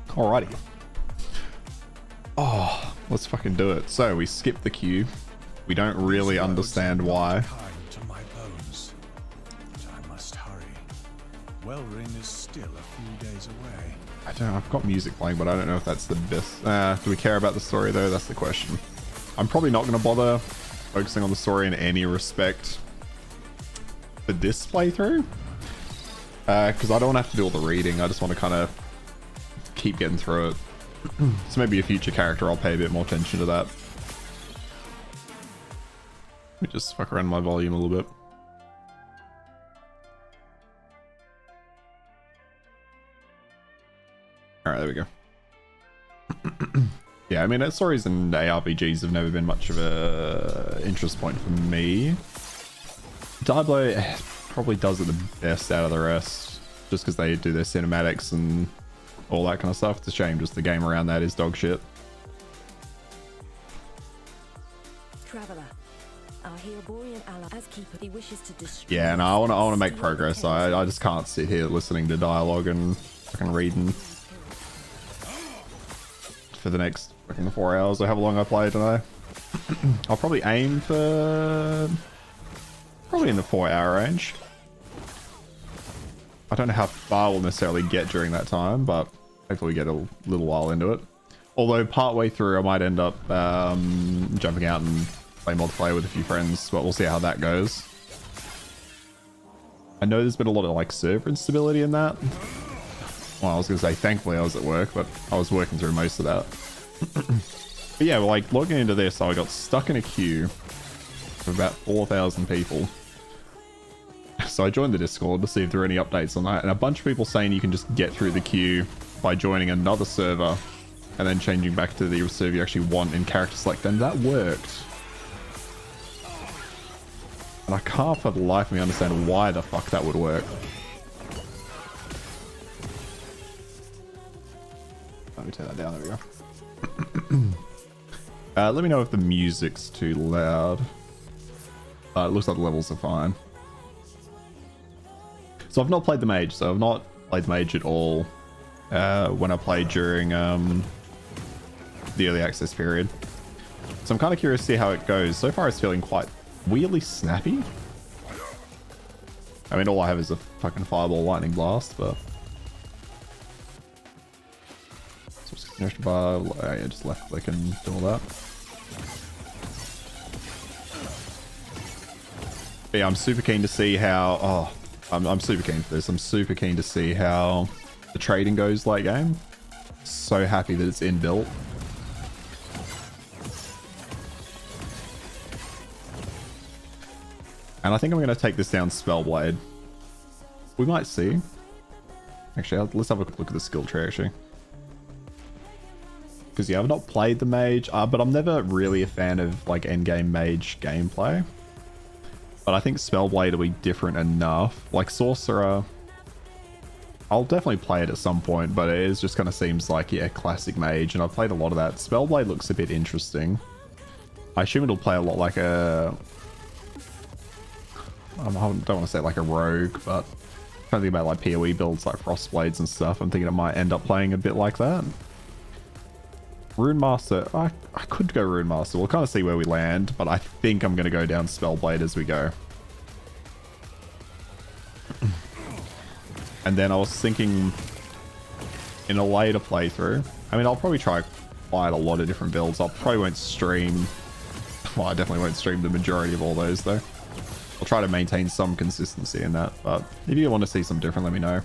Alrighty. Oh, let's fucking do it. So we skip the queue. We don't really understand why. I must hurry. Wellring is still a few days away. I don't know, I've got music playing, but I don't know if that's the best. Do we care about the story though? That's the question. I'm probably not going to bother focusing on the story in any respect for this playthrough. Because I don't want to have to do all the reading. I just want to kind of keep getting through it. So maybe a future character I'll pay a bit more attention to that. Let me just fuck around my volume a little bit. Alright, there we go. Yeah, I mean, stories and ARPGs have never been much of a interest point for me. Diablo probably does it the best out of the rest, just because they do their cinematics and all that kind of stuff. It's a shame just the game around that is dog shit. Traveler, our Heoborian ally as keeper, he wishes to destroy. Yeah, no, I want to make progress. I just can't sit here listening to dialogue and fucking reading for the next fucking 4 hours or however long I play today. I'll probably aim for probably in the 4-hour range. I don't know how far we'll necessarily get during that time, but hopefully we get a little while into it. Although partway through I might end up jumping out and play multiplayer with a few friends, but we'll see how that goes. I know there's been a lot of like server instability in that. Well, I was going to say thankfully I was at work, but I was working through most of that. But yeah, like logging into this, I got stuck in a queue of about 4,000 people. So I joined the Discord to see if there are any updates on that, and a bunch of people saying you can just get through the queue by joining another server and then changing back to the server you actually want in character select, and that worked. And I can't for the life of me understand why the fuck that would work. Let me turn that down, there we go. Let me know if the music's too loud. It looks like the levels are fine. So I've not played the mage, so I've not played the mage at all when I played during the early access period. So I'm kind of curious to see how it goes. So far it's feeling quite weirdly snappy. I mean, all I have is a fucking fireball lightning blast, but... Bar, yeah, just left click and do all that. But yeah, I'm super keen to see how... Oh, I'm super keen for this. I'm super keen to see how the trading goes late game. So happy that it's inbuilt. And I think I'm going to take this down Spellblade. We might see. Actually, let's have a quick look at the skill tree, actually. Because yeah, I've not played the mage, but I'm never really a fan of like endgame mage gameplay. But I think Spellblade will be different enough. Like Sorcerer, I'll definitely play it at some point, but it is just kind of seems like, yeah, classic mage, and I've played a lot of that. Spellblade looks a bit interesting. I assume it'll play a lot like a... I don't want to say like a rogue, but trying to think about like PoE builds like Frostblades and stuff. I'm thinking it might end up playing a bit like that. Rune Master, I could go Rune Master. We'll kind of see where we land, but I think I'm going to go down Spellblade as we go. And then I was thinking in a later playthrough, I mean, I'll probably try quite a lot of different builds. I probably won't stream, well, I definitely won't stream the majority of all those though. I'll try to maintain some consistency in that, but if you want to see some different, let me know.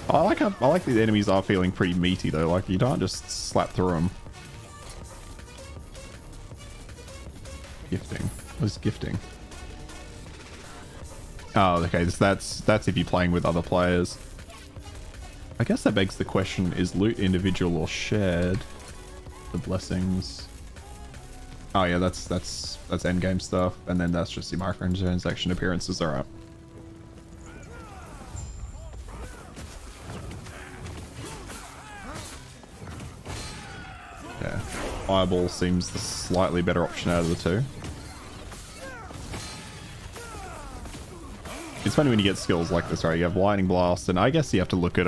I like the enemies are feeling pretty meaty though. Like you don't just slap through them. Gifting. What is gifting? Oh, okay. That's if you're playing with other players. I guess that begs the question: is loot individual or shared? The blessings. Oh yeah, that's end game stuff, and then that's just the microtransaction appearances. All right. Fireball seems the slightly better option out of the two. It's funny when you get skills like this, right? You have Lightning Blast, and I guess you have to look at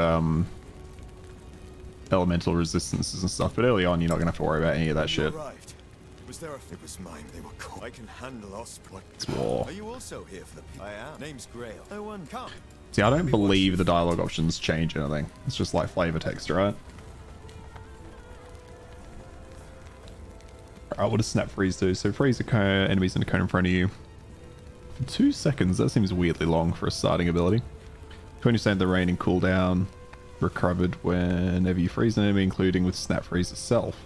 elemental resistances and stuff, but early on you're not going to have to worry about any of that shit. Was there it was mine. They were caught. I can handle Osprey. It's war. Are you also here for the I am. Name's Grail. No one come. See, I don't believe the dialogue options change anything. It's just like flavor text, right? Alright, what does Snap Freeze do? So freeze a cone, enemies in a cone in front of you. For 2 seconds, that seems weirdly long for a starting ability. 20% the raining cooldown. Recovered whenever you freeze an enemy, including with Snap Freeze itself.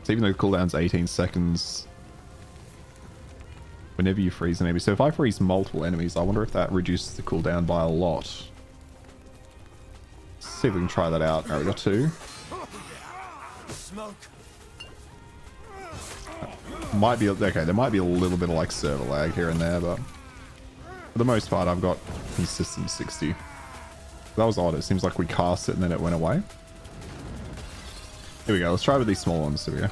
So even though the cooldown's 18 seconds, whenever you freeze an enemy. So if I freeze multiple enemies, I wonder if that reduces the cooldown by a lot. Let's see if we can try that out. Alright, we got 2. Smoke. Might be okay. There might be a little bit of like server lag here and there, but for the most part, I've got consistent 60. That was odd. It seems like we cast it and then it went away. Here we go. Let's try with these small ones. Here we go.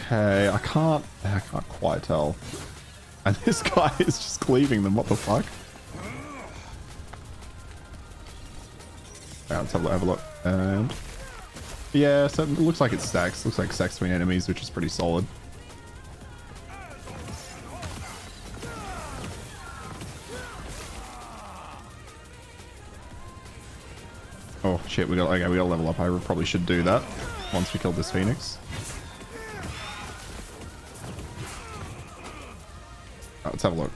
Okay, I can't quite tell. And this guy is just cleaving them. What the fuck? Right, let's have a look. And yeah, so it looks like it stacks. Looks like it stacks between enemies, which is pretty solid. Oh shit, we got to level up. I probably should do that once we killed this Phoenix. Right, let's have a look.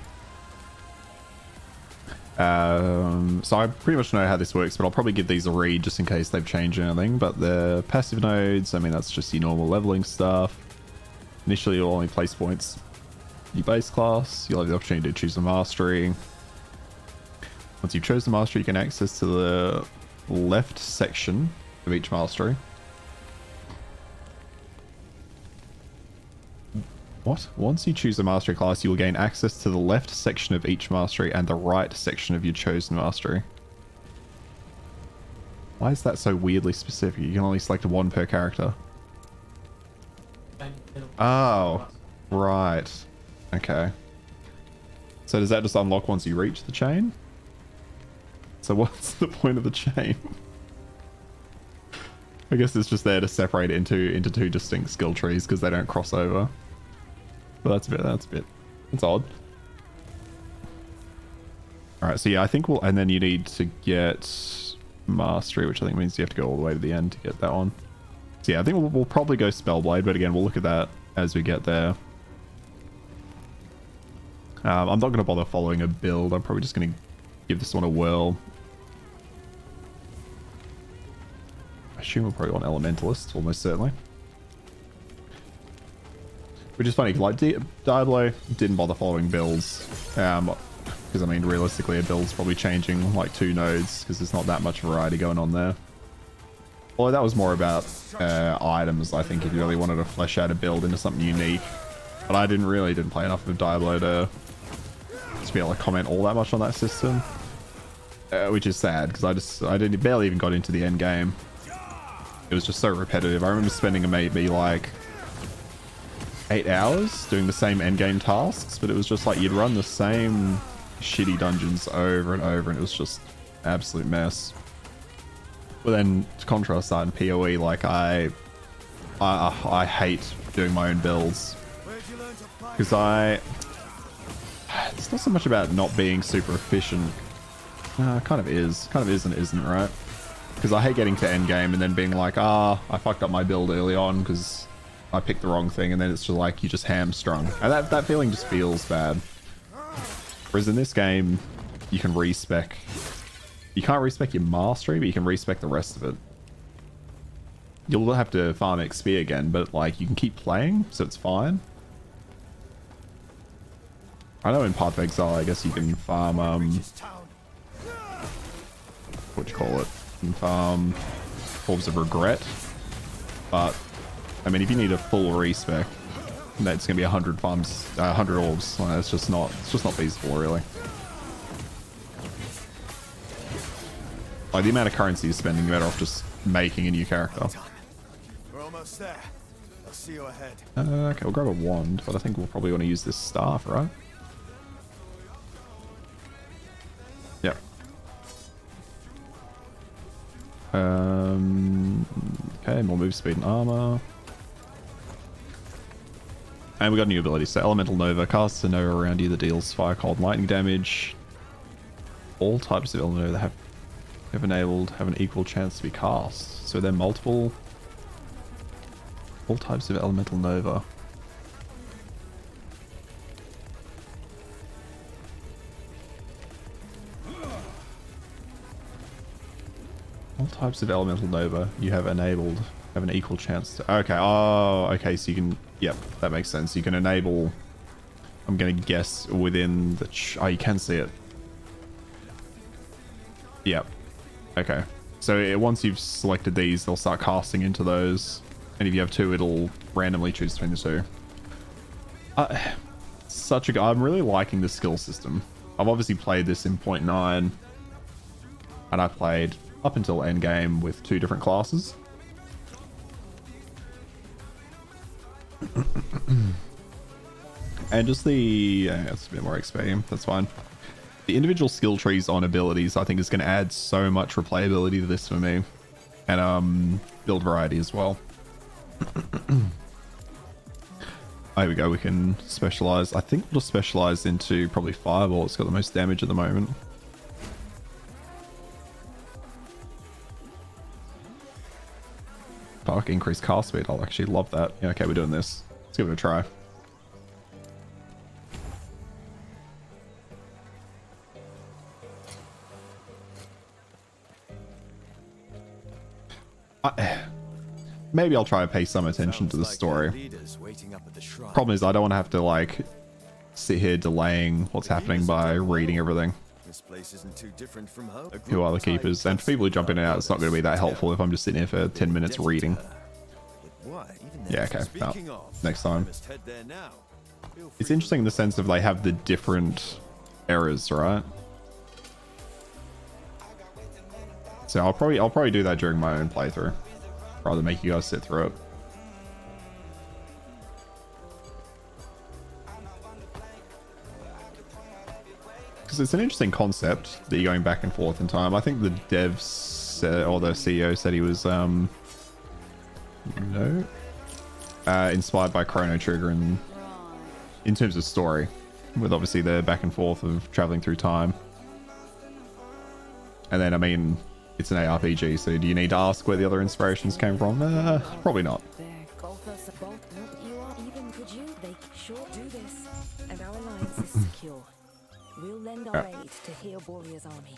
So I pretty much know how this works, but I'll probably give these a read just in case they've changed anything. But the passive nodes, I mean, that's just your normal leveling stuff. Initially, you'll only place points your base class. You'll have the opportunity to choose a mastery. Once you've chosen mastery, you can access to the left section of each mastery. What? Once you choose a mastery class, you will gain access to the left section of each mastery and the right section of your chosen mastery. Why is that so weirdly specific? You can only select one per character. Oh, right. Okay. So does that just unlock once you reach the chain? So what's the point of the chain? I guess it's just there to separate it into 2 distinct skill trees because they don't cross over. But that's odd. Alright, so yeah, I think and then you need to get mastery, which I think means you have to go all the way to the end to get that one. So yeah, I think we'll probably go Spellblade, but again, we'll look at that as we get there. I'm not going to bother following a build. I'm probably just going to give this one a whirl. I assume we'll probably want Elementalist, almost certainly. Which is funny, like Diablo didn't bother following builds. Because I mean, realistically, a build's probably changing like 2 nodes because there's not that much variety going on there. Although that was more about items, I think, if you really wanted to flesh out a build into something unique. But I didn't play enough of Diablo to be able to comment all that much on that system. Which is sad because I barely even got into the end game. It was just so repetitive. I remember spending maybe like 8 hours doing the same endgame tasks, but it was just like you'd run the same shitty dungeons over and over, and it was just an absolute mess. But then to contrast that in PoE, like I hate doing my own builds because it's not so much about not being super efficient. Kind of is and isn't, right? Because I hate getting to endgame and then being like, I fucked up my build early on because I picked the wrong thing, and then it's just like you just hamstrung, and that feeling just feels bad. Whereas in this game, you can respec. You can't respec your mastery, but you can respec the rest of it. You'll have to farm XP again, but like you can keep playing, so it's fine. I know in Path of Exile, I guess you can farm what do you call it? You can farm Orbs of Regret, but I mean, if you need a full respec, that's gonna be 100 farms, 100 orbs. Well, it's just not feasible, really. Like the amount of currency you're spending, you're better off just making a new character. Almost there. I'll see you ahead. Okay, we'll grab a wand, but I think we'll probably want to use this staff, right? Yep. Okay, more move speed and armor. And we got a new ability. So Elemental Nova casts a Nova around you that deals fire, cold, and lightning damage. All types of Elemental Nova that have enabled have an equal chance to be cast. So they're multiple. All types of Elemental Nova. All types of Elemental Nova you have enabled have an equal chance to... Okay, oh, okay, so you can... Yep, that makes sense. You can enable... I'm going to guess within the... Oh, you can see it. Yep. Okay. So once you've selected these, they'll start casting into those. And if you have two, it'll randomly choose between the two. I'm really liking the skill system. I've obviously played this in 0.9. And I played up until endgame with 2 different classes. And just the... it's a bit more XP. That's fine. The individual skill trees on abilities, I think, is going to add so much replayability to this for me. And build variety as well. There we go. We can specialize. I think we'll just specialize into probably Fireball. It's got the most damage at the moment. Fuck, increased cast speed. I'll actually love that. Yeah, okay, we're doing this. Let's give it a try. Maybe I'll try and pay some attention to the story. Problem is, I don't want to have to like sit here delaying what's happening by reading everything. This place isn't too different from home. Who are the keepers? And for people who jump in and out, it's not going to be that helpful if I'm just sitting here for 10 minutes reading. Yeah, okay. No, next time. It's interesting in the sense of they have the different eras, right? So I'll probably do that during my own playthrough, rather than make you guys sit through it. Because it's an interesting concept that you're going back and forth in time. I think the devs said, or the CEO said he was inspired by Chrono Trigger in terms of story, with obviously the back and forth of traveling through time. And then, I mean, it's an ARPG, so do you need to ask where the other inspirations came from? Probably not. They sure do this, and our alliance is secure. We'll lend our aid to Heoboria's army.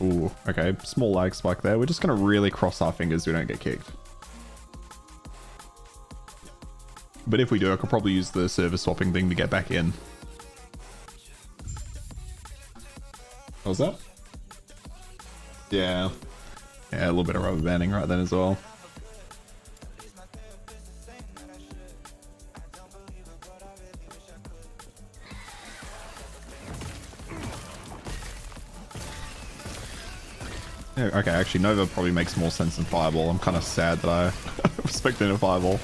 Ooh, okay. Small lag spike there. We're just going to really cross our fingers we don't get kicked. But if we do, I could probably use the server swapping thing to get back in. What was that? Yeah. Yeah, a little bit of rubber banding right then as well. Yeah, okay, actually Nova probably makes more sense than Fireball. I'm kind of sad that I respected a Fireball.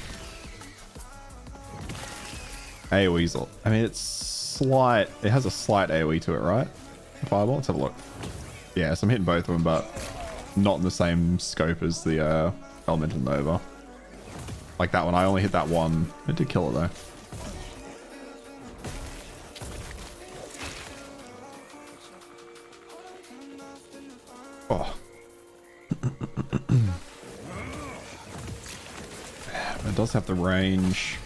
AoE's, I mean, it's slight, it has a slight AoE to it, right? Fireball, let's have a look. Yeah, so I'm hitting both of them, but not in the same scope as the Elemental Nova. Like that one, I only hit that one. It did kill it though. Oh. It does have the range.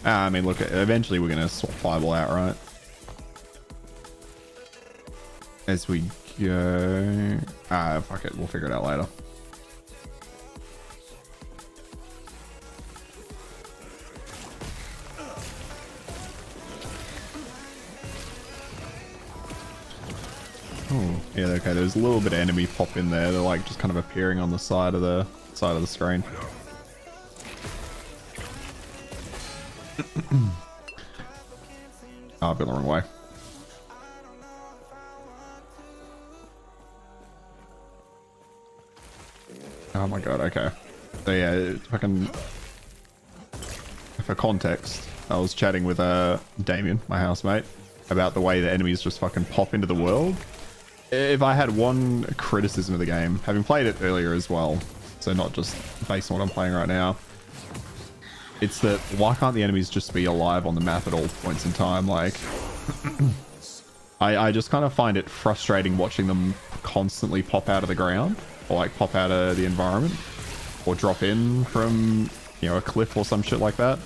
I mean, look, eventually we're going to swap Fireball out, right? As we go... fuck it. We'll figure it out later. Oh, yeah, okay. There's a little bit of enemy pop in there. They're like just kind of appearing on the side of the screen. Oh, I've been the wrong way. Oh my god, okay. So yeah, for context, I was chatting with Damien, my housemate, about the way the enemies just fucking pop into the world. If I had one criticism of the game, having played it earlier as well, so not just based on what I'm playing right now, it's that why can't the enemies just be alive on the map at all points in time? Like, I just kind of find it frustrating watching them constantly pop out of the ground, or like pop out of the environment, or drop in from, you know, a cliff or some shit like that.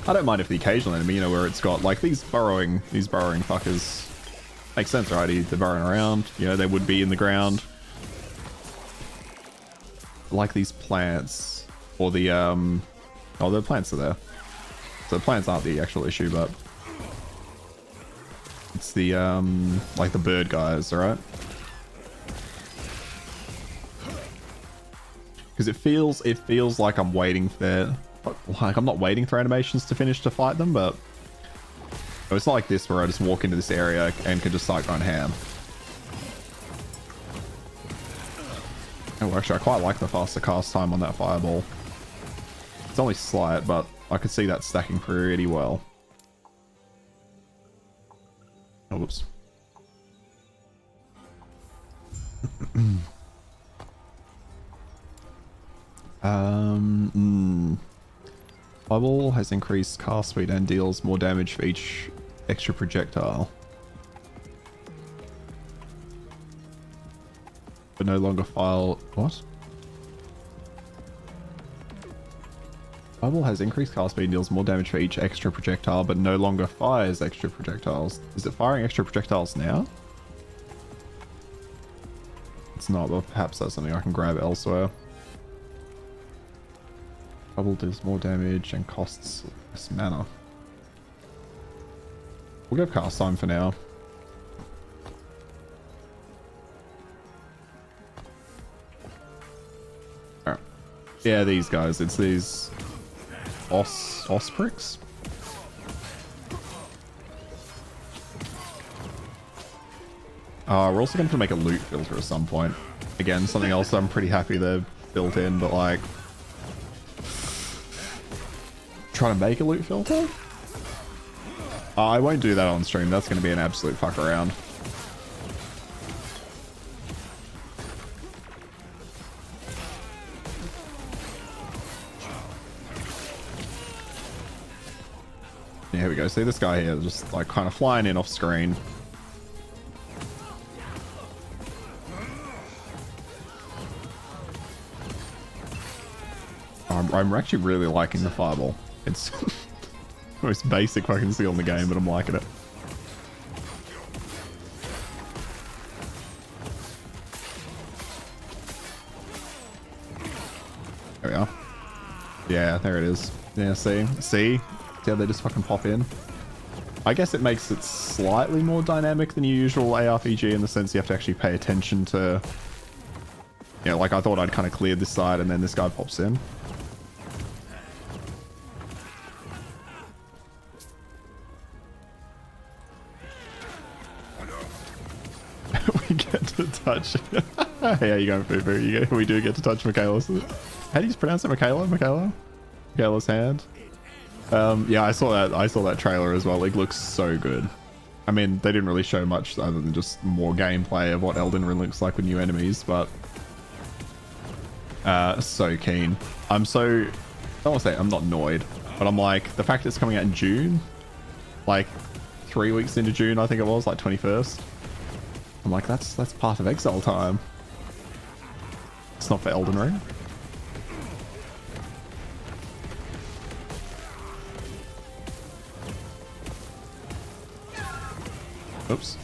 I don't mind if the occasional enemy, you know, where it's got like these burrowing fuckers. Makes sense, right? They're burrowing around, you know, they would be in the ground. Like these plants, or the oh, the plants are there. So the plants aren't the actual issue, but it's the like the bird guys, alright? Because it feels like I'm waiting for, like I'm not waiting for animations to finish to fight them, but it's not like this where I just walk into this area and can just start going ham. Oh, actually, I quite like the faster cast time on that fireball. It's only slight, but I could see that stacking pretty well. Oh, whoops. Fireball has increased cast speed and deals more damage for each extra projectile. But no longer file... What? Fireball has increased cast speed and deals more damage for each extra projectile, but no longer fires extra projectiles. Is it firing extra projectiles now? It's not, but perhaps that's something I can grab elsewhere. Fireball does more damage and costs less mana. We'll go cast time for now. Alright. Yeah, these guys. It's these Osprix. We're also going to make a loot filter at some point. Again, something else I'm pretty happy they've built in, but like... Trying to make a loot filter? I won't do that on stream. That's going to be an absolute fuck around. Yeah, here we go. See this guy here, just like kind of flying in off screen. I'm actually really liking the fireball. It's the most basic fucking skill in the game, but I'm liking it. There we are. Yeah, there it is. Yeah, see how they just fucking pop in? I guess it makes it slightly more dynamic than your usual ARPG in the sense you have to actually pay attention to... You know, like I thought I'd kind of cleared this side and then this guy pops in. We get to touch... Hey, how you going, Fufu? We do get to touch Michaela's... How do you pronounce it? Michaela? Michaela's hand? Yeah, I saw that trailer as well. It looks so good. I mean, they didn't really show much other than just more gameplay of what Elden Ring looks like with new enemies, but... so keen. I don't want to say I'm not annoyed, but I'm like, the fact it's coming out in June, like 3 weeks into June, I think it was, like 21st. I'm like, that's Path of Exile time. It's not for Elden Ring. Oops.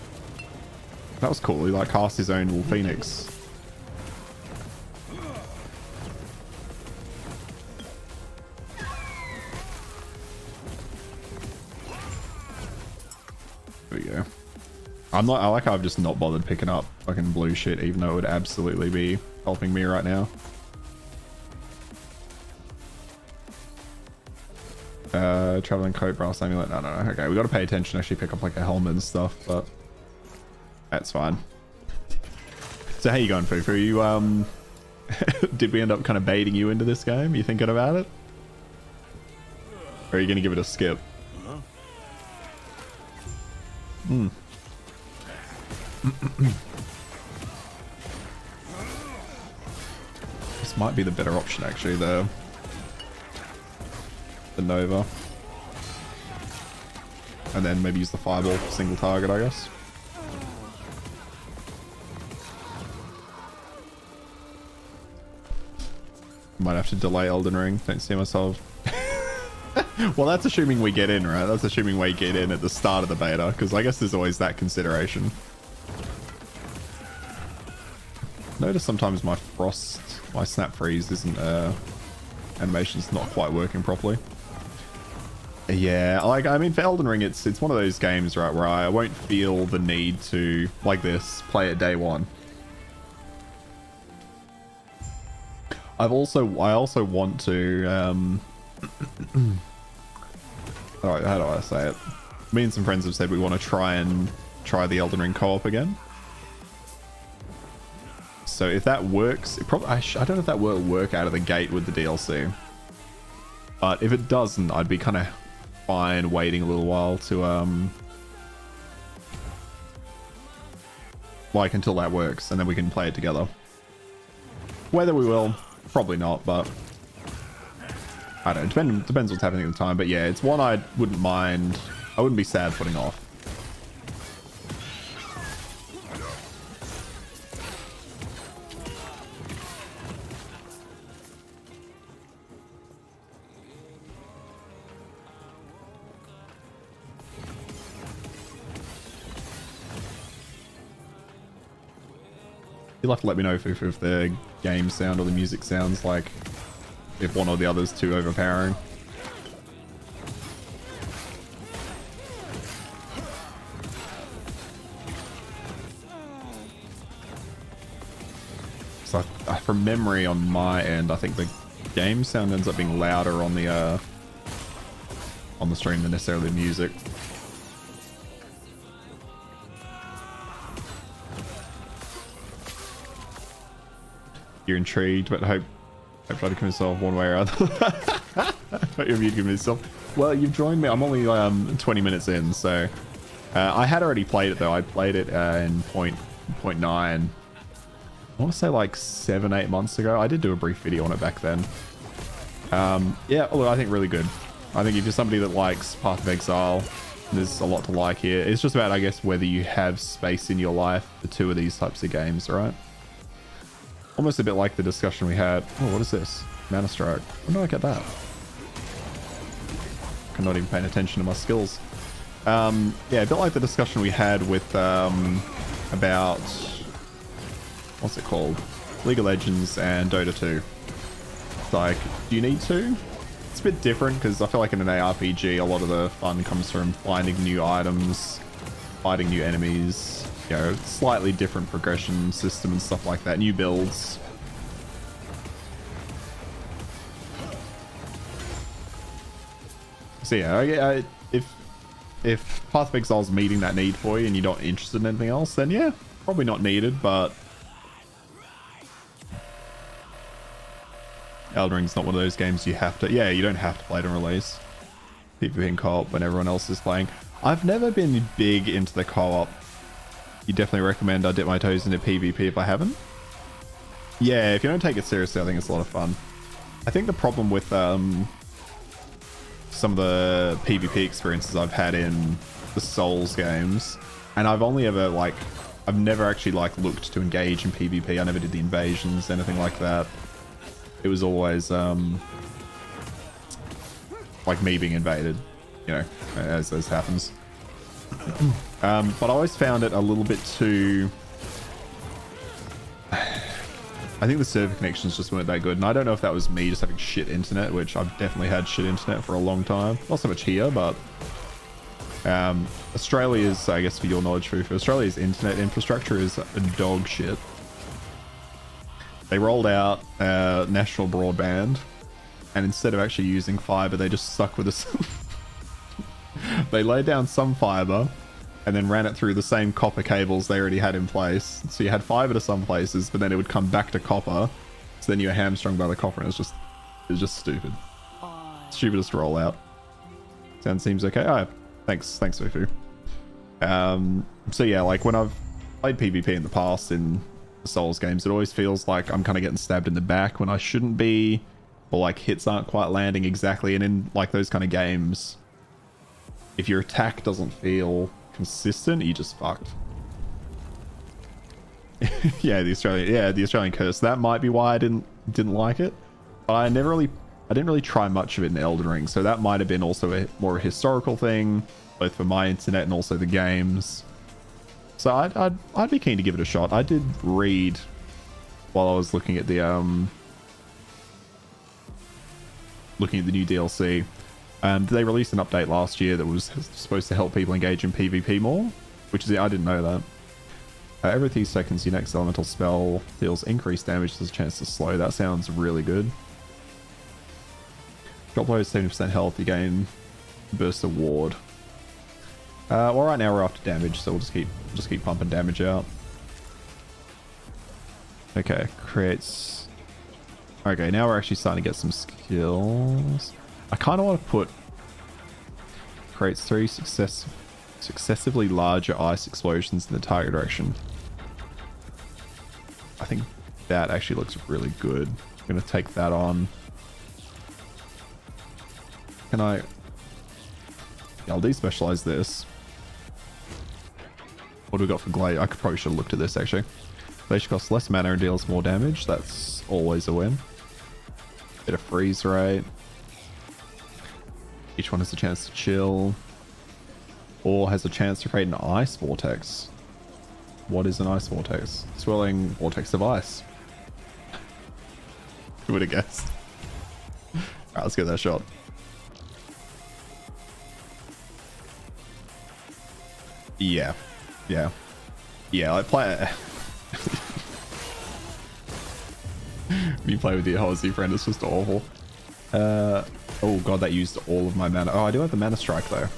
That was cool. He like cast his own little phoenix. There we go. I like how I've just not bothered picking up fucking blue shit, even though it would absolutely be helping me right now. Traveling coat, brass amulet. No. Okay, we got to pay attention. Actually, pick up like a helmet and stuff, but that's fine. So how you going, Fufu? Did we end up kind of baiting you into this game? You thinking about it? Or are you going to give it a skip? Hmm. This might be the better option, actually, the Nova. And then maybe use the Fireball single target, I guess. Might have to delay Elden Ring. Don't see myself. Well, that's assuming we get in, right? That's assuming we get in at the start of the beta, because I guess there's always that consideration. Notice sometimes my snap freeze isn't, animation's not quite working properly. Yeah, like, I mean, for Elden Ring, it's one of those games, right, where I won't feel the need to, like this, play it day one. I also want to, alright, how do I say it? Me and some friends have said we want to try the Elden Ring co-op again. So if that works, it probably, I don't know if that will work out of the gate with the DLC. But if it doesn't, I'd be kind of fine waiting a little while to, like, until that works, and then we can play it together. Whether we will, probably not, but I don't know. Depends what's happening at the time. But yeah, it's one I wouldn't mind. I wouldn't be sad putting off. You'll have to let me know if the game sound or the music sounds like if one or the other's too overpowering. So from memory on my end, I think the game sound ends up being louder on the stream than necessarily the music. You're intrigued, but hope I try to convince myself one way or other. Hope you've convinced yourself. Well, you've joined me. I'm only 20 minutes in, so I had already played it though. I played it in point 0.9. I want to say like 7-8 months ago. I did do a brief video on it back then. Yeah, look, I think really good. I think if you're somebody that likes Path of Exile, there's a lot to like here. It's just about, I guess, whether you have space in your life for two of these types of games, right? Almost a bit like the discussion we had. Oh, what is this? Mana Strike. When did I get that? I'm not even paying attention to my skills. Yeah, a bit like the discussion we had with about what's it called? League of Legends and Dota 2. It's like, do you need to? It's a bit different because I feel like in an ARPG, a lot of the fun comes from finding new items, fighting new enemies. You know, slightly different progression system and stuff like that. New builds. So yeah, if Path of Exile is meeting that need for you and you're not interested in anything else, then yeah, probably not needed. But Elden Ring's not one of those games you have to. Yeah, you don't have to play it on release. PvP and co-op when everyone else is playing. I've never been big into the co-op. You definitely recommend I dip my toes into PvP if I haven't. Yeah, if you don't take it seriously, I think it's a lot of fun. I think the problem with some of the PvP experiences I've had in the Souls games, and I've only ever like, I've never actually like looked to engage in PvP. I never did the invasions, anything like that. It was always like me being invaded, you know, as happens. But I always found it a little bit too... I think the server connections just weren't that good, and I don't know if that was me just having shit internet, which I've definitely had shit internet for a long time. Not so much here, but Australia's, I guess for your knowledge, for Australia's internet infrastructure is a dog shit. They rolled out national broadband, and instead of actually using fiber, they just stuck with us. They laid down some fiber and then ran it through the same copper cables they already had in place. So you had fiber to some places, but then it would come back to copper, So then you're hamstrung by the coffer, and it's just stupid. Stupidest rollout. Sound seems okay. Oh, thanks, Fufu. So yeah, like when I've played PvP in the past in the Souls games, it always feels like I'm kind of getting stabbed in the back when I shouldn't be, or like hits aren't quite landing exactly. And in like those kind of games, if your attack doesn't feel consistent, you just fucked. Yeah, the Australian curse. That might be why I didn't like it. But I didn't really try much of it in Elden Ring, so that might have been also a more historical thing, both for my internet and also the games. So I'd be keen to give it a shot. I did read while I was looking at the new DLC. They released an update last year that was supposed to help people engage in PvP more, which is I didn't know that. Every 3 seconds, your next elemental spell deals increased damage. There's a chance to slow. That sounds really good. Drop below 70% health, you gain burst of ward. Well, right now we're after damage, so we'll just keep pumping damage out. Okay, creates. Okay, now we're actually starting to get some skills. I kind of want to put creates 3 successively larger ice explosions in the target direction. I think that actually looks really good. I'm gonna take that on. Can I? Yeah, I'll despecialize this. What do we got for Glacier? I probably should have looked at this actually. Glacier costs less mana and deals more damage. That's always a win. Bit of freeze rate. Each one has a chance to chill. Or has a chance to create an ice vortex. What is an ice vortex? Swirling vortex of ice. Who would have guessed? Alright, let's get that shot. Yeah. Like play. When you play with your Aussie friend, it's just awful. Oh god, that used all of my mana. Oh, I do have the mana strike though.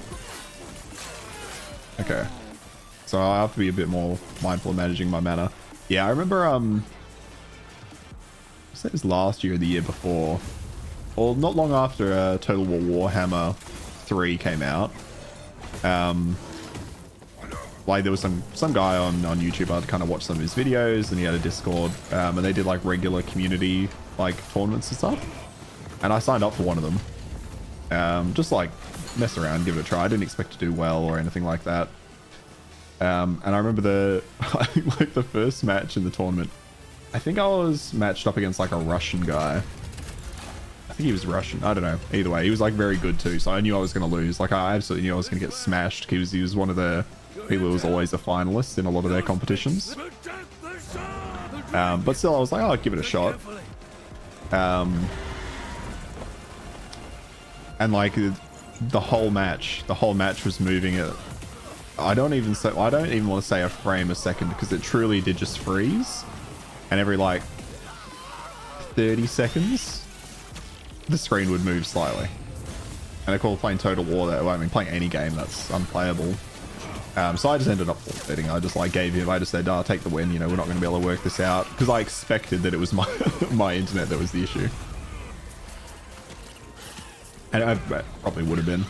Okay. So I have to be a bit more mindful of managing my mana. Yeah, I remember, I think it was last year or the year before. Or not long after Total War Warhammer 3 came out. Like there was some guy on YouTube, I'd kind of watched some of his videos, and he had a Discord, and they did like regular community like tournaments and stuff. And I signed up for one of them. Just like mess around, give it a try. I didn't expect to do well or anything like that. And I remember like the first match in the tournament, I think I was matched up against like a Russian guy. I think he was Russian. I don't know. Either way, he was like very good too. So I knew I was going to lose. Like I absolutely knew I was going to get smashed. He was one of the people who was always a finalist in a lot of their competitions. But still, I was like, oh, I'll give it a shot. And like the whole match was moving at, I don't even want to say a frame a second, because it truly did just freeze. And every like 30 seconds, the screen would move slightly. And I call playing Total War that, well, I mean, playing any game that's unplayable. So I just ended up forfeiting. I just like gave him, I just said, take the win, you know, we're not going to be able to work this out. Because I expected that it was my my internet that was the issue. And I probably would have been.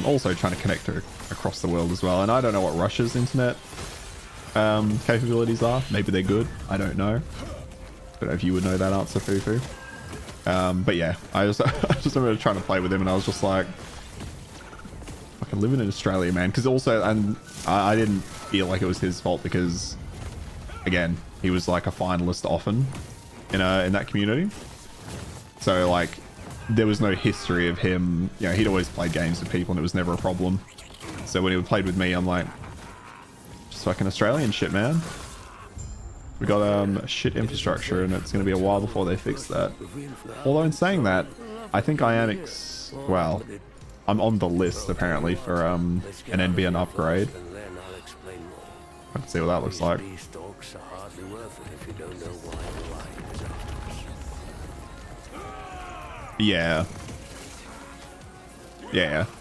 Also trying to connect across the world as well. And I don't know what Russia's internet capabilities are. Maybe they're good. I don't know. I don't know if you would know that answer, Fufu. But yeah, I just remember trying to play with him, and I was just like, fucking living in Australia, man. Because also, and I didn't feel like it was his fault, because again, he was like a finalist often in that community. So like, there was no history of him, you know, he'd always played games with people and it was never a problem. So when he played with me, I'm like, just fucking Australian shit, man. We got shit infrastructure, and it's going to be a while before they fix that. Although in saying that, I think I am well, I'm on the list apparently for an NBN upgrade. I can see what that looks like. Yeah,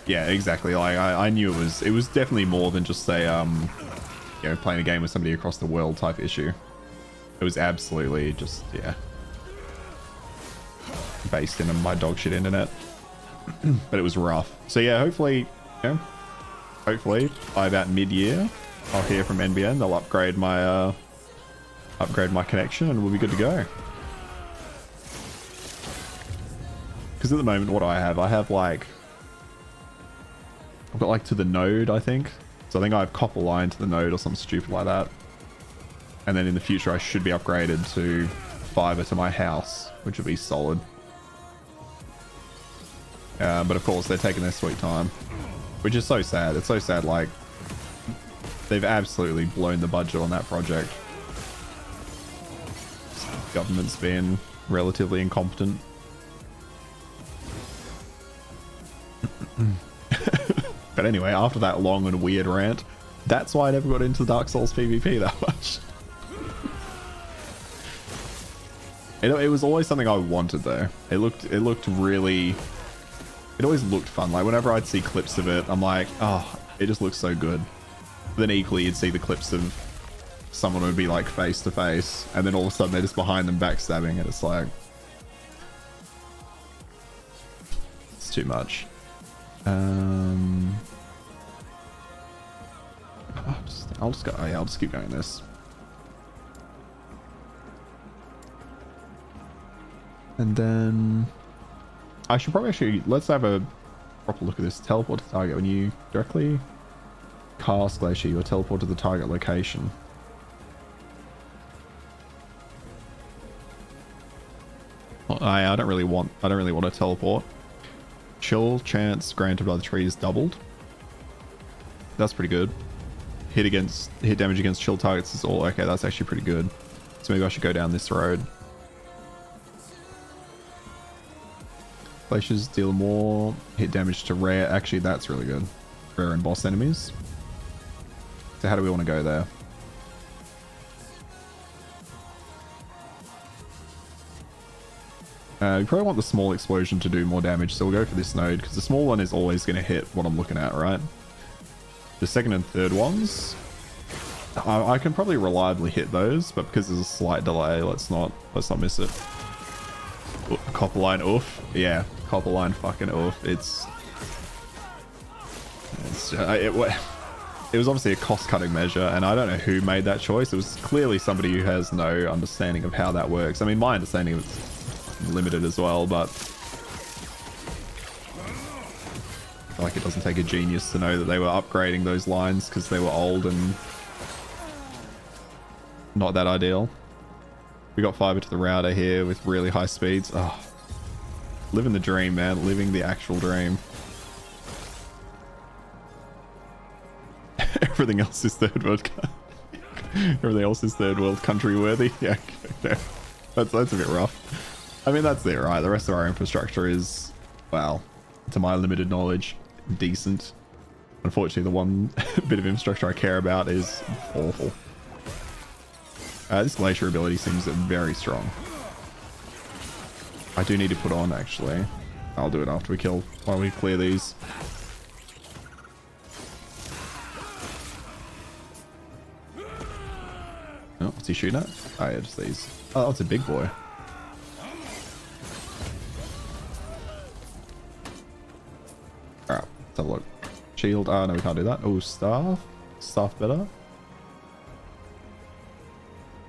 exactly. Like I knew it was definitely more than just a you know, playing a game with somebody across the world type issue. It was absolutely just, yeah. based in my dog shit internet. But it was rough. So yeah, hopefully, you know, hopefully by about mid-year, I'll hear from NBN. They'll upgrade my connection, and we'll be good to go. Because at the moment, what do I have? I have like, I've got like to the node, I think. So I think I have copper line to the node or something stupid like that. And then in the future, I should be upgraded to fiber to my house, which would be solid. But of course, they're taking their sweet time, which is so sad. It's so sad. Like, they've absolutely blown the budget on that project. Government's been relatively incompetent. But anyway, after that long and weird rant, that's why I never got into Dark Souls PvP that much. It was always something I wanted though. It looked really... It always looked fun. Like whenever I'd see clips of it, I'm like, oh, it just looks so good. But then equally, you'd see the clips of someone would be like face to face, and then all of a sudden they're just behind them backstabbing, and it's like, it's too much. I'll just go. Oh yeah, I'll just keep going this. And then I should probably actually, let's have a proper look at this. Teleport to target. When you directly cast Glacier, you'll teleport to the target location. Well, I don't really want to teleport. Chill chance granted by the trees doubled. That's pretty good. Hit damage against chill targets is all okay. That's actually pretty good. So maybe I should go down this road. Glaciers deal more hit damage to rare. Actually, that's really good. Rare and boss enemies. So how do we want to go there? We probably want the small explosion to do more damage, so we'll go for this node, because the small one is always going to hit what I'm looking at, right? The second and third ones, I can probably reliably hit those, but because there's a slight delay, let's not miss it. Copper line oof. Yeah, copper line fucking oof. It was obviously a cost-cutting measure, and I don't know who made that choice. It was clearly somebody who has no understanding of how that works. I mean, my understanding of it's limited as well, but I feel like it doesn't take a genius to know that they were upgrading those lines because they were old and not that ideal. We got fiber to the router here with really high speeds. Oh, living the dream, man. Living the actual dream. Everything else is third world. Everything else is third world country worthy. Yeah, that's a bit rough. I mean, that's it, right? The rest of our infrastructure is, well, to my limited knowledge, decent. Unfortunately, the one bit of infrastructure I care about is awful. This glacier ability seems very strong. I do need to put on, actually. I'll do it after we while we clear these. Oh, what's he shooting at? Oh yeah, just these. Oh, it's a big boy. Alright, let's have a look. Shield. Oh, no, we can't do that. Oh, staff. Staff better.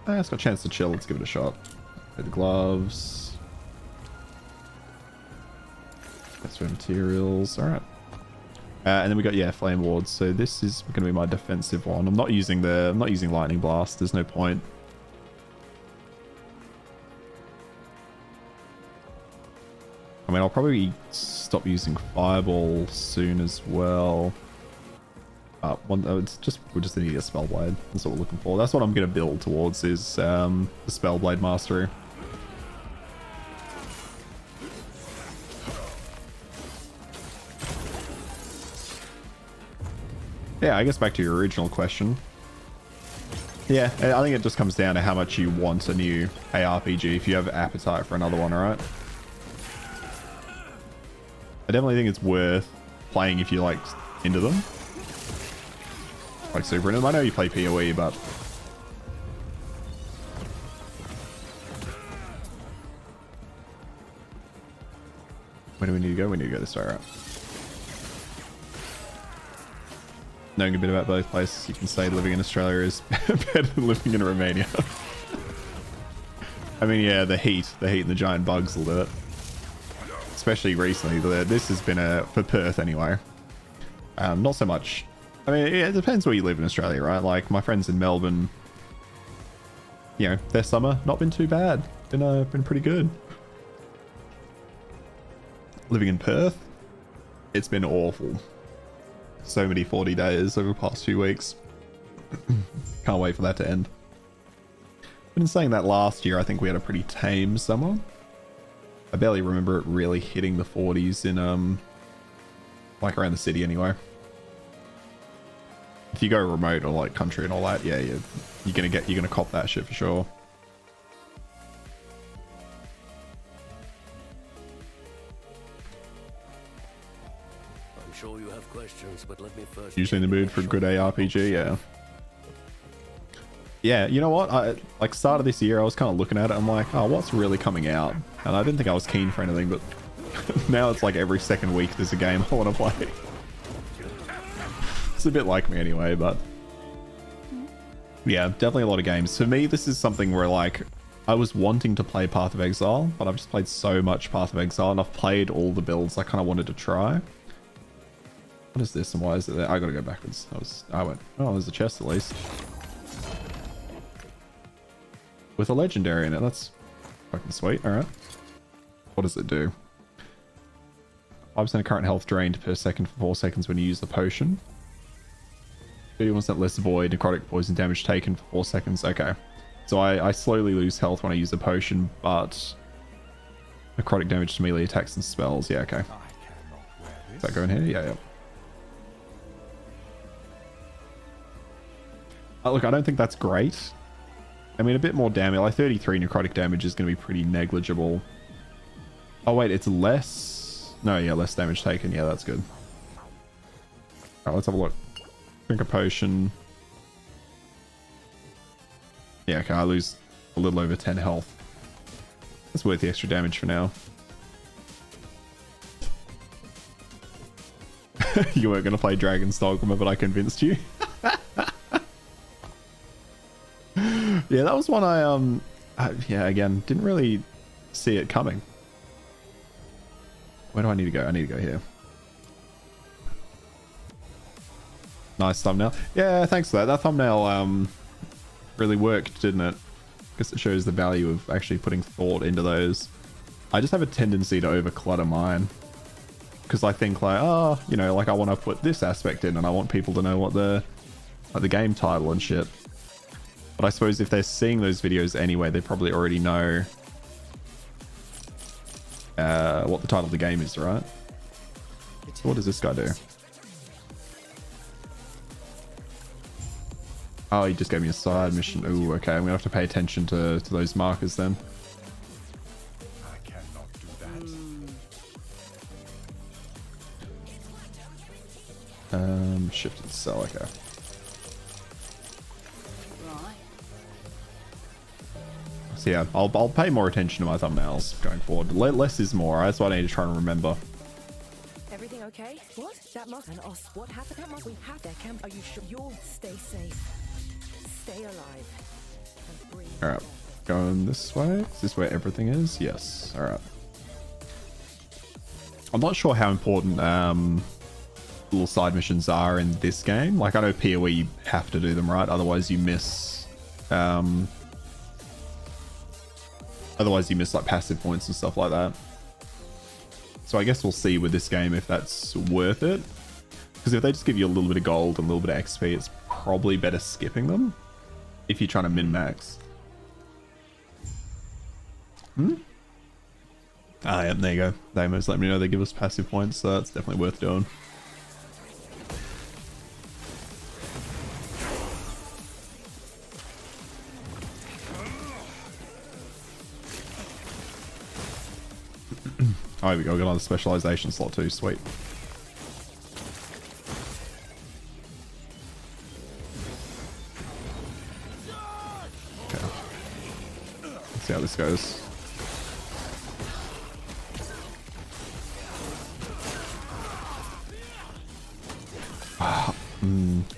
It's got a chance to chill. Let's give it a shot. Okay, the gloves. That's for materials. Alright. And then we got, yeah, flame wards. So this is going to be my defensive one. I'm not using lightning blast. There's no point. I mean, I'll probably stop using fireball soon as well. We just need a spell blade. That's what we're looking for. That's what I'm going to build towards is the spell blade mastery. Yeah, I guess back to your original question. Yeah, I think it just comes down to how much you want a new ARPG, if you have appetite for another one, alright? I definitely think it's worth playing if you're like into them. Like super into them. I know you play PoE, but Where do we need to go? We need to go this way, right? Knowing a bit about both places, you can say living in Australia is better than living in Romania. I mean, yeah, the heat and the giant bugs will do it. Especially recently. This has been for Perth anyway. Not so much. I mean, it depends where you live in Australia, right? Like my friends in Melbourne, you know, their summer not been too bad. Been pretty good. Living in Perth, it's been awful. So many 40 days over the past few weeks. Can't wait for that to end. Been saying that last year, I think we had a pretty tame summer. I barely remember it really hitting the 40s in like around the city anyway. If you go remote or like country and all that, yeah, you're gonna cop that shit for sure. I'm sure you have questions, but let me first. Usually in the mood for a good ARPG, yeah. Yeah, you know what? I like start of this year, I was kind of looking at it. I'm like, oh, what's really coming out? And I didn't think I was keen for anything, but now it's like every second week there's a game I want to play. It's a bit like me anyway, but yeah, definitely a lot of games. For me, this is something where like I was wanting to play Path of Exile, but I've just played so much Path of Exile and I've played all the builds I kind of wanted to try. What is this and why is it there? I gotta go backwards. I went, oh, there's a chest at least. With a legendary in it, that's fucking sweet. Alright. What does it do? 5% of current health drained per second for 4 seconds when you use the potion. 31% less void, necrotic poison damage taken for 4 seconds. Okay. So I slowly lose health when I use the potion, but necrotic damage to melee attacks and spells. Yeah, okay. Does that go in here? Yeah, yeah. Look, I don't think that's great. I mean, a bit more damage. Like 33 necrotic damage is going to be pretty negligible. Oh, wait, it's less. No, yeah, less damage taken. Yeah, that's good. Alright, let's have a look. Drink a potion. Yeah, okay, I lose a little over 10 health. That's worth the extra damage for now. You weren't going to play Dragon's Dogma, but I convinced you. Yeah, that was one yeah, again, didn't really see it coming. Where do I need to go? I need to go here. Nice thumbnail. Yeah, thanks for that. That thumbnail really worked, didn't it? Because it shows the value of actually putting thought into those. I just have a tendency to over clutter mine. Because I think like, oh, you know, like I want to put this aspect in and I want people to know what the game title and shit. But I suppose if they're seeing those videos anyway, they probably already know what the title of the game is, right? So what does this guy do? Oh, he just gave me a side mission. Ooh, okay. I'm gonna have to pay attention to those markers then. I cannot do that. Shift and sell, okay. So yeah, I'll pay more attention to my thumbnails going forward. Less is more. That's what I need to try and remember. Everything okay? What? That must an os. What happened? That must we have their camp. Are you sure? You'll stay safe. Stay alive. And breathe. Alright. Going this way? Is this where everything is? Yes. Alright. I'm not sure how important little side missions are in this game. Like I know PoE you have to do them, right? Otherwise you miss like passive points and stuff like that. So I guess we'll see with this game if that's worth it. Because if they just give you a little bit of gold and a little bit of XP, it's probably better skipping them if you're trying to min-max. Ah, yeah, there you go. Damos let me know they give us passive points, so that's definitely worth doing. Oh, here we go. We got another specialization slot too. Sweet. Okay. Let's see how this goes.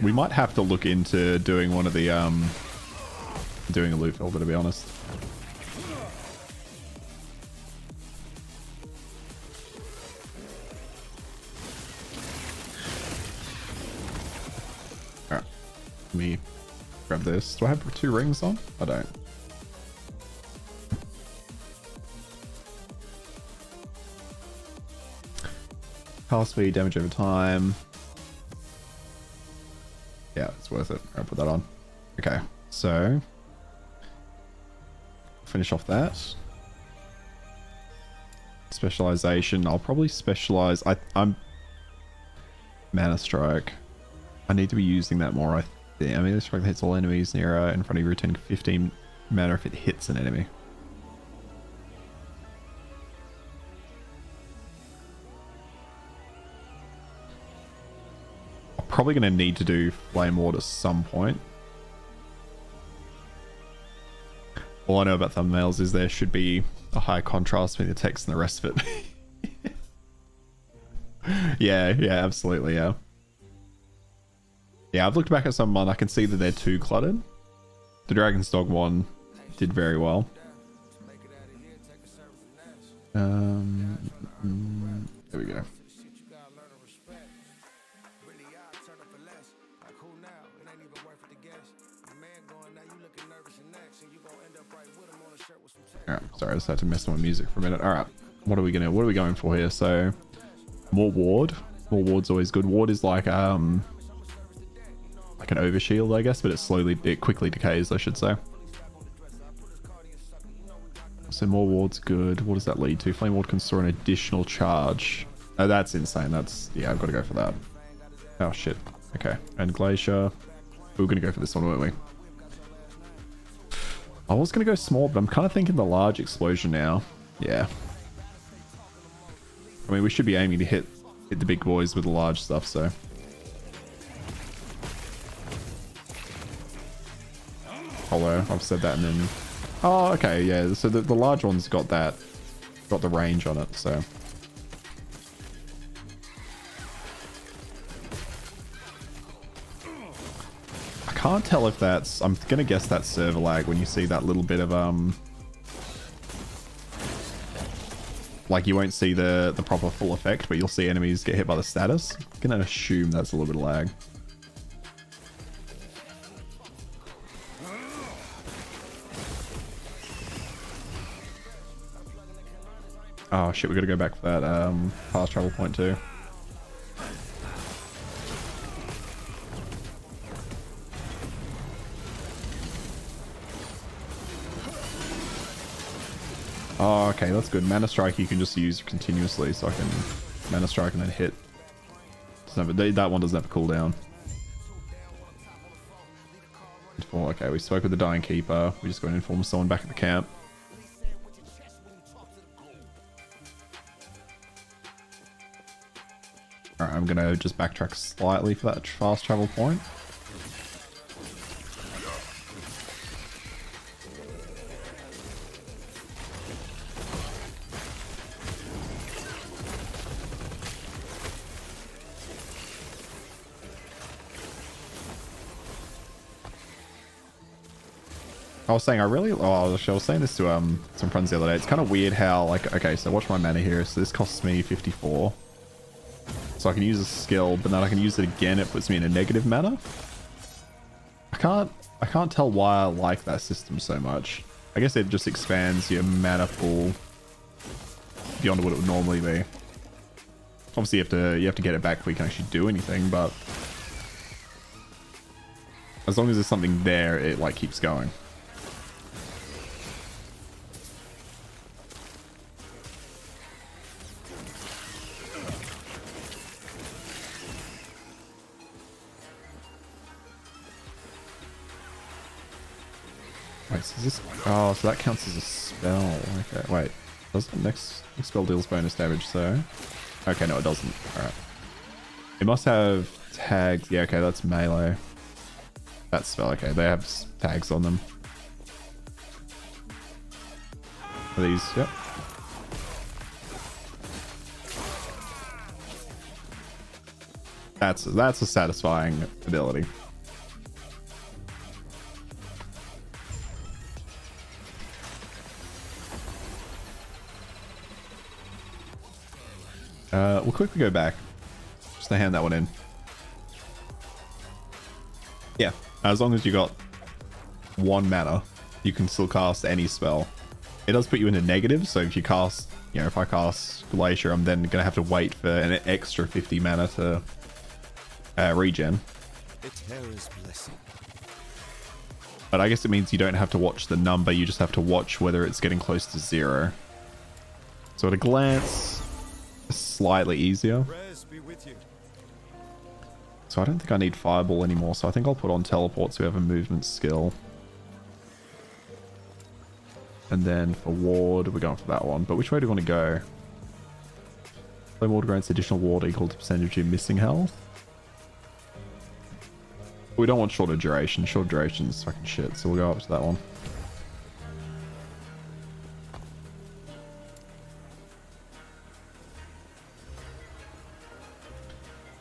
We might have to look into doing one of the doing a loot filter, to be honest. Alright. Let me grab this. Do I have 2 rings on? I don't. Power speed, damage over time. Yeah, it's worth it. I'll put that on. Okay, so finish off that. Specialization. I'll probably specialize. I'm Mana Strike. I need to be using that more. I think. I mean, this strike hits all enemies near in front of you. Return 15 mana if it hits an enemy. Probably going to need to do Flame Ward at some point. All I know about thumbnails is there should be a high contrast between the text and the rest of it. yeah, absolutely, yeah. Yeah, I've looked back at some and I can see that they're too cluttered. The Dragon's Dog one did very well. There we go. Alright, sorry, I just had to mess with my music for a minute. Alright, what are we going for here? So, more ward. More ward's always good. Ward is like an overshield, I guess, but it quickly decays, I should say. So more ward's good. What does that lead to? Flame Ward can store an additional charge. Oh, that's insane. Yeah, I've got to go for that. Oh shit. Okay, and Glacier. We were gonna go for this one, weren't we? I was going to go small, but I'm kind of thinking the large explosion now. Yeah. I mean, we should be aiming to hit the big boys with the large stuff, so. Although, I've said that and then... Oh, okay, yeah. So the large one's got the range on it, so. I can't tell if that's... I'm gonna guess that's server lag when you see that little bit of like you won't see the proper full effect, but you'll see enemies get hit by the status. I'm gonna assume that's a little bit of lag. Oh shit, we gotta go back for that fast travel point too. Oh, okay, that's good. Mana Strike you can just use continuously, so I can Mana Strike and then hit. That one doesn't have a cooldown. Okay, we spoke with the Dying Keeper. We just go and inform someone back at the camp. Alright, I'm gonna just backtrack slightly for that fast travel point. I was saying I was saying this to some friends the other day. It's kind of weird how, like, okay, so watch my mana here. So this costs me 54. So I can use a skill, but then I can use it again. It puts me in a negative mana. I can't tell why I like that system so much. I guess it just expands your mana pool beyond what it would normally be. Obviously you have to get it back before you can actually do anything, but as long as there's something there, it like keeps going. Wait, so is this... Oh, so that counts as a spell. Okay, wait. Does the next spell deals bonus damage, so... Okay, no, it doesn't. Alright. It must have tags. Yeah, okay, that's melee. That spell, okay. They have tags on them. Are these... Yep. That's a satisfying ability. We'll quickly go back just to hand that one in. Yeah, as long as you got 1 mana, you can still cast any spell. It does put you into negative, so if you cast, you know, if I cast Glacier, I'm then gonna have to wait for an extra 50 mana to regen. Eterra's blessing. But I guess it means you don't have to watch the number, you just have to watch whether it's getting close to 0. So at a glance, slightly easier. Prayers be with you. So I don't think I need Fireball anymore, so I think I'll put on Teleport so we have a movement skill. And then for Ward, we're going for that one. But which way do we want to go? Flame Ward grants additional ward equal to percentage of your missing health. We don't want shorter duration. Short duration is fucking shit, so we'll go up to that one.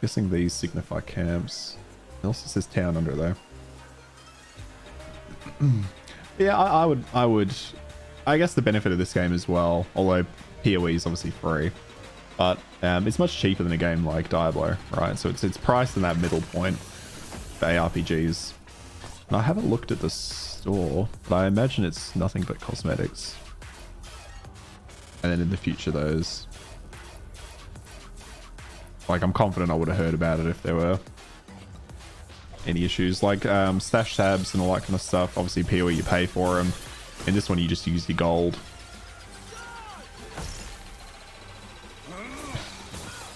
Guessing these signify camps. It also says town under there. Yeah, I would. I guess the benefit of this game as well, although PoE is obviously free, but it's much cheaper than a game like Diablo, right? So it's priced in that middle point for ARPGs. And I haven't looked at the store, but I imagine it's nothing but cosmetics. And then in the future, those. Like, I'm confident I would have heard about it if there were any issues. Like, stash tabs and all that kind of stuff. Obviously, PoE, you pay for them. In this one, you just use your gold.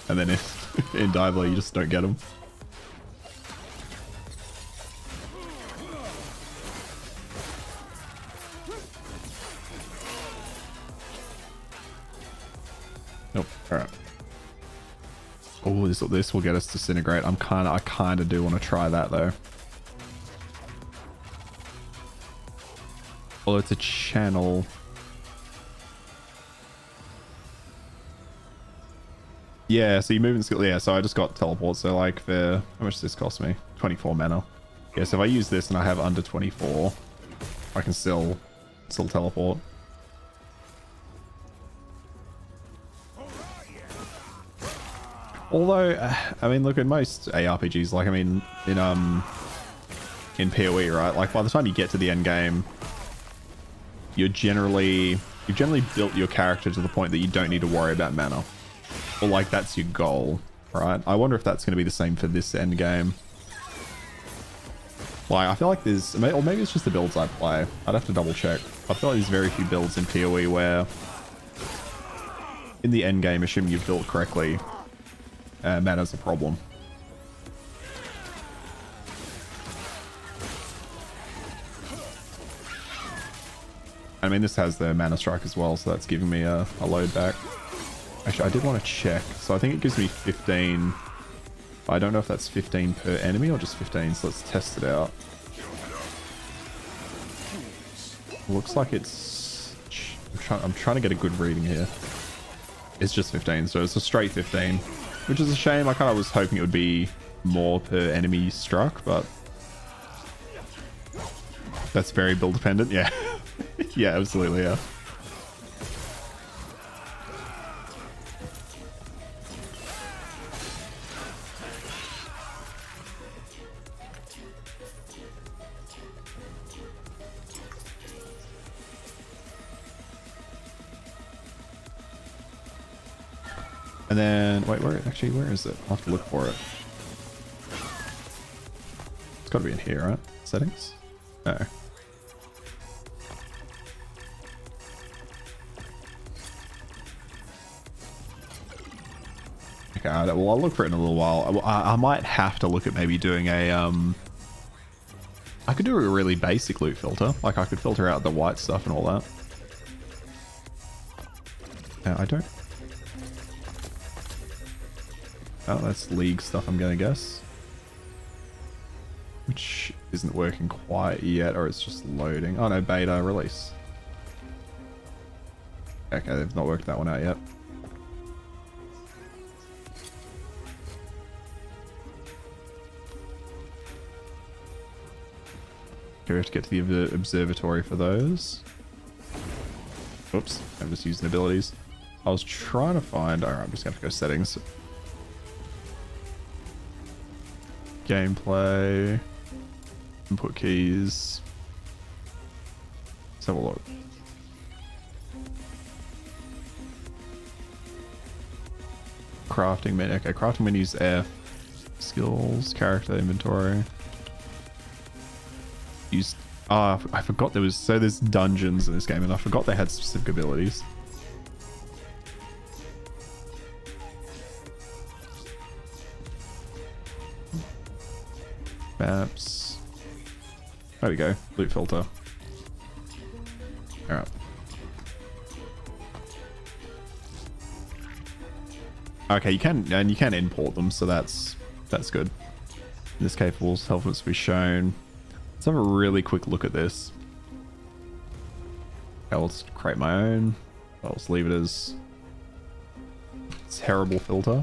And then if in Diablo, you just don't get them. Nope. All right. Oh, this will get us Disintegrate. I kind of do want to try that though. Although it's a channel. Yeah, so you move in skill. Yeah, so I just got Teleport. So like for how much does this cost me? 24 mana. Yeah, so if I use this and I have under 24, I can still teleport. Although, I mean, look at most ARPGs, like, I mean, in PoE, right? Like, by the time you get to the end game, you've generally built your character to the point that you don't need to worry about mana. Or, like, that's your goal, right? I wonder if that's going to be the same for this end game. Like, I feel like there's, or maybe it's just the builds I play. I'd have to double check. I feel like there's very few builds in PoE where, in the end game, assuming you've built correctly, mana's a problem. I mean, this has the mana strike as well, so that's giving me a load back. Actually, I did want to check. So I think it gives me 15. I don't know if that's 15 per enemy or just 15, so let's test it out. Looks like it's... I'm trying to get a good reading here. It's just 15, so it's a straight 15. Which is a shame. I kind of was hoping it would be more per enemy struck, but that's very build dependent. Yeah. Yeah, absolutely. Yeah. And then, wait, where is it? I'll have to look for it. It's got to be in here, right? Settings? No. Okay, well, I'll look for it in a little while. I might have to look at maybe doing a, I could do a really basic loot filter. Like, I could filter out the white stuff and all that. I don't... Oh, that's League stuff, I'm gonna guess. Which isn't working quite yet, or it's just loading. Oh no, beta release. Okay, they've not worked that one out yet. Okay, we have to get to the observatory for those. Oops, I'm just using abilities. I was trying to find... Alright, I'm just going to go settings. Gameplay. Input keys. Let's have a look. Crafting menu. Okay, crafting menu's F. Skills, character, inventory. Use... Ah, I forgot there was... So there's dungeons in this game, and I forgot they had specific abilities. Maps. There we go. Loot filter. Alright. Okay, you can import them, so that's good. In this case, will help us be shown. Let's have a really quick look at this. Okay, let's create my own. I'll just leave it as terrible filter.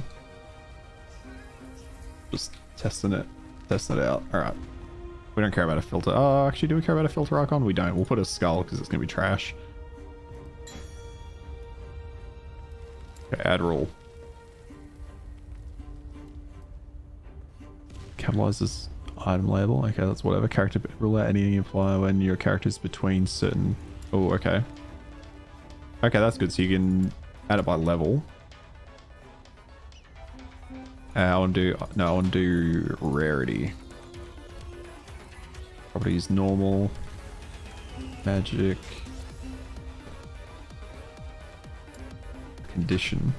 Just testing it out. Alright. We don't care about a filter. Oh, actually, do we care about a filter icon? We don't. We'll put a skull because it's going to be trash. Okay, add rule. Capitalizes item label. Okay, that's whatever. Character rule out anything you apply when your character's between certain... Oh, okay. Okay, that's good. So you can add it by level. I want to do rarity. Properties normal, magic, condition.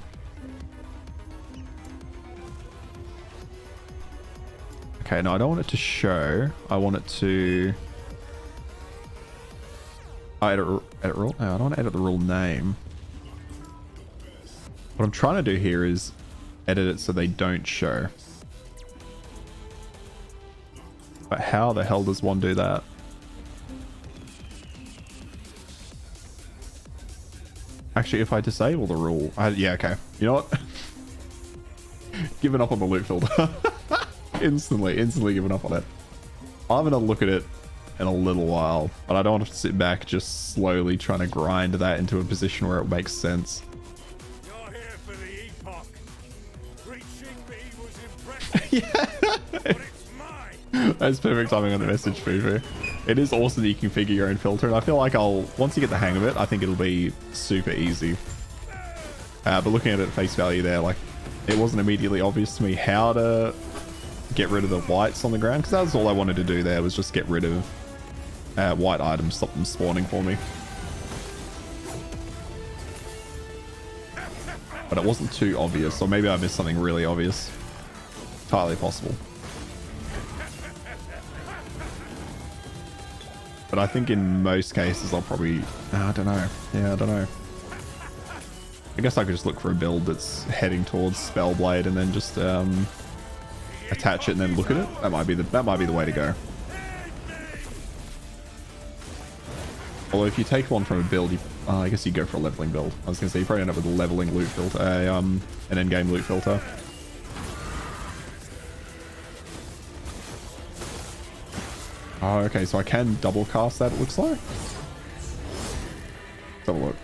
Okay, no, I don't want it to show. I want it to edit rule. No, I don't want to edit the rule name. What I'm trying to do here is edit it so they don't show. But how the hell does one do that? Actually, if I disable the rule... yeah, okay. You know what? Giving up on the loot filter. Instantly giving up on it. I'm gonna look at it in a little while, but I don't want to sit back just slowly trying to grind that into a position where it makes sense. You're here for the Epoch. Reaching me was impressive. Yeah. But it's mine. That's perfect timing on the message, Fufu. It is awesome that you can configure your own filter, and I feel like once you get the hang of it, I think it'll be super easy. But looking at it at face value there, like, it wasn't immediately obvious to me how to get rid of the whites on the ground, because that was all I wanted to do there, was just get rid of white items, stop them spawning for me. But it wasn't too obvious, or maybe I missed something really obvious. Entirely possible. But I think in most cases I'll probably... I don't know. Yeah, I don't know. I guess I could just look for a build that's heading towards Spellblade and then just attach it and then look at it. That might be the way to go. Although if you take one from a build, I guess you go for a leveling build. I was going to say you probably end up with a leveling loot filter, an endgame loot filter. Oh, okay, so I can double cast that, it looks like. Let's have a look.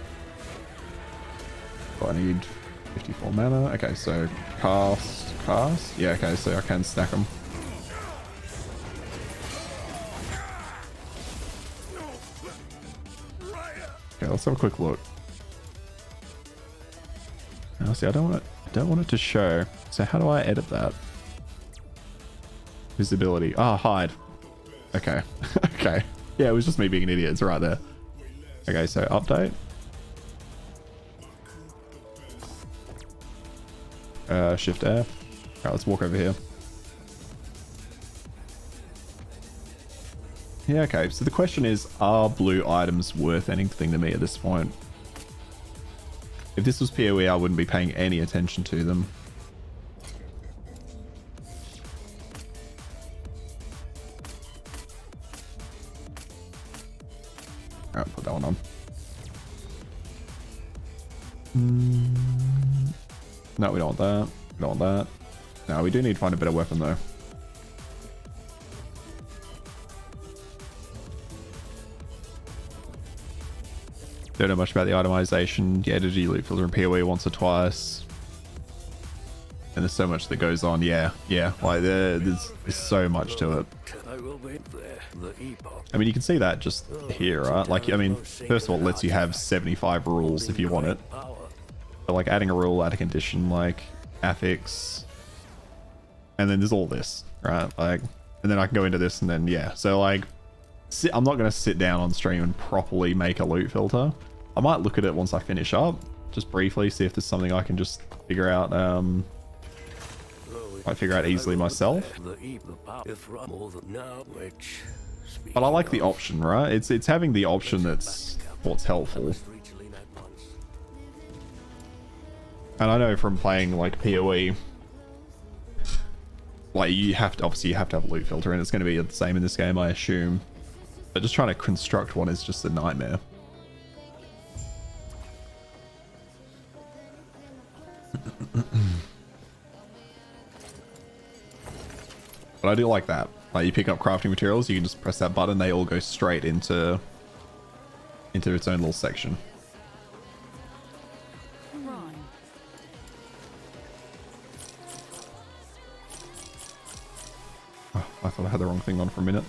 Oh, I need 54 mana. Okay, so cast. Yeah, okay, so I can stack them. Okay, let's have a quick look. Now, see, I don't want it to show. So how do I edit that? Visibility. Ah, hide. Okay. Okay. Yeah, it was just me being an idiot. It's right there. Okay, so update. Shift F. Alright, let's walk over here. Yeah, okay. So the question is, are blue items worth anything to me at this point? If this was PoE, I wouldn't be paying any attention to them. Alright, put that one on. No, we don't want that. We don't want that. No, we do need to find a better weapon though. Don't know much about the itemization. Yeah, did you loot filter in PoE once or twice? And there's so much that goes on. Yeah, like there's so much to it. I will be there. The Epoch. I mean, you can see that just here, right? Like, I mean, first of all, it lets you have 75 rules if you want it. But like adding a rule, add a condition, like affix, and then there's all this, right? Like, and then I can go into this, and then yeah. So like, I'm not gonna sit down on stream and properly make a loot filter. I might look at it once I finish up, just briefly, see if there's something I can just figure out. I figure out easily myself. But I like the option, right? It's having the option that's what's helpful. And I know from playing like PoE, like you have to obviously have a loot filter, and it's going to be the same in this game, I assume. But just trying to construct one is just a nightmare. But I do like that. Like you pick up crafting materials, you can just press that button, they all go straight into its own little section. Oh, I thought I had the wrong thing on for a minute.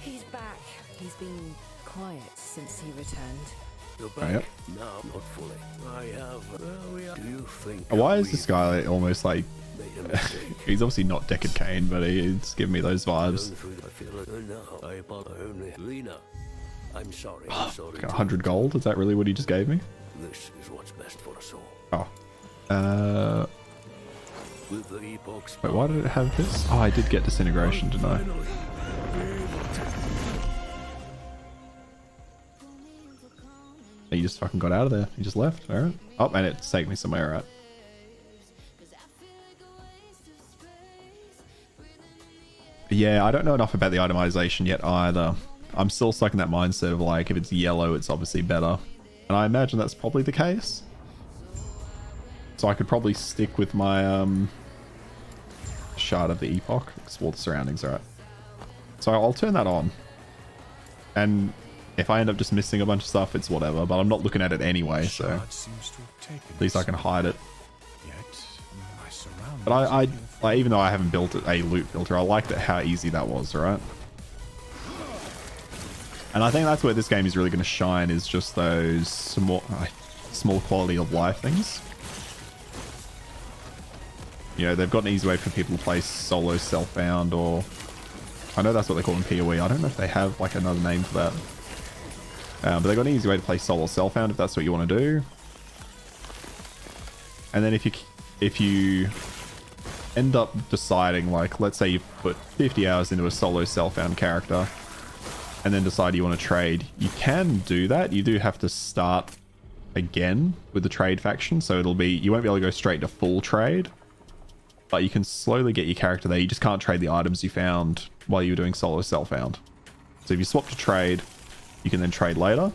He's back. He's been quiet since he returned. You're Oh, back? yep. No, not fully. I have. Do you think? Why is this guy like, almost like... Made a mistake. He's obviously not Deckard Cain, but he's giving me those vibes. Going through, I feel it. No, I apologize. Lena, I'm sorry. I'm sorry. Got 100 gold? Is that really what he just gave me? This is what's best for us all. Oh. With the Epoch. Wait, why did it have this? Oh, I did get disintegration, didn't I? He just fucking got out of there. He just left. Alright. Oh, and it's taking me somewhere, right? Yeah, I don't know enough about the itemization yet either. I'm still stuck in that mindset of like, if it's yellow, it's obviously better. And I imagine that's probably the case. So I could probably stick with my shard of the Epoch. Explore the surroundings, alright. So I'll turn that on. And if I end up just missing a bunch of stuff, it's whatever. But I'm not looking at it anyway, so at least I can hide it. But I like, even though I haven't built a loot filter, I liked it how easy that was, right? And I think that's where this game is really going to shine, is just those small quality of life things. You know, they've got an easy way for people to play solo self-found, or I know that's what they call in PoE. I don't know if they have like another name for that. But they've got an easy way to play solo self-found if that's what you want to do. And then if you end up deciding, like, let's say you put 50 hours into a solo self-found character and then decide you want to trade, you can do that. You do have to start again with the trade faction, so it'll be, you won't be able to go straight to full trade, but you can slowly get your character there. You just can't trade the items you found while you were doing solo self-found. So if you swap to trade, you can then trade later,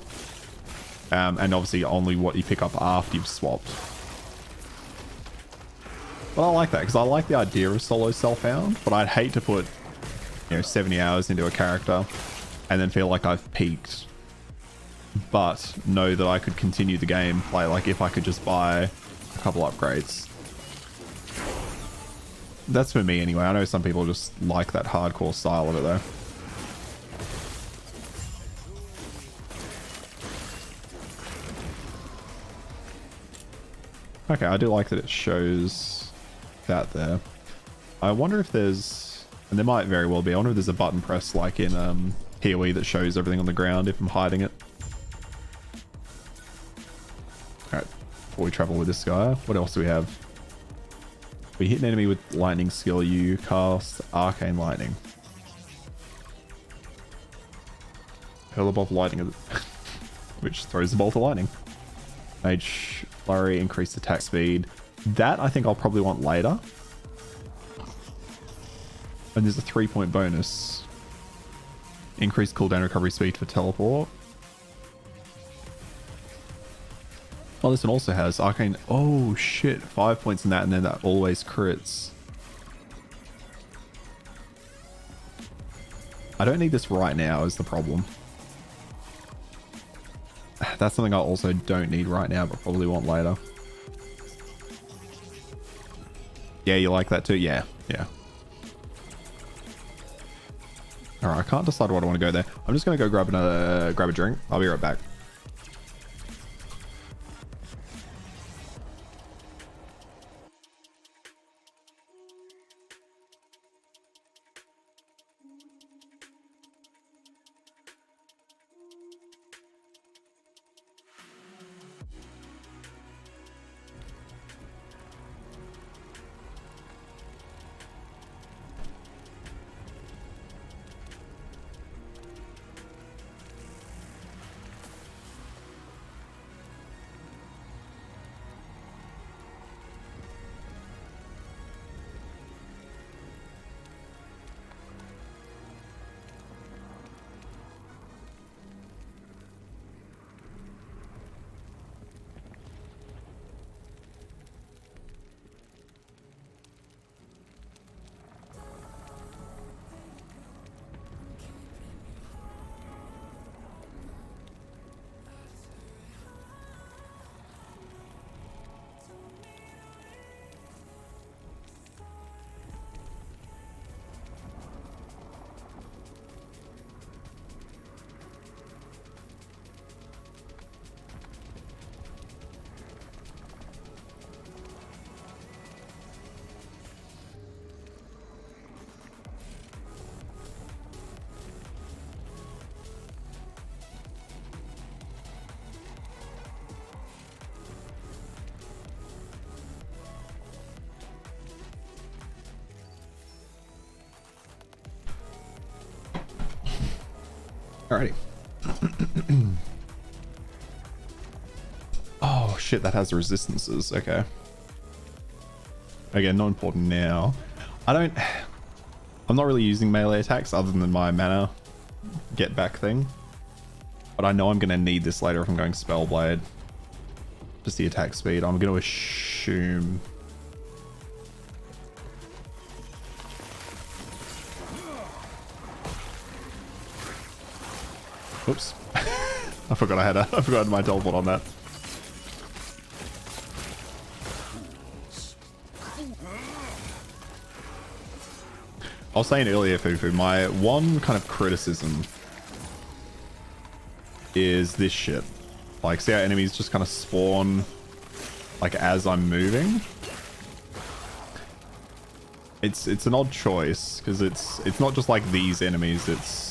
and obviously only what you pick up after you've swapped. But I like that, because I like the idea of solo self-found, but I'd hate to put, 70 hours into a character and then feel like I've peaked, but know that I could continue the gameplay, like if I could just buy a couple upgrades. That's for me anyway. I know some people just like that hardcore style of it though. Okay, I do like that it shows that there. I wonder if there's, and there might very well be, I wonder if there's a button press like in PoE that shows everything on the ground if I'm hiding it. Alright, before we travel with this guy, what else do we have? We hit an enemy with lightning skill, you cast arcane lightning. Hurl a bolt of lightning, which throws the bolt of lightning. Mage flurry, increased attack speed. That I think I'll probably want later. And there's a 3-point bonus. Increased cooldown recovery speed for teleport. Oh, this one also has arcane. Oh shit, 5 points in that, and then that always crits. I don't need this right now is the problem. That's something I also don't need right now, but probably want later. Yeah, you like that too? Yeah, yeah. All right, I can't decide what I want to go there. I'm just gonna go grab a drink. I'll be right back. Alrighty. Oh shit, that has resistances. Okay. Again, not important now. I'm not really using melee attacks other than my mana get back thing. But I know I'm going to need this later if I'm going Spellblade. Just the attack speed. I'm going to assume... Oops. I forgot I forgot my teleport on that. I was saying earlier, Fufu, my one kind of criticism is this shit. Like, see how enemies just kind of spawn, like, as I'm moving? It's an odd choice, because it's not just like these enemies, it's...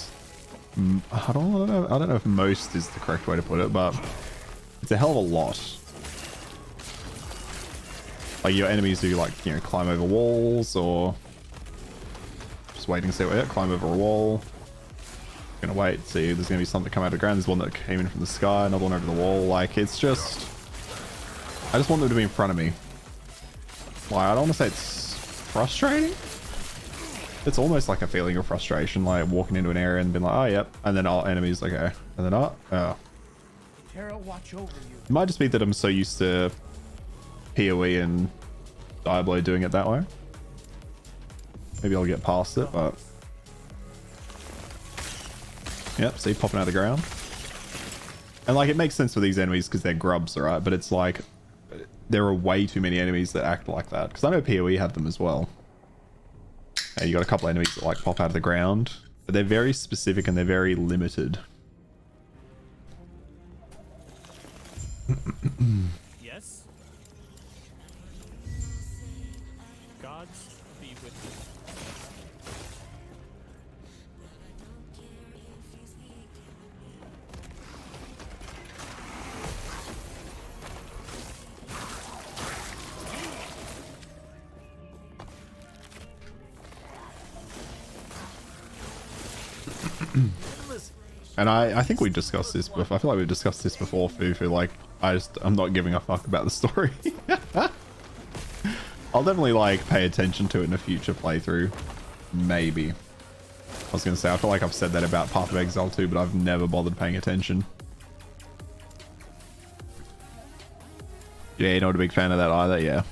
I don't know if most is the correct way to put it, but it's a hell of a lot. Like, your enemies who, like, you know, climb over walls, or... Just waiting to see what... Yeah, climb over a wall. Gonna wait, see, there's gonna be something come out of the ground. There's one that came in from the sky, another one over the wall. Like, it's just... I just want them to be in front of me. Like, I don't want to say it's frustrating. It's almost like a feeling of frustration, like walking into an area and being like, oh, yep. And then all enemies, okay. And then, oh. Terra, watch over you. It might just be that I'm so used to PoE and Diablo doing it that way. Maybe I'll get past it, but... Yep, see, popping out of the ground. And, like, it makes sense for these enemies because they're grubs, right? But it's like, there are way too many enemies that act like that. Because I know PoE had them as well. You got a couple enemies that like pop out of the ground, but they're very specific and they're very limited. Yes? Gods be with And I think we discussed this before. I feel like we've discussed this before, Fufu. Like, I'm not giving a fuck about the story. I'll definitely, like, pay attention to it in a future playthrough. Maybe. I was going to say, I feel like I've said that about Path of Exile too, but I've never bothered paying attention. Yeah, you're not a big fan of that either, yeah.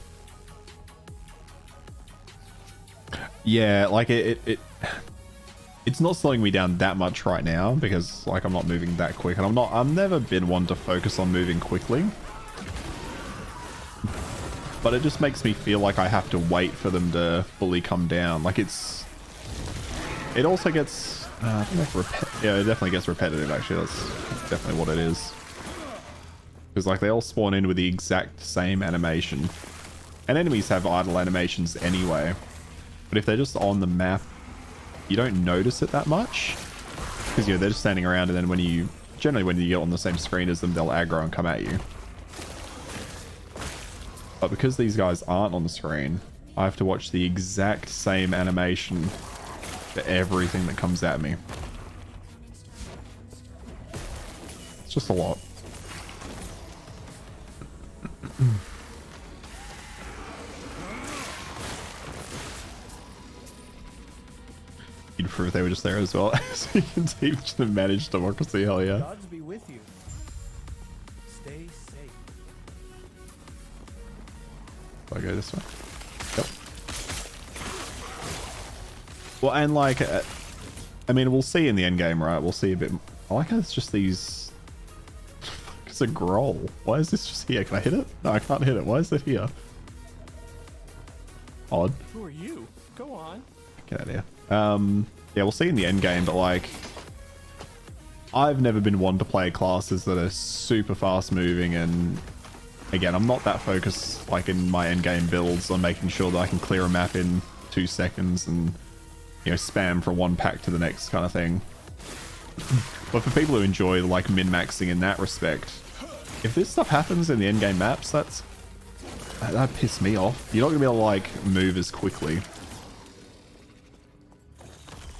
it's not slowing me down that much right now because like I'm not moving that quick, and I've never been one to focus on moving quickly. But it just makes me feel like I have to wait for them to fully come down. Like it also gets, I think yeah, it definitely gets repetitive actually. That's definitely what it is. Because like they all spawn in with the exact same animation. And enemies have idle animations anyway. But if they're just on the map, you don't notice it that much. Because, you know, they're just standing around, and then generally when you get on the same screen as them, they'll aggro and come at you. But because these guys aren't on the screen, I have to watch the exact same animation for everything that comes at me. It's just a lot. You'd prefer if they were just there as well. So you can teach them manage democracy, hell yeah. Gods be with you. Stay safe. Do I go this way? Yep. Well, and like, I mean, we'll see in the end game, right? We'll see a bit. I like how it's just these. It's a growl. Why is this just here? Can I hit it? No, I can't hit it. Why is it here? Odd. Who are you? Go on. Get out of here. Yeah, we'll see in the end game, but like, I've never been one to play classes that are super fast moving, and again, I'm not that focused like in my end game builds on making sure that I can clear a map in 2 seconds and, you know, spam from one pack to the next kind of thing. But for people who enjoy like min-maxing in that respect, if this stuff happens in the end game maps, that'd piss me off. You're not gonna be able to like move as quickly.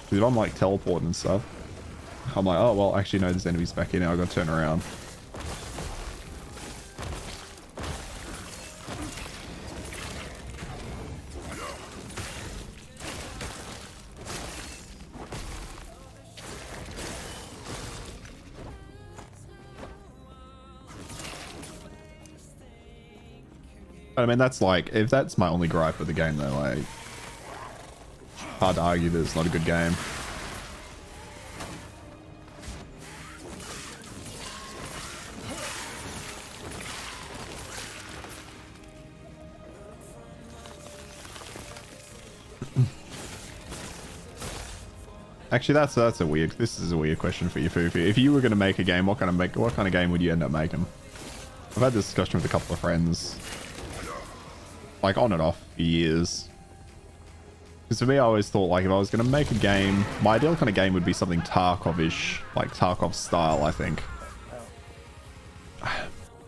Because if I'm like teleporting and stuff, I'm like, oh, well, actually, no, there's enemies back here now. I gotta turn around. But I mean, that's like, if that's my only gripe with the game, though, like, hard to argue that it's not a good game. Actually, that's a weird. This is a weird question for you, Fufu. If you were going to make a game, what kind of game would you end up making? I've had this discussion with a couple of friends, like on and off for years. Because for me, I always thought like if I was going to make a game, my ideal kind of game would be something Tarkov-ish, like Tarkov style, I think.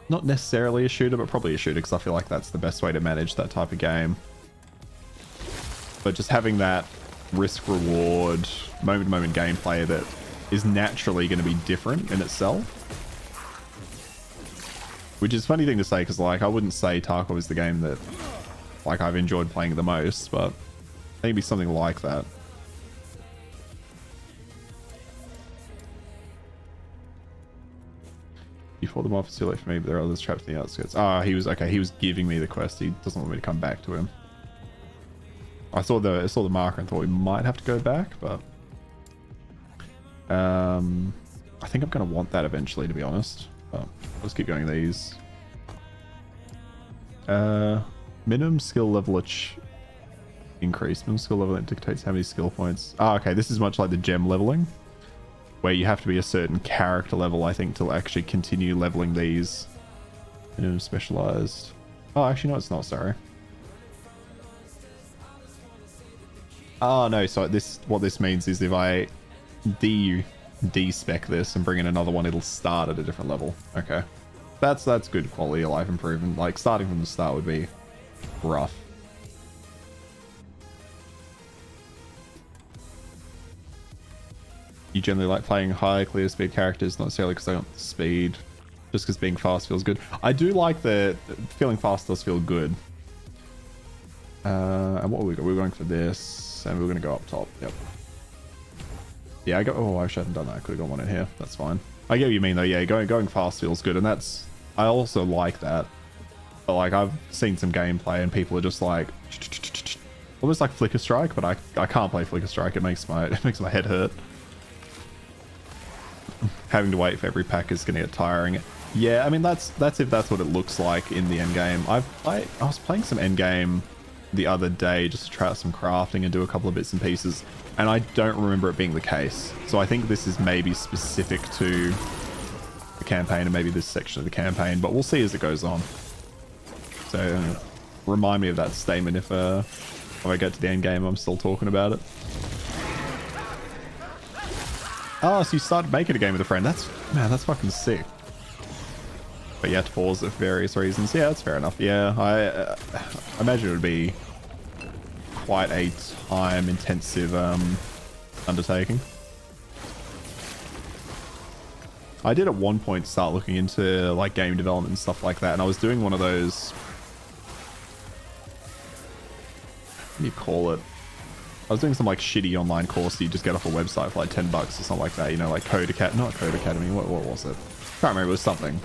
Not necessarily a shooter, but probably a shooter, because I feel like that's the best way to manage that type of game. But just having that risk-reward, moment-to-moment gameplay that is naturally going to be different in itself. Which is a funny thing to say, because like I wouldn't say Tarkov is the game that like I've enjoyed playing the most, but maybe something like that. You fought them off, it's too late for me, but there are others trapped in the outskirts. Ah, he was okay. He was giving me the quest. He doesn't want me to come back to him. I saw the marker and thought we might have to go back, but I think I'm gonna want that eventually, to be honest. But I'll just keep going these. Minimum skill level increase. Minimum skill level dictates how many skill points. Ah, okay. This is much like the gem leveling, where you have to be a certain character level, I think, to actually continue leveling these. Minimum specialized. Oh, actually, no, it's not. Sorry. Oh no, so what this means is if I de-spec this and bring in another one, it'll start at a different level. Okay. That's good quality of life improvement. Like, starting from the start would be rough. You generally like playing high clear speed characters, not necessarily because I want the speed, just because being fast feels good. I do like the feeling fast does feel good. And what were we going? We were going for this, and we were going to go up top. Yep. Yeah, oh, I shouldn't have done that. I could have got one in here. That's fine. I get what you mean, though. Yeah, going fast feels good, and I also like that. But like, I've seen some gameplay, and people are just like, Almost like Flicker Strike, but I can't play Flicker Strike. It makes my head hurt. Having to wait for every pack is going to get tiring. Yeah, I mean that's if that's what it looks like in the end game. I was playing some end game the other day just to try out some crafting and do a couple of bits and pieces, and I don't remember it being the case. So I think this is maybe specific to the campaign and maybe this section of the campaign, but we'll see as it goes on. So remind me of that statement if I get to the end game I'm still talking about it. Oh, so you started making a game with a friend. That's fucking sick. But you had to pause it for various reasons. Yeah, that's fair enough. Yeah, I imagine it would be quite a time-intensive undertaking. I did at one point start looking into like game development and stuff like that, and I was doing one of those... What do you call it? I was doing some like shitty online course you just get off a website for like $10 or something like that, you know, like not Code Academy, what was it? Can't remember, it was something.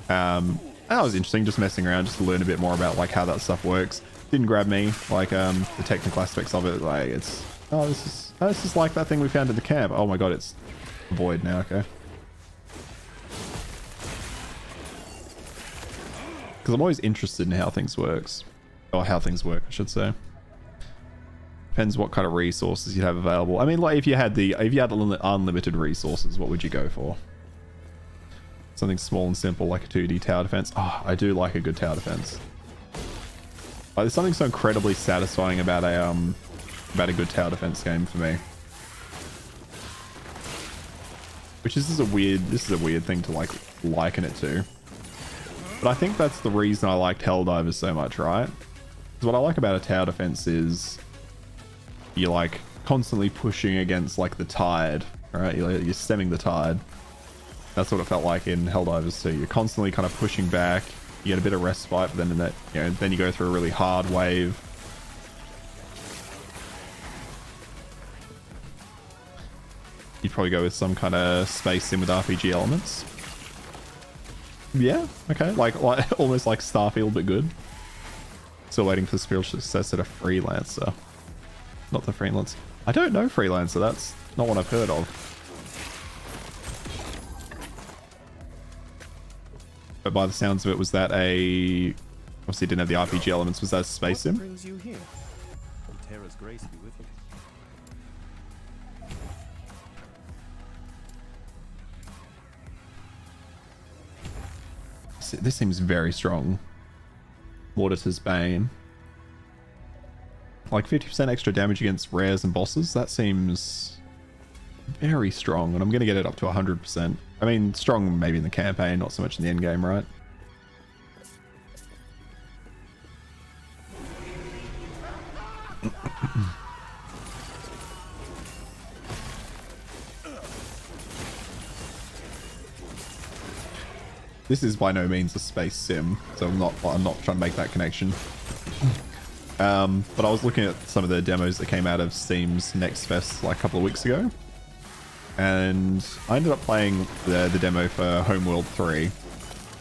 And that was interesting, just messing around just to learn a bit more about like how that stuff works. Didn't grab me, like the technical aspects of it, like it's, this is like that thing we found in the camp. Oh my god, it's void now, okay. Because I'm always interested in how things works. Or how things work, I should say. Depends what kind of resources you have available. I mean, like if you had unlimited resources, what would you go for? Something small and simple like a 2D tower defense. Oh, I do like a good tower defense. Like, there's something so incredibly satisfying about a good tower defense game for me. Which this is a weird thing to like liken it to. But I think that's the reason I liked Helldivers so much, right? Because what I like about a tower defense is you're like constantly pushing against like the tide, right? You're stemming the tide. That's what it felt like in Helldivers too. You're constantly kind of pushing back. You get a bit of respite, but then you go through a really hard wave. You'd probably go with some kind of space sim with RPG elements. Yeah, okay, like almost like Starfield, but good. Still waiting for the spiritual successor to Freelancer. Not the Freelancer. I don't know Freelancer. That's not what I've heard of. But by the sounds of it, was that a... Obviously, it didn't have the RPG elements. Was that a space sim? What brings you here? Terra's grace be with you. This seems very strong. Mortis's Bane. Like 50% extra damage against rares and bosses. That seems very strong, and I'm going to get it up to 100%. I mean, strong maybe in the campaign, not so much in the end game, right? This is by no means a space sim, so I'm not trying to make that connection. But I was looking at some of the demos that came out of Steam's Next Fest like a couple of weeks ago, and I ended up playing the demo for Homeworld 3,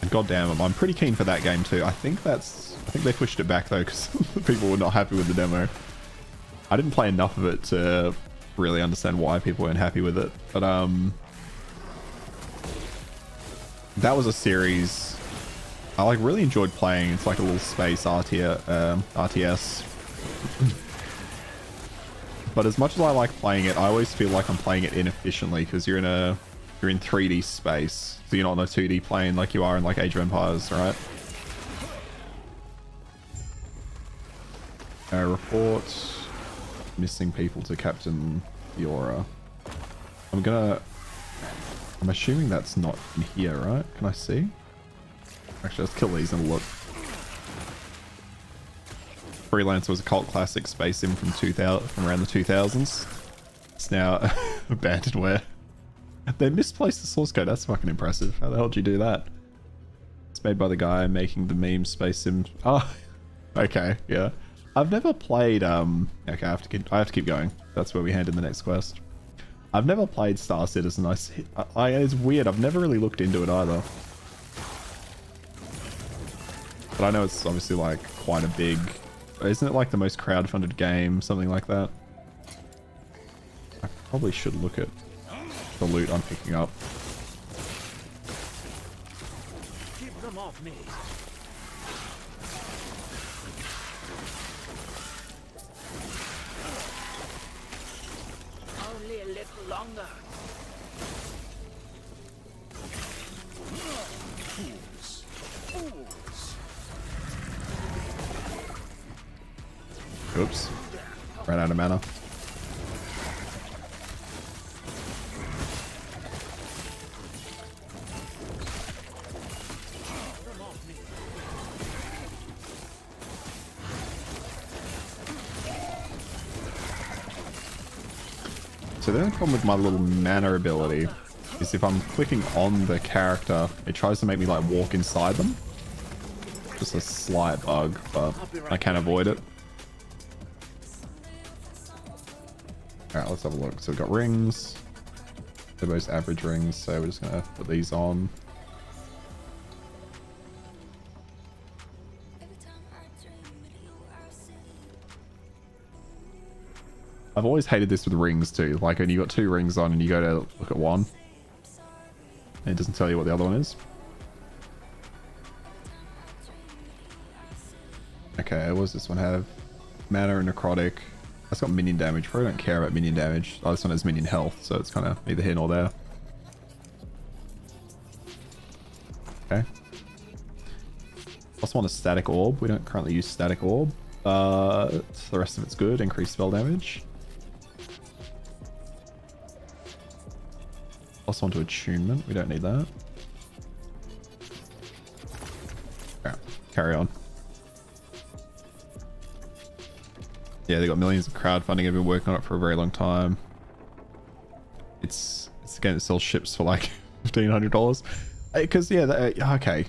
and goddamn, I'm pretty keen for that game too. I think they pushed it back though because people were not happy with the demo. I didn't play enough of it to really understand why people weren't happy with it, but that was a series I like really enjoyed playing. It's like a little space RTS. But as much as I like playing it, I always feel like I'm playing it inefficiently because you're in 3D space, so you're not on a 2D plane like you are in like Age of Empires, right? Report missing people to Captain Fiora. I'm assuming that's not in here, right? Can I see? Actually, let's kill these and look. Freelancer was a cult classic space sim from around the 2000s. It's now abandonware. They misplaced the source code. That's fucking impressive. How the hell did you do that? It's made by the guy making the meme space sim. Oh, okay, yeah. I've never played. Okay, I have to keep going. That's where we hand in the next quest. I've never played Star Citizen. It's weird. I've never really looked into it either. But I know it's obviously like quite a big isn't it like the most crowdfunded game, something like that? I probably should look at the loot I'm picking up. Keep them off me. Only a little longer. Oops. Ran out of mana. So the only problem with my little mana ability is if I'm clicking on the character, it tries to make me like walk inside them. Just a slight bug, but I can avoid it. Alright, let's have a look. So we've got rings. They're most average rings, so we're just gonna put these on. I've always hated this with rings too. Like when you got 2 rings on and you go to look at one, and it doesn't tell you what the other one is. Okay, what does this one have? Mana and necrotic. That's got minion damage. Probably don't care about minion damage. Oh, this one has minion health, so it's kind of neither here nor there. Okay. Plus one is static orb. We don't currently use static orb, but the rest of it's good. Increased spell damage. Plus one to attunement. We don't need that. Alright, carry on. Yeah, they got millions of crowdfunding. I've been working on it for a very long time. It's a game that sells ships for like $1,500. Because yeah, okay.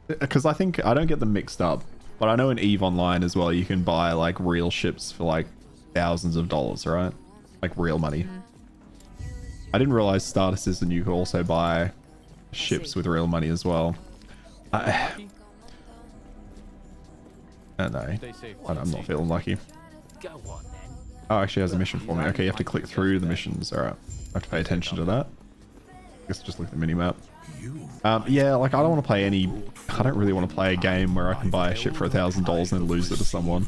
Because I think I don't get them mixed up, but I know in EVE Online as well, you can buy like real ships for like thousands of dollars, right? Like real money. I didn't realize Star Citizen you could also buy ships with real money as well. I don't know. I'm not feeling lucky. Go on then. Oh, actually has a mission for me. Okay, you have to click through the missions. Alright. I have to pay attention to that. I guess just look at the minimap. Yeah, like I don't want to play any... I don't really want to play a game where I can buy a ship for $1,000 and lose it to someone.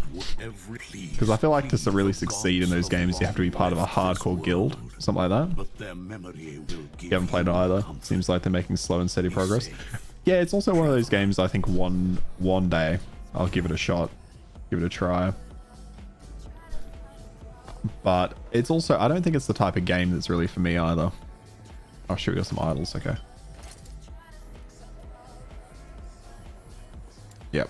Because I feel like to really succeed in those games, you have to be part of a hardcore guild. Something like that. You haven't played it either. Seems like they're making slow and steady progress. Yeah, it's also one of those games I think one day I'll give it a shot. Give it a try. But it's also, I don't think it's the type of game that's really for me either. Oh shit, we got some idols, okay. Yep.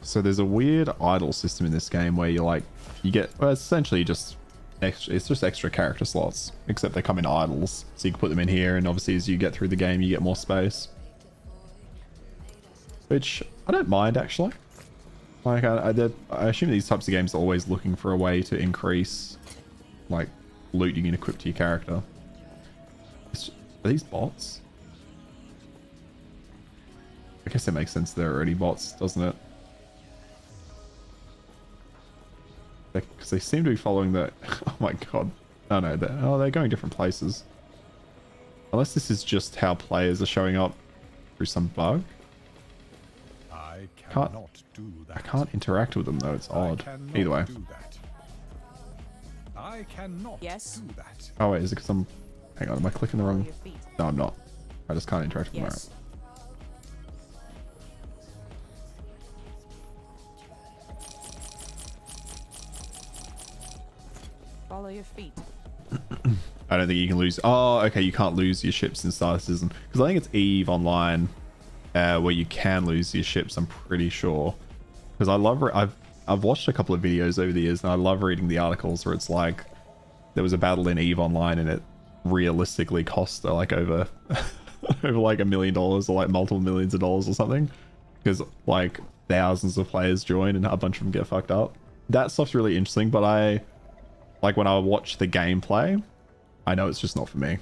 So there's a weird idol system in this game where you like, you get, well, it's essentially just extra, it's just extra character slots, except they come in idols. So you can put them in here, and obviously as you get through the game, you get more space. Which I don't mind actually. Like I assume these types of games are always looking for a way to increase like loot you can equip to your character. Are these bots? I guess it makes sense they're already bots, doesn't it? Because they seem to be following the... Oh my god. Oh no, they're going different places. Unless this is just how players are showing up through some bug. I cannot do that. I can't interact with them though, it's odd. Either way. I cannot do that. Oh wait, is it because I'm... Hang on, am I clicking the wrong... No, I'm not. I just can't interact with them. Yes. Follow your feet. I don't think you can lose... Oh, okay, you can't lose your ships in Star Citizen. Because I think it's EVE Online where you can lose your ships, I'm pretty sure. Because I love... I've watched a couple of videos over the years and I love reading the articles where it's like there was a battle in EVE Online and it realistically cost like over over like $1 million or like multiple millions of dollars or something. Because like thousands of players join and a bunch of them get fucked up. That stuff's really interesting, but like when I watch the gameplay, I know it's just not for me.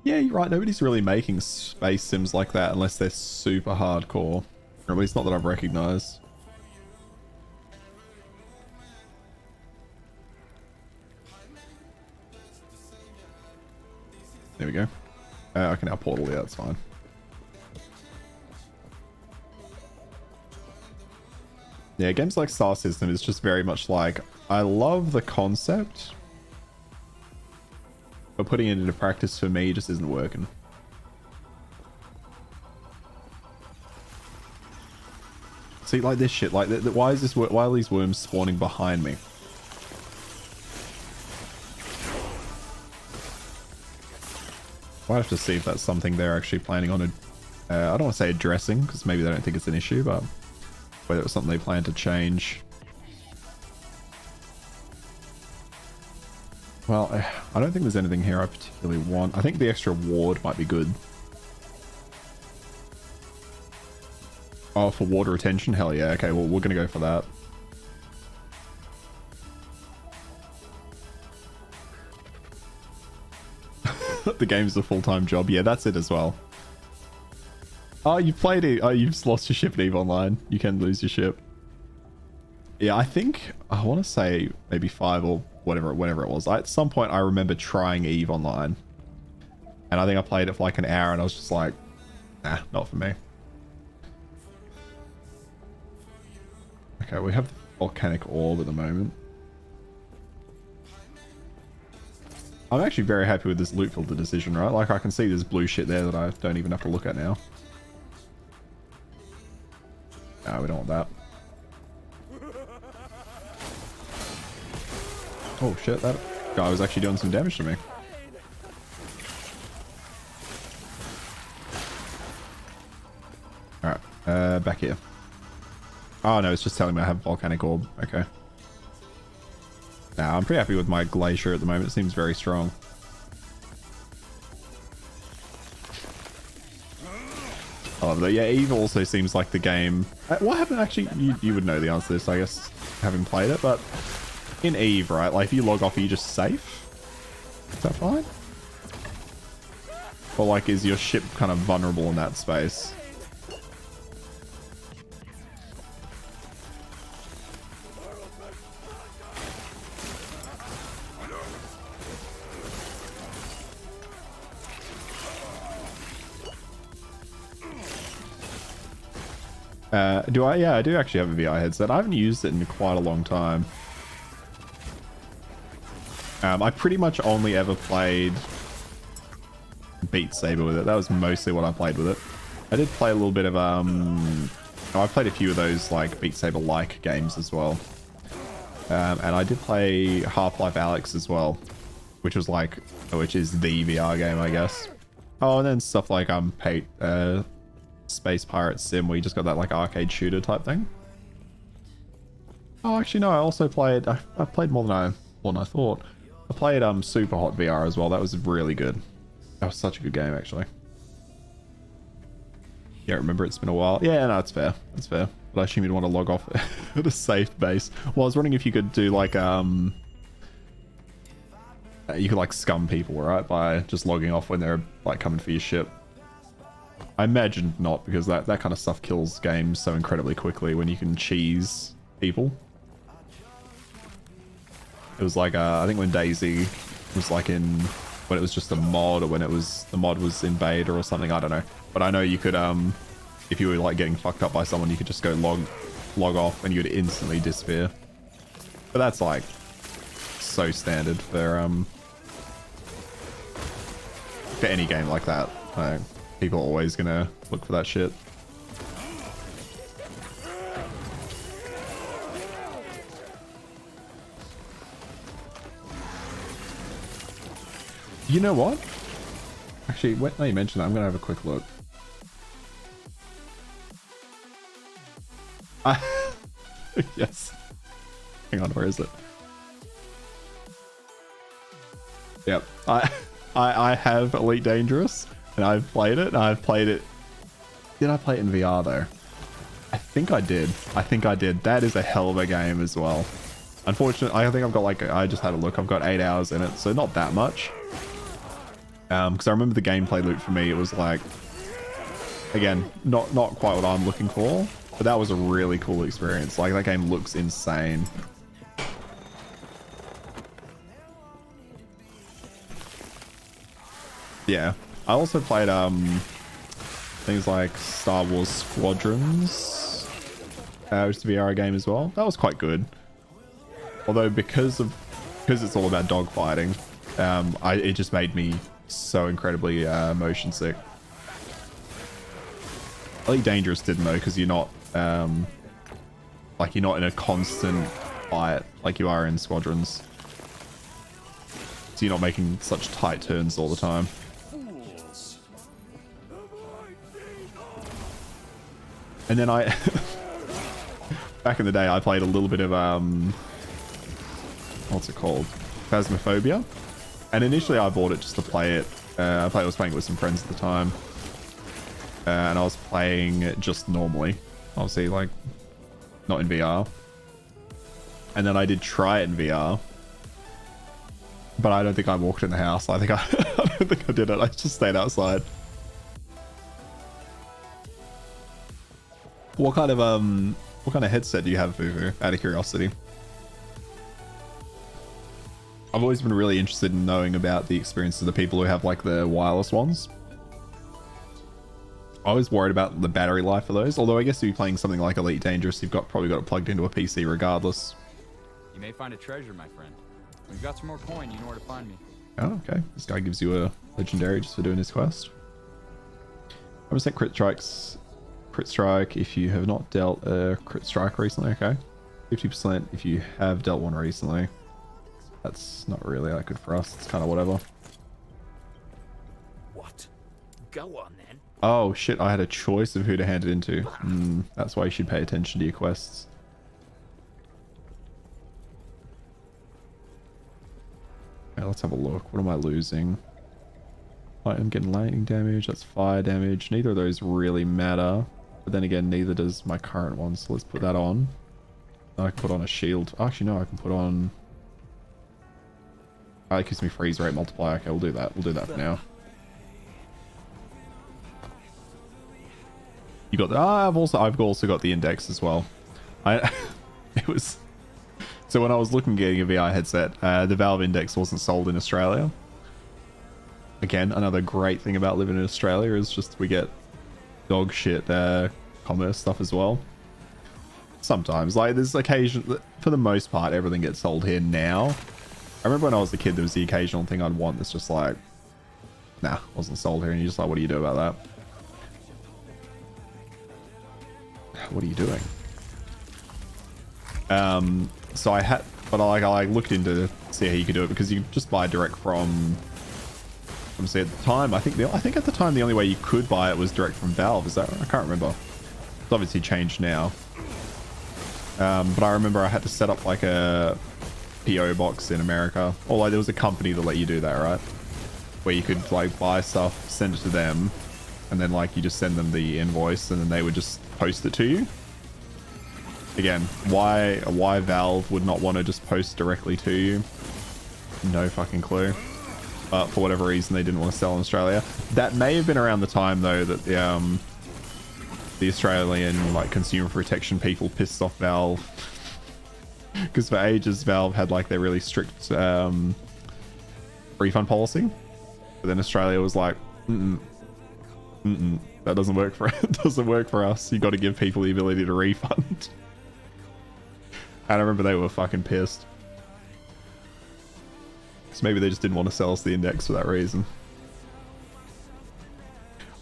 Yeah, you're right. Nobody's really making space sims like that unless they're super hardcore. Or at least not that I've recognized. There we go. I can now portal. Yeah, that's fine. Yeah, games like Star System is just very much like, I love the concept, but putting it into practice for me just isn't working. See, like this shit, like, why is this? Why are these worms spawning behind me? I'll have to see if that's something they're actually planning on. I don't want to say addressing, because maybe they don't think it's an issue, but whether it was something they plan to change. Well, I don't think there's anything here I particularly want. I think the extra ward might be good. Oh, for water retention? Hell yeah. Okay, well, we're going to go for that. The game's a full-time job. Yeah, that's it as well. Oh, you played it. Oh, you've lost your ship at EVE Online. You can lose your ship. Yeah, I think, I want to say maybe 5 or whatever it was. At some point, I remember trying EVE Online. And I think I played it for like an hour and I was just like, nah, not for me. Okay, we have the volcanic orb at the moment. I'm actually very happy with this loot filter decision, right? Like, I can see there's blue shit there that I don't even have to look at now. No, we don't want that. Oh shit, that guy was actually doing some damage to me. Alright, back here. Oh no, it's just telling me I have volcanic orb. Okay. Nah, I'm pretty happy with my glacier at the moment. It seems very strong. I love that. Yeah, EVE also seems like the game. What happened? Actually, you would know the answer to this, I guess, having played it. But in EVE, right? Like, if you log off, are you just safe? Is that fine? Or like, is your ship kind of vulnerable in that space? Do I? Yeah, I do actually have a VR headset. I haven't used it in quite a long time. I pretty much only ever played Beat Saber with it. That was mostly what I played with it. I did play a little bit of I played a few of those like Beat Saber-like games as well. And I did play Half-Life Alyx as well, which is the VR game, I guess. Oh, and then stuff like Space Pirate Sim, where you just got that like arcade shooter type thing. Oh, actually no, I also played. I played more than I thought. I played Super Hot VR as well. That was really good. That was such a good game, actually. Yeah, remember it's been a while. Yeah, no, it's fair. It's fair. But I assume you'd want to log off at a safe base. Well, I was wondering if you could do like you could like scum people, right, by just logging off when they're like coming for your ship. I imagine not, because that kind of stuff kills games so incredibly quickly when you can cheese people. It was like I think when DayZ was like when it was just a mod, or when the mod was in beta or something, I don't know. But I know you could if you were like getting fucked up by someone, you could just go log off and you'd instantly disappear. But that's like so standard for any game like that. People are always gonna look for that shit. You know what? Actually, now you mention that, I'm gonna have a quick look. Yes. Hang on, where is it? Yep. I have Elite Dangerous, and I've played it, Did I play it in VR though? I think I did. That is a hell of a game as well. Unfortunately, I think I've got I just had a look, I've got 8 hours in it, so not that much. Because I remember the gameplay loop for me, it was like, again, not quite what I'm looking for, but that was a really cool experience. Like, that game looks insane. Yeah, I also played things like Star Wars Squadrons, which is a VR game as well. That was quite good. Although because it's all about dogfighting, it just made me so incredibly motion sick. Elite Dangerous didn't though, because you're not like you're not in a constant fight like you are in Squadrons. So you're not making such tight turns all the time. And then I back in the day I played a little bit of what's it called? Phasmophobia. And initially I bought it just to play it. I was playing it with some friends at the time. And I was playing it just normally. Obviously, like, not in VR. And then I did try it in VR. But I don't think I walked in the house. I don't think I did it. I just stayed outside. What kind of headset do you have, Fufu? Out of curiosity. I've always been really interested in knowing about the experience of the people who have like the wireless ones. I was worried about the battery life of those, although I guess if you're playing something like Elite Dangerous, you've probably got it plugged into a PC regardless. You may find a treasure, my friend. When you've got some more coin, you know where to find me. Oh, okay. This guy gives you a legendary just for doing his quest. 100% crit strike if you have not dealt a crit strike recently, okay. 50% if you have dealt one recently. That's not really that good for us. It's kind of whatever. What? Go on then. Oh shit, I had a choice of who to hand it into. That's why you should pay attention to your quests. Okay, let's have a look. What am I losing? I'm getting lightning damage, that's fire damage. Neither of those really matter. But then again, neither does my current one, so let's put that on. I can put on a shield. Actually, no, I can put on... Oh, it gives me freeze rate multiplier. Okay, we'll do that. We'll do that for now. You got the... I've also got the index as well. It was... So when I was looking at getting a VR headset, the Valve Index wasn't sold in Australia. Again, another great thing about living in Australia is just we get dog shit commerce stuff as well. Sometimes, like there's occasion, for the most part, everything gets sold here now. I remember when I was a kid, there was the occasional thing I'd want that's just like, nah, wasn't sold here, and you're just like, what do you do about that? What are you doing? So I had, but I looked into see how you could do it, because you just buy direct from say at the time, I think at the time the only way you could buy it was direct from Valve. Is that right? I can't remember. It's obviously changed now. But I remember I had to set up like a PO box in America, or like there was a company that let you do that, right? Where you could like buy stuff, send it to them, and then like you just send them the invoice, and then they would just post it to you. Again, why Valve would not want to just post directly to you? No fucking clue. But for whatever reason, they didn't want to sell in Australia. That may have been around the time though that the Australian like consumer protection people pissed off Valve, because for ages Valve had like their really strict refund policy, but then Australia was like, that doesn't work for it doesn't work for us. You got to give people the ability to refund. And I remember they were fucking pissed. So maybe they just didn't want to sell us the index for that reason.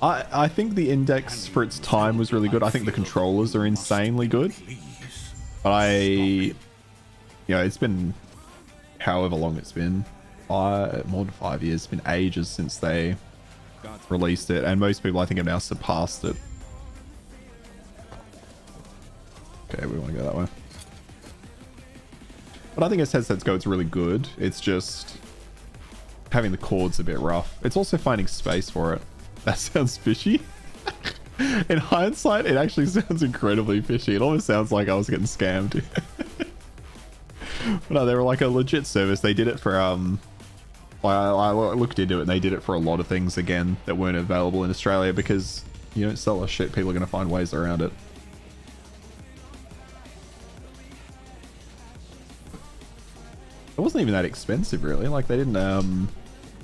I think the index for its time was really good. I think the controllers are insanely good. But it's been however long it's been. More than 5 years. It's been ages since they released it. And most people I think have now surpassed it. Okay, we want to go that way. But I think as headsets go, it's really good. It's just having the cords a bit rough. It's also finding space for it. That sounds fishy. In hindsight, it actually sounds incredibly fishy. It almost sounds like I was getting scammed. But no, they were like a legit service. They did it for I looked into it and they did it for a lot of things again that weren't available in Australia because you don't sell a shit, people are going to find ways around it. It wasn't even that expensive really, like they didn't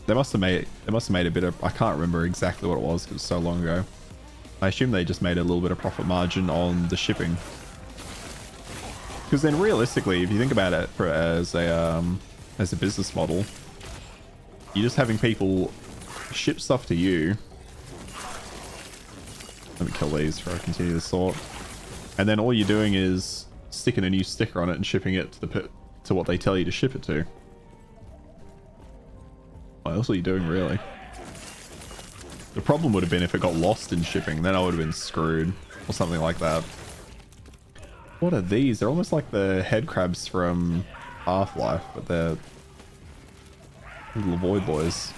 they must have made a bit of, I can't remember exactly what it was, it was so long ago. I assume they just made a little bit of profit margin on the shipping. Because then realistically, if you think about it as a business model, you're just having people ship stuff to you. Let me kill these before I continue the sort. And then all you're doing is sticking a new sticker on it and shipping it to what they tell you to ship it to. Well, that's what you're doing really. The problem would have been if it got lost in shipping, then I would have been screwed or something like that. What are these? They're almost like the head crabs from Half-Life, but they're little void boys.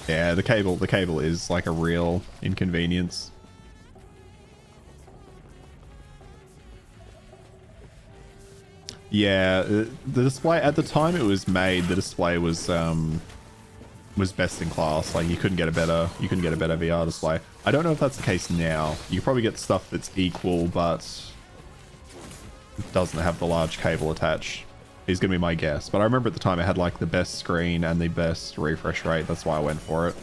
Yeah, the cable is like a real inconvenience. Yeah, the display at the time it was made, the display was best in class. Like you couldn't get a better VR display. I don't know if that's the case now. You probably get stuff that's equal, but doesn't have the large cable attached. Is gonna be my guess. But I remember at the time it had like the best screen and the best refresh rate. That's why I went for it.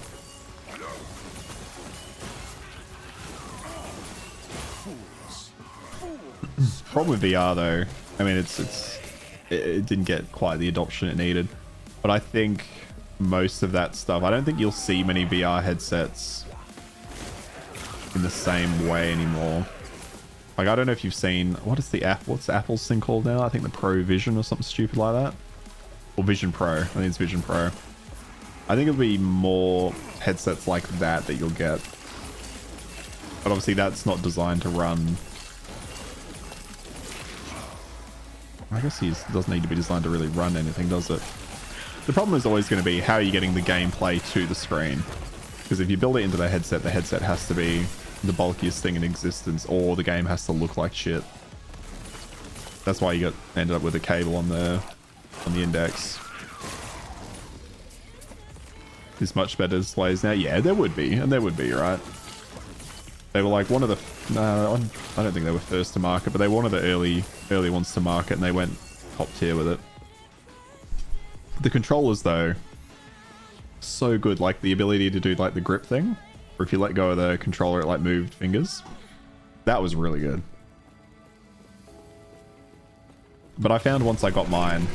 Problem with VR though, I mean it didn't get quite the adoption it needed. But I think most of that stuff, I don't think you'll see many VR headsets in the same way anymore. Like I don't know if you've seen, what's Apple's thing called now? I think the Pro Vision or something stupid like that. Or Vision Pro. I think it's Vision Pro. I think it'll be more headsets like that you'll get. But obviously that's not designed to run. I guess he doesn't need to be designed to really run anything, does it? The problem is always going to be how are you getting the gameplay to the screen? Because if you build it into the headset has to be the bulkiest thing in existence, or the game has to look like shit. That's why you ended up with a cable on the index. There's much better displays now. Yeah, there would be, right? They were like one of the. No, I don't think they were first to market, but they were one of the early ones to market, and they went top tier with it. The controllers though, so good. Like the ability to do like the grip thing, or if you let go of the controller, it like moved fingers. That was really good. But I found once I got mine,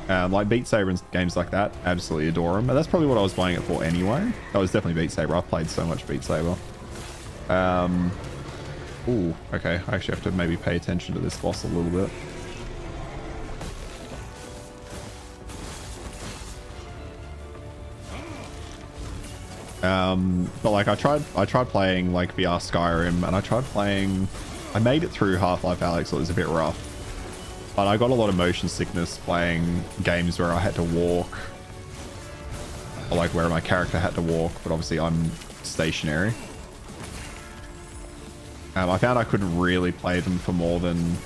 like Beat Saber and games like that, absolutely adore them. And that's probably what I was buying it for anyway. That was definitely Beat Saber. I've played so much Beat Saber. Ooh, okay. I actually have to maybe pay attention to this boss a little bit. But like I tried playing like VR Skyrim, and I made it through Half-Life Alyx, so it was a bit rough. But I got a lot of motion sickness playing games where I had to walk, or like where my character had to walk, but obviously I'm stationary. I found I couldn't really play them for more than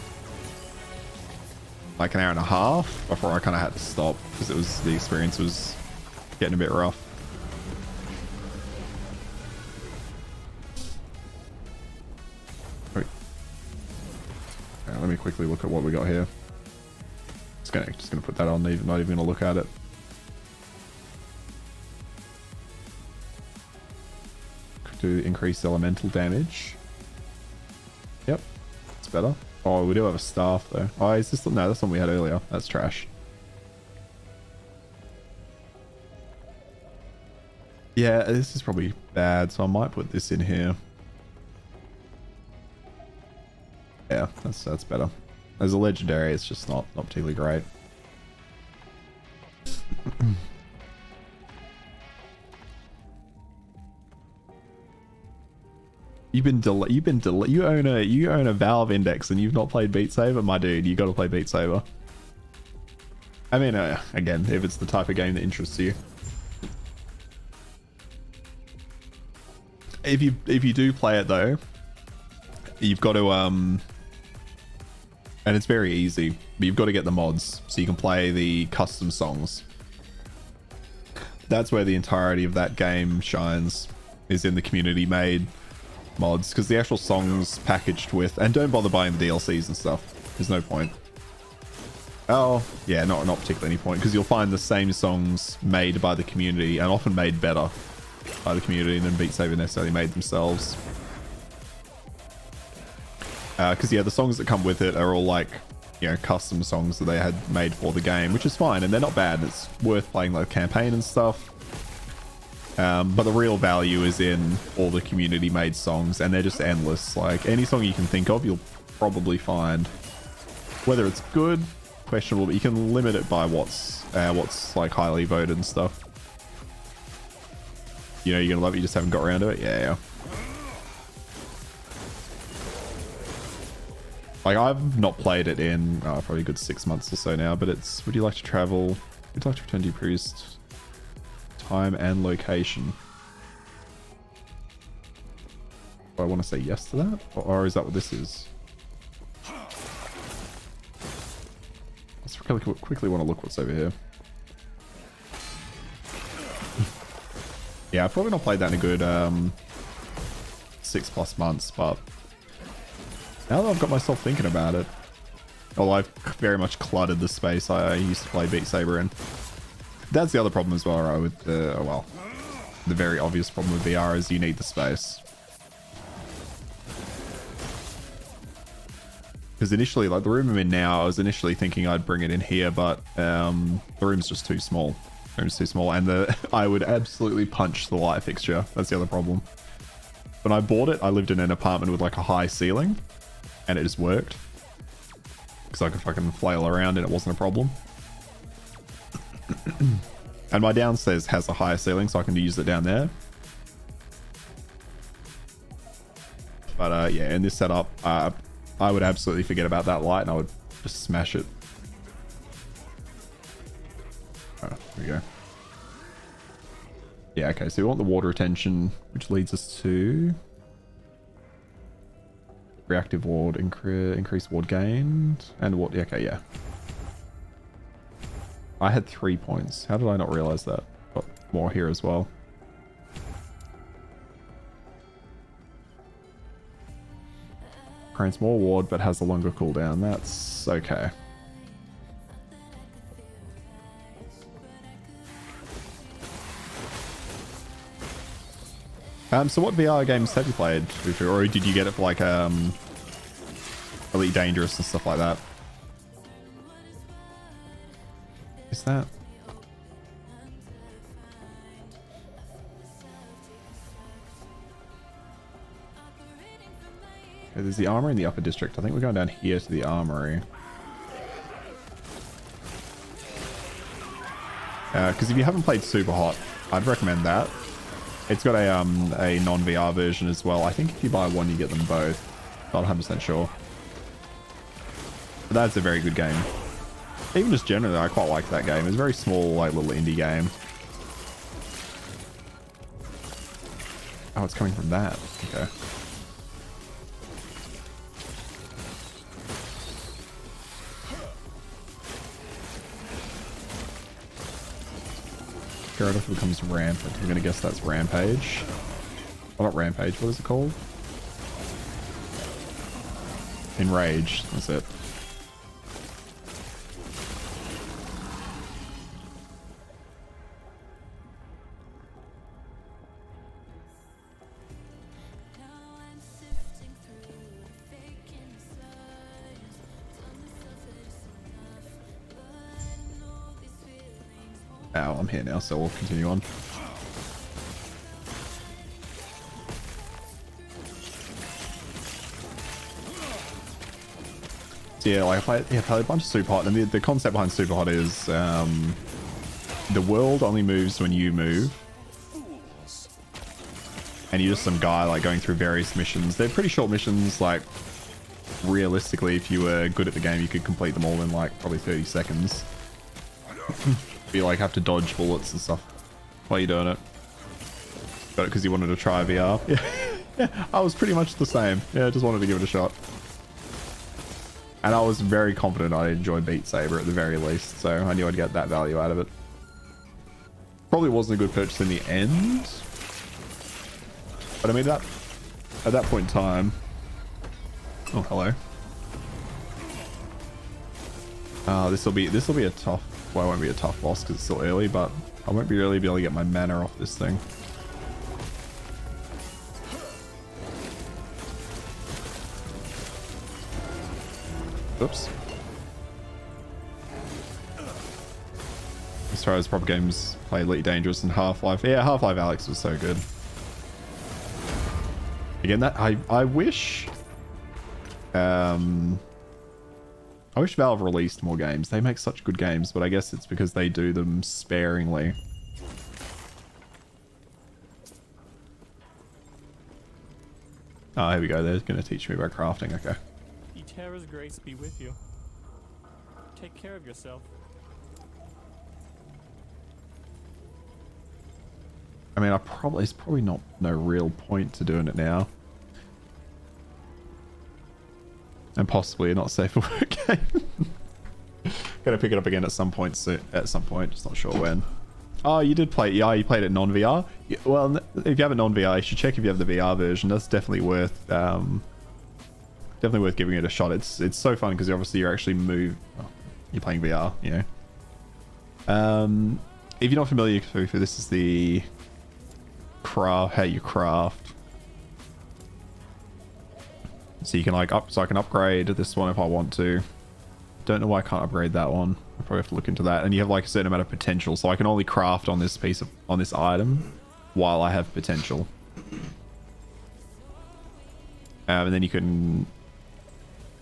like an hour and a half before I kind of had to stop, because the experience was getting a bit rough. Let me quickly look at what we got here. Just gonna put that on, not even gonna look at it. Could do increased elemental damage. Yep, it's better. Oh, we do have a staff though. Oh, is this? No, that's the one we had earlier. That's trash. Yeah, this is probably bad, so I might put this in here. Yeah, that's better. As a legendary, it's just not particularly great. You own a Valve Index and you've not played Beat Saber, my dude. You got to play Beat Saber. I mean, again, if it's the type of game that interests you. If you do play it though, you've got to and it's very easy, but you've got to get the mods so you can play the custom songs. That's where the entirety of that game shines, is in the community made mods, because the actual songs packaged with, and don't bother buying the DLCs and stuff, there's no point. Oh yeah, not particularly any point, because you'll find the same songs made by the community, and often made better by the community than Beat Saber necessarily made themselves. Because yeah, the songs that come with it are all like, you know, custom songs that they had made for the game, which is fine, and they're not bad. It's worth playing like campaign and stuff. But the real value is in all the community made songs, and they're just endless. Like any song you can think of, you'll probably find. Whether it's good, questionable, but you can limit it by what's like highly voted and stuff. You know, you're gonna love it, you just haven't got around to it. Yeah. Like, I've not played it in probably a good 6 months or so now, but it's, would you like to travel? Would you like to return to your priest? Time and location. Do I want to say yes to that? Or is that what this is? Let's really quickly want to look what's over here. Yeah, I've probably not played that in a good 6+ months, but now that I've got myself thinking about it, although I've very much cluttered the space I used to play Beat Saber in. That's the other problem as well, right? With the, well, the very obvious problem with VR is you need the space. Because initially, like the room I'm in now, I was initially thinking I'd bring it in here, but the room's just too small. The room's too small, and I would absolutely punch the light fixture. That's the other problem. When I bought it, I lived in an apartment with like a high ceiling, and it just worked. Because I could fucking flail around and it wasn't a problem. And my downstairs has a higher ceiling, so I can use it down there. But yeah, in this setup, I would absolutely forget about that light and I would just smash it. Oh, here we go. Yeah, okay, so we want the water retention, which leads us to reactive ward, increase ward gained, and what? Okay, yeah. I had 3 points. How did I not realize that? Got more here as well. Grants more ward, but has a longer cooldown. That's okay. So what VR games have you played? Or did you get it for like Elite Dangerous and stuff like that? Is that? Okay, there's the armory in the upper district. I think we're going down here to the armory. Because if you haven't played Super Hot, I'd recommend that. It's got a non-VR version as well. I think if you buy one, you get them both. Not 100% sure. But that's a very good game. Even just generally, I quite like that game. It's a very small, like, little indie game. Oh, it's coming from that. Okay. Gyarados becomes rampant. I'm gonna guess that's Rampage. Well, not Rampage. What is it called? Enrage. That's it. Ow, I'm here now, so we'll continue on. So yeah, like I played a bunch of Super Hot, and the concept behind Super Hot is the world only moves when you move. And you're just some guy like going through various missions. They're pretty short missions, like realistically, if you were good at the game, you could complete them all in like probably 30 seconds. You like have to dodge bullets and stuff while you're doing it. Got it because you wanted to try VR. Yeah. Yeah, I was pretty much the same. Yeah, I just wanted to give it a shot. And I was very confident I'd enjoy Beat Saber at the very least, so I knew I'd get that value out of it. Probably wasn't a good purchase in the end. But I mean, that at that point in time... Oh, hello. This will be a tough... Well, it won't be a tough boss because it's still early, but I won't really be able to get my mana off this thing. Oops. As far as proper games, play Elite Dangerous and Half-Life. Yeah, Half-Life Alyx was so good. Again, that I wish Valve released more games. They make such good games, but I guess it's because they do them sparingly. Oh, here we go. They're going to teach me about crafting. Okay. Eterra's grace be with you. Take care of yourself. I mean, there's probably no real point to doing it now. And possibly not safe for work game. Gotta pick it up again at some point soon. At some point, just not sure when. Oh, you did play. Yeah, you played it non-VR. Yeah, well, if you have it non-VR, you should check if you have the VR version. That's definitely worth giving it a shot. It's so fun because obviously you're actually you're playing VR. You know. If you're not familiar, this is the how you craft. So you can I can upgrade this one if I want to. Don't know why I can't upgrade that one. I probably have to look into that. And you have like a certain amount of potential, so I can only craft on this this item while I have potential. And then you can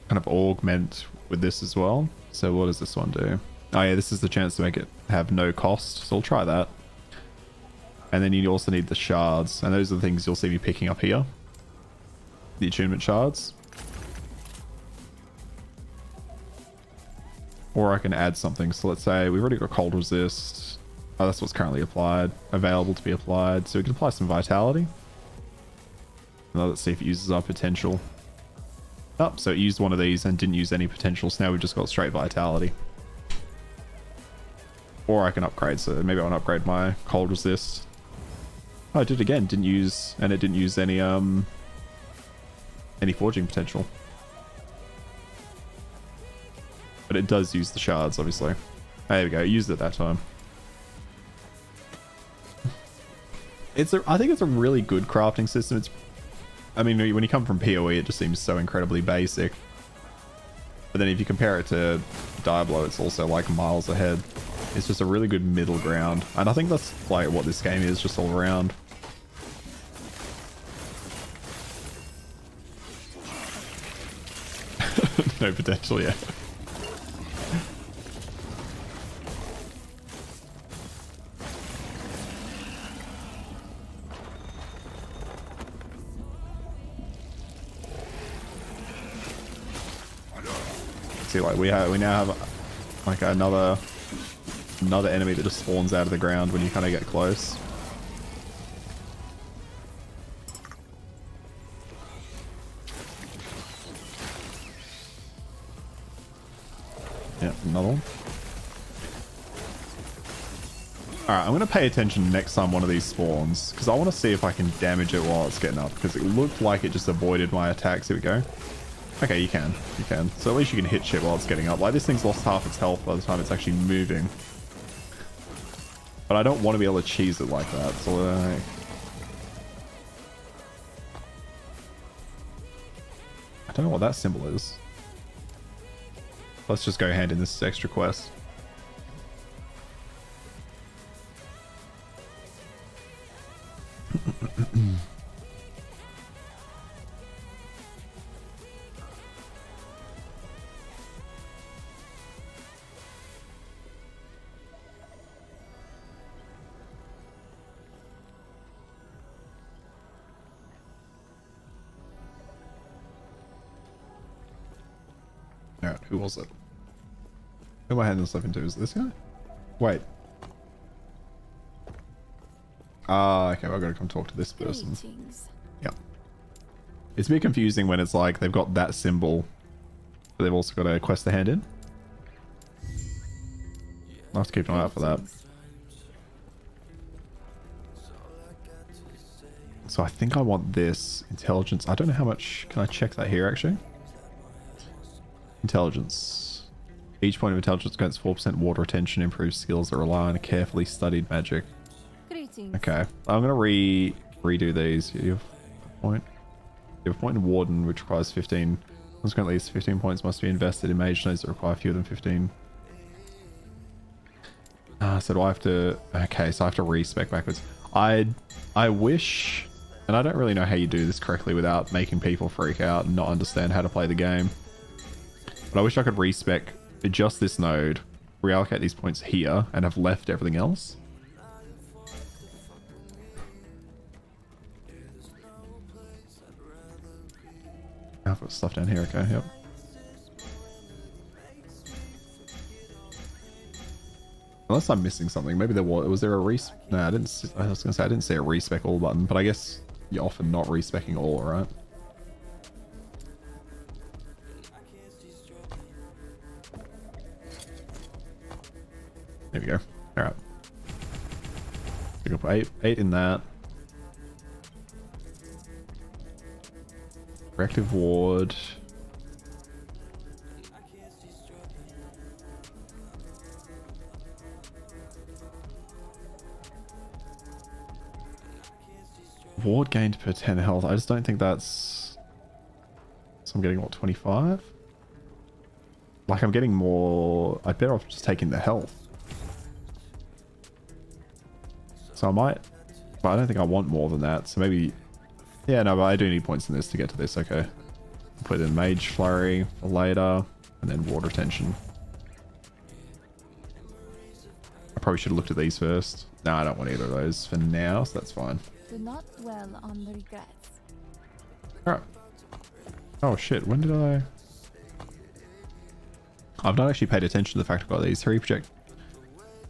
kind of augment with this as well. So what does this one do? Oh yeah, this is the chance to make it have no cost. So I'll try that. And then you also need the shards, and those are the things you'll see me picking up here. The attunement shards. Or I can add something. So let's say we've already got cold resist. Oh, that's what's currently applied. Available to be applied. So we can apply some vitality. Now let's see if it uses our potential. Oh, so it used one of these and didn't use any potential. So now we've just got straight vitality. Or I can upgrade. So maybe I want to upgrade my cold resist. Oh, I did again. Didn't use, and it didn't use any forging potential. But it does use the shards, obviously. There we go. It used it that time. I think it's a really good crafting system. I mean, when you come from PoE, it just seems so incredibly basic. But then if you compare it to Diablo, it's also like miles ahead. It's just a really good middle ground. And I think that's like what this game is, just all around. No potential, yeah. See, like we now have like another enemy that just spawns out of the ground when you kind of get close. Yeah, another one. Alright, I'm going to pay attention next time one of these spawns, because I want to see if I can damage it while it's getting up, because it looked like it just avoided my attacks. Here we go. Okay, you can. You can. So at least you can hit shit while it's getting up. Like, this thing's lost half its health by the time it's actually moving. But I don't want to be able to cheese it like that, so I don't know what that symbol is. Let's just go hand in this extra quest. Alright, who was it? Who am I handing stuff into? Is it this guy? Wait. Ah, okay, well, I've got to come talk to this person. Greetings. Yep. It's a bit confusing when it's like they've got that symbol, but they've also got a quest to hand in. I'll have to keep an eye out for that. So I think I want this intelligence. I don't know how much. Can I check that here actually? Intelligence. Each point of intelligence grants 4% water retention, improves skills that rely on a carefully studied magic. Greetings. Okay, I'm gonna redo these. You have a point. You have a point in Warden, which requires 15. Consequently, 15 points must be invested in mage nodes that require fewer than 15. So do I have to... Okay, so I have to respec backwards. I wish... And I don't really know how you do this correctly without making people freak out and not understand how to play the game. But I wish I could respec just this node, reallocate these points here, and have left everything else. I've got stuff down here, okay, yep. Unless I'm missing something. Maybe there was there a res... No, I didn't... I was going to say I didn't see a respec all button, but I guess you're often not respecing all, right? There we go. Alright. Pick up 8 in that. Corrective ward. Ward gained per 10 health. I just don't think that's... So I'm getting, what, 25? Like, I'm getting more... I'd better off just taking the health. So I might... But I don't think I want more than that. So maybe... Yeah, no, but I do need points in this to get to this. Okay. Put in Mage Flurry for later. And then Water Retention. I probably should have looked at these first. No, I don't want either of those for now, so that's fine. Do not dwell on the regrets. Alright. Oh shit, when did I... I've not actually paid attention to the fact I've got these. 3 project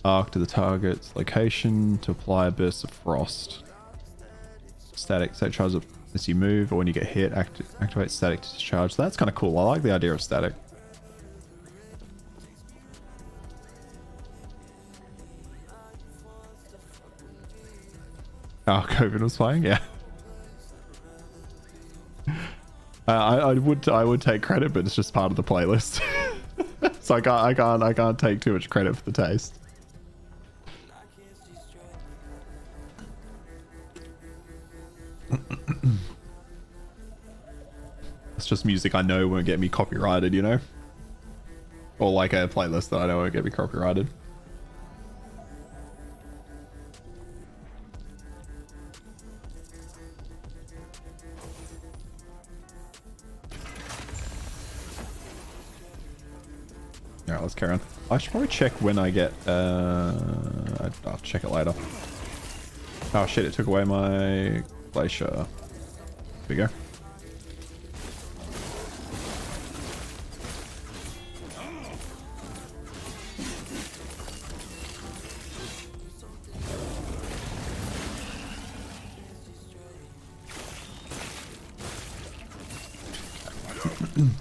arc to the target's location to apply a burst of frost. Static, set charge up as you move, or when you get hit, activate static to discharge. So that's kind of cool. I like the idea of static. Oh, COVID was playing, yeah. I would take credit, but it's just part of the playlist. So I can't take too much credit for the taste. It's just music I know won't get me copyrighted, you know? Or like a playlist that I know won't get me copyrighted. Alright, let's carry on. I should probably check when I get... I'll have to check it later. Oh shit, it took away my glacier. Here we go.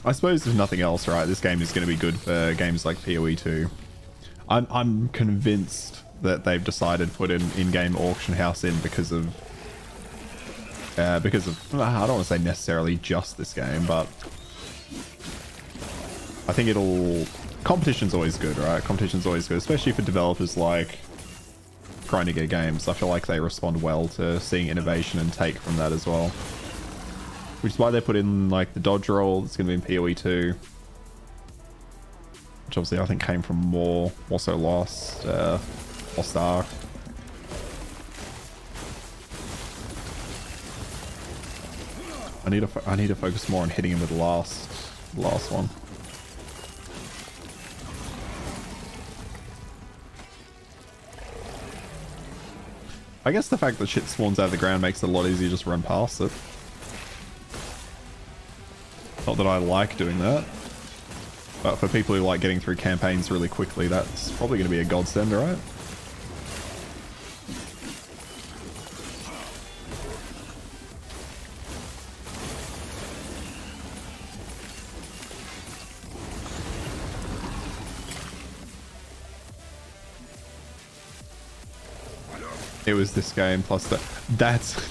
I suppose if nothing else, right, this game is going to be good for games like PoE 2. I'm convinced that they've decided to put an in-game auction house in because of I don't want to say necessarily just this game, but I think competition's always good, right? Competition's always good, especially for developers like trying to get games. I feel like they respond well to seeing innovation and take from that as well. Which is why they put in like the dodge roll that's going to be in PoE 2. Which obviously I think came from more so Lost Ark. I need to focus more on hitting him with the last one. I guess the fact that shit spawns out of the ground makes it a lot easier to just run past it. Not that I like doing that, but for people who like getting through campaigns really quickly, that's probably going to be a godsend, right? It was this game plus that. That's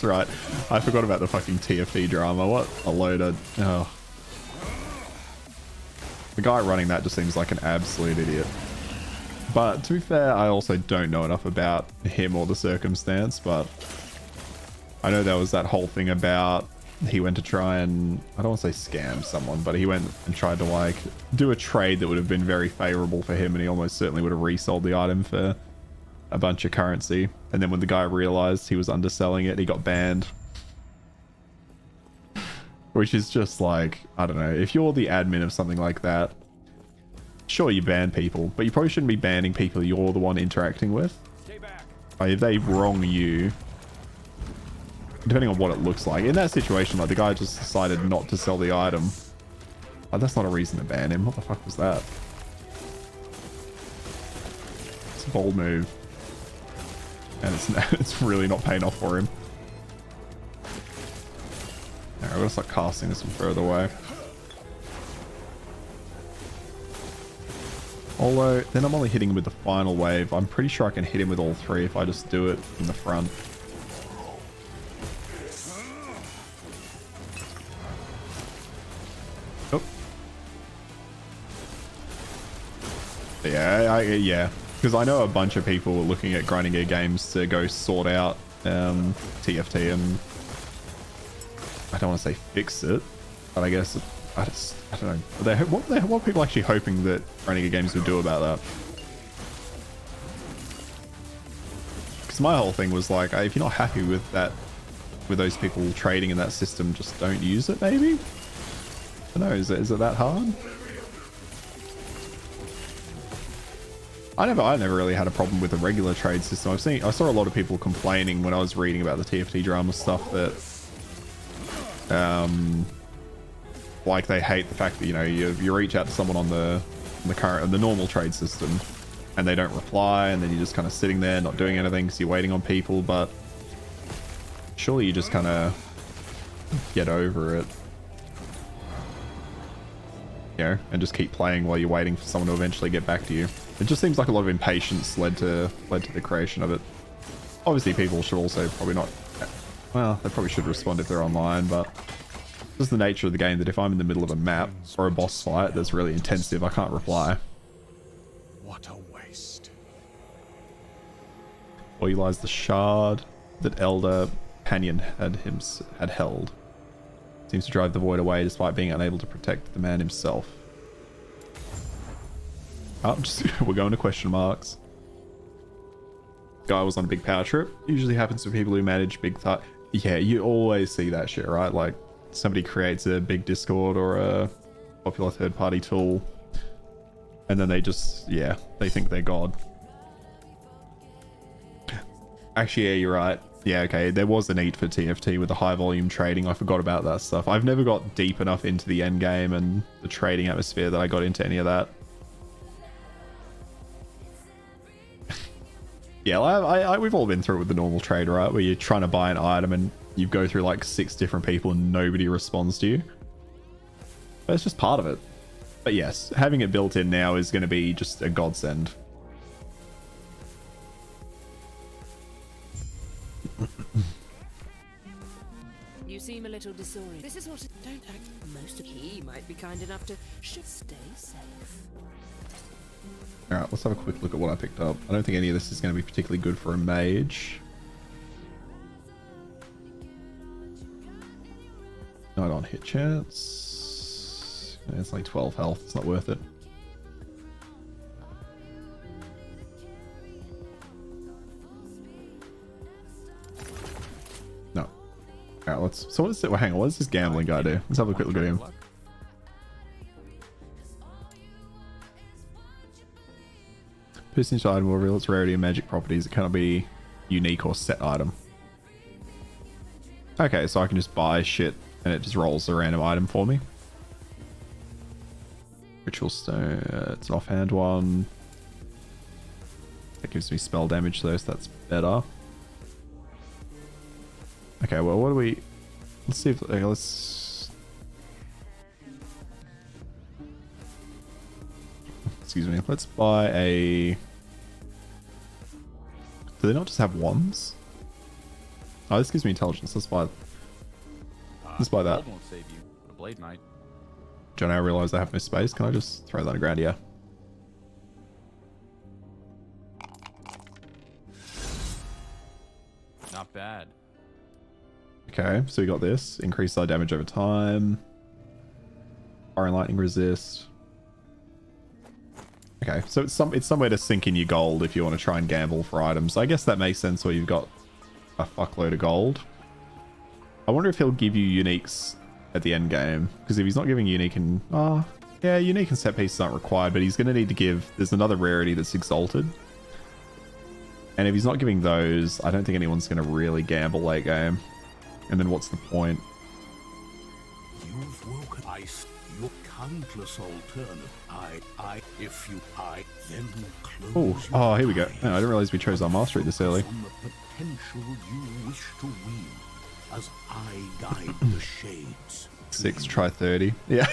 right. I forgot about the fucking TFT drama. What a load of... Oh. The guy running that just seems like an absolute idiot. But to be fair, I also don't know enough about him or the circumstance, but I know there was that whole thing about he went to try and, I don't want to say scam someone, but he went and tried to like do a trade that would have been very favorable for him, and he almost certainly would have resold the item for a bunch of currency. And then when the guy realized he was underselling it, he got banned. Which is just like, I don't know, if you're the admin of something like that, sure, you ban people, but you probably shouldn't be banning people you're the one interacting with. Like, if they wrong you, depending on what it looks like. In that situation, like, the guy just decided not to sell the item. Like, that's not a reason to ban him. What the fuck was that? It's a bold move. And it's really not paying off for him. Alright, we're gonna start casting this from further away. Although, then I'm only hitting him with the final wave. I'm pretty sure I can hit him with all three if I just do it from the front. Oh. Yeah. Because I know a bunch of people were looking at grinding gear games to go sort out TFT, and I don't want to say fix it, but I guess I don't know. What are people actually hoping that grinding gear games would do about that? Because my whole thing was like, if you're not happy with that, with those people trading in that system, just don't use it. Maybe. I don't know. Is it that hard? I never really had a problem with a regular trade system. I saw a lot of people complaining when I was reading about the TFT drama stuff that like they hate the fact that, you know, you reach out to someone on the normal trade system and they don't reply, and then you're just kind of sitting there not doing anything because you're waiting on people. But surely you just kind of get over it, you know, and just keep playing while you're waiting for someone to eventually get back to you. It just seems like a lot of impatience led to the creation of it. Obviously, people should also probably not... Well, they probably should respond if they're online, but it's just the nature of the game that if I'm in the middle of a map or a boss fight that's really intensive, I can't reply. What a waste. Or you lies the shard that Elder Panion had held. Seems to drive the void away despite being unable to protect the man himself. Oh, we're going to question marks. Guy was on a big power trip. Usually happens to people who manage big yeah, you always see that shit, right? Like somebody creates a big Discord or a popular third-party tool, and then they just, yeah, they think they're God. Actually, yeah, you're right. Yeah, okay, there was a need for TFT with the high volume trading. I forgot about that stuff. I've never got deep enough into the end game and the trading atmosphere that I got into any of that. Yeah, we've all been through it with the normal trade, right? Where you're trying to buy an item and you go through like 6 different people and nobody responds to you. But it's just part of it. But yes, having it built in now is going to be just a godsend. You seem a little disoriented. This is what... Don't act... Most of he might be kind enough to... Should stay safe. Alright, let's have a quick look at what I picked up. I don't think any of this is going to be particularly good for a mage. Not on hit chance. Yeah, it's like 12 health. It's not worth it. No. Alright, let's... So what is it? Well, hang on. What does this gambling guy do? Let's have a quick look at him. Personage item will reveal its rarity and magic properties. It cannot be unique or set item. Okay, so I can just buy shit and it just rolls a random item for me. Ritual Stone, it's an offhand one. That gives me spell damage though, so that's better. Okay, well, what do we... Let's see if... Okay, let's... Excuse me. Let's buy a... Do they not just have wands? Oh, this gives me intelligence. Let's buy that. Gold won't save you, but a blade might. John, I realize I have no space. Can I just throw that on the ground? Yeah. Not bad. Okay, so we got this. Increase our damage over time. Fire and lightning resist. Okay, so it's somewhere to sink in your gold if you want to try and gamble for items. I guess that makes sense where you've got a fuckload of gold. I wonder if he'll give you uniques at the end game, because if he's not giving unique and yeah, unique and set pieces aren't required, but he's going to need to give. There's another rarity that's exalted, and if he's not giving those, I don't think anyone's going to really gamble late game. And then what's the point? You've woken. Your countless alternative. If you, then close. Oh, here we go. Oh, I didn't realize we chose our mastery this early. On the potential you wish to wield, as I guide the shades. 6, try 30. Yeah.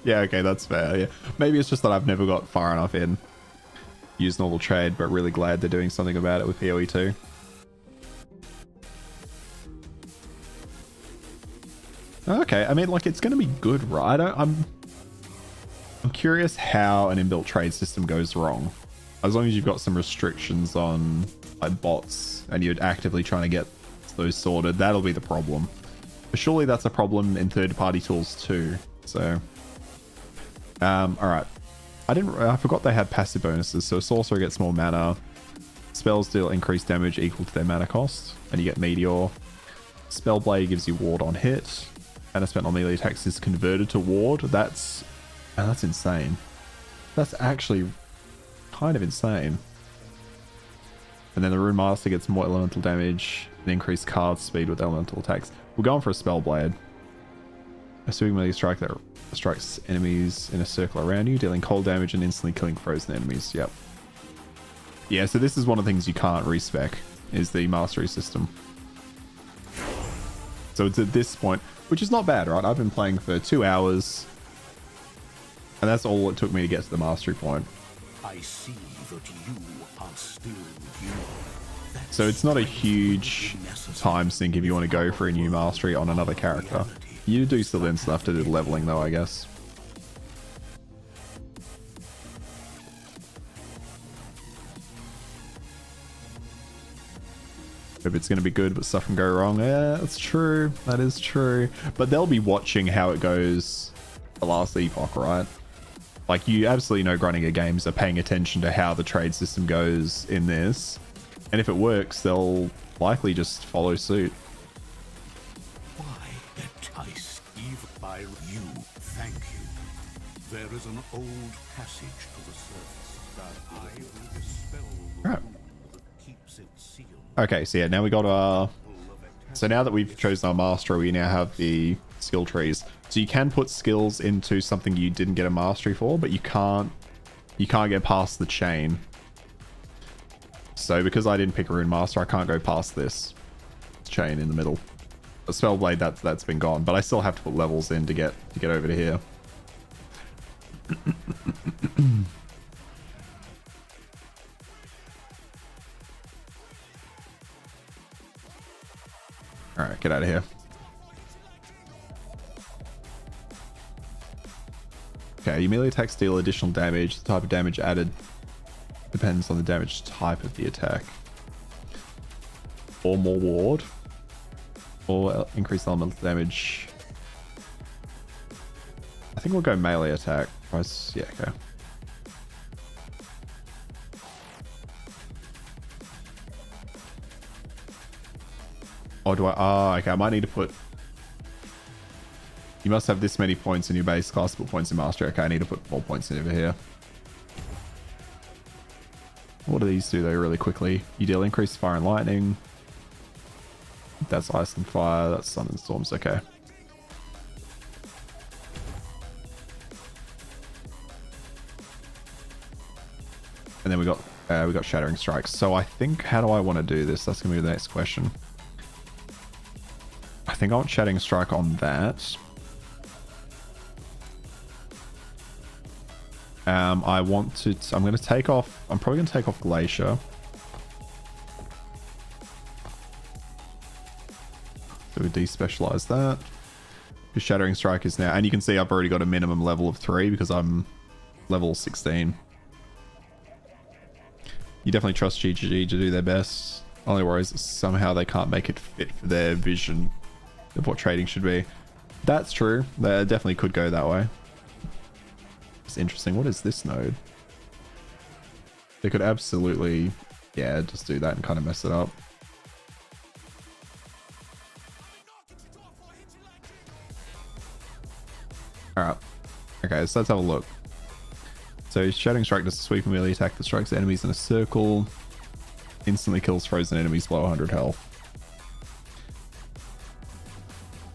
Yeah, okay, that's fair. Yeah. Maybe it's just that I've never got far enough in. Use normal trade, but really glad they're doing something about it with PoE 2. Okay, I mean, like, it's going to be good, right? I'm curious how an inbuilt trade system goes wrong. As long as you've got some restrictions on like bots and you're actively trying to get those sorted, that'll be the problem. But surely that's a problem in third-party tools too. So, all right. I forgot they had passive bonuses. So sorcerer gets more mana. Spells deal increased damage equal to their mana cost, and you get meteor. Spellblade gives you ward on hit. Mana spent on melee attacks is converted to ward. That's insane. That's actually kind of insane. And then the Rune Master gets more elemental damage and increased card speed with elemental attacks. We're going for a Spellblade. A sweeping melee strike that strikes enemies in a circle around you, dealing cold damage and instantly killing frozen enemies. Yep. Yeah, so this is one of the things you can't respec, is the mastery system. So it's at this point, which is not bad, right? I've been playing for 2 hours, and that's all it took me to get to the mastery point. I see that you are still you. So it's not a huge time sink if you want to go for a new mastery on another character. You do still then still have to do the leveling though, I guess. If it's going to be good, but stuff can go wrong. Yeah, that's true. That is true. But they'll be watching how it goes the last Epoch, right? Like, you absolutely know Grunninger Games are paying attention to how the trade system goes in this. And if it works, they'll likely just follow suit. Why entice even by you? Thank you. There is an old passage to the surface that I will dispel the Right. rule that keeps it sealed. Okay, so yeah, now we got our... So now that we've chosen our mastery, we now have the skill trees. So you can put skills into something you didn't get a mastery for, but you can't get past the chain. So because I didn't pick a rune master, I can't go past this chain in the middle. The Spellblade, that's been gone, but I still have to put levels in to get over to here. All right, get out of here. Okay, you melee attacks deal additional damage. The type of damage added depends on the damage type of the attack. Or more ward. Or increased elemental damage. I think we'll go melee attack. Price, yeah, okay. Or do I... Oh, okay, I might need to put... You must have this many points in your base class, put points in mastery. Okay, I need to put 4 points in over here. What do these do though really quickly? You deal increased fire and lightning. That's ice and fire. That's sun and storms. Okay. And then we got shattering strikes. So I think, how do I want to do this? That's gonna be the next question. I think I want shattering strike on that. I want to... I'm going to take off... I'm probably going to take off Glacier. So we despecialize that. The Shattering Strike is now, and you can see I've already got a minimum level of 3 because I'm level 16. You definitely trust GGG to do their best. Only worry is that somehow they can't make it fit for their vision of what trading should be. That's true. They definitely could go that way. It's interesting. What is this node? They could absolutely, yeah, just do that and kind of mess it up. Alright. Okay, so let's have a look. So Shattering Strike does a sweeping melee attack that strikes enemies in a circle. Instantly kills frozen enemies below 100 health.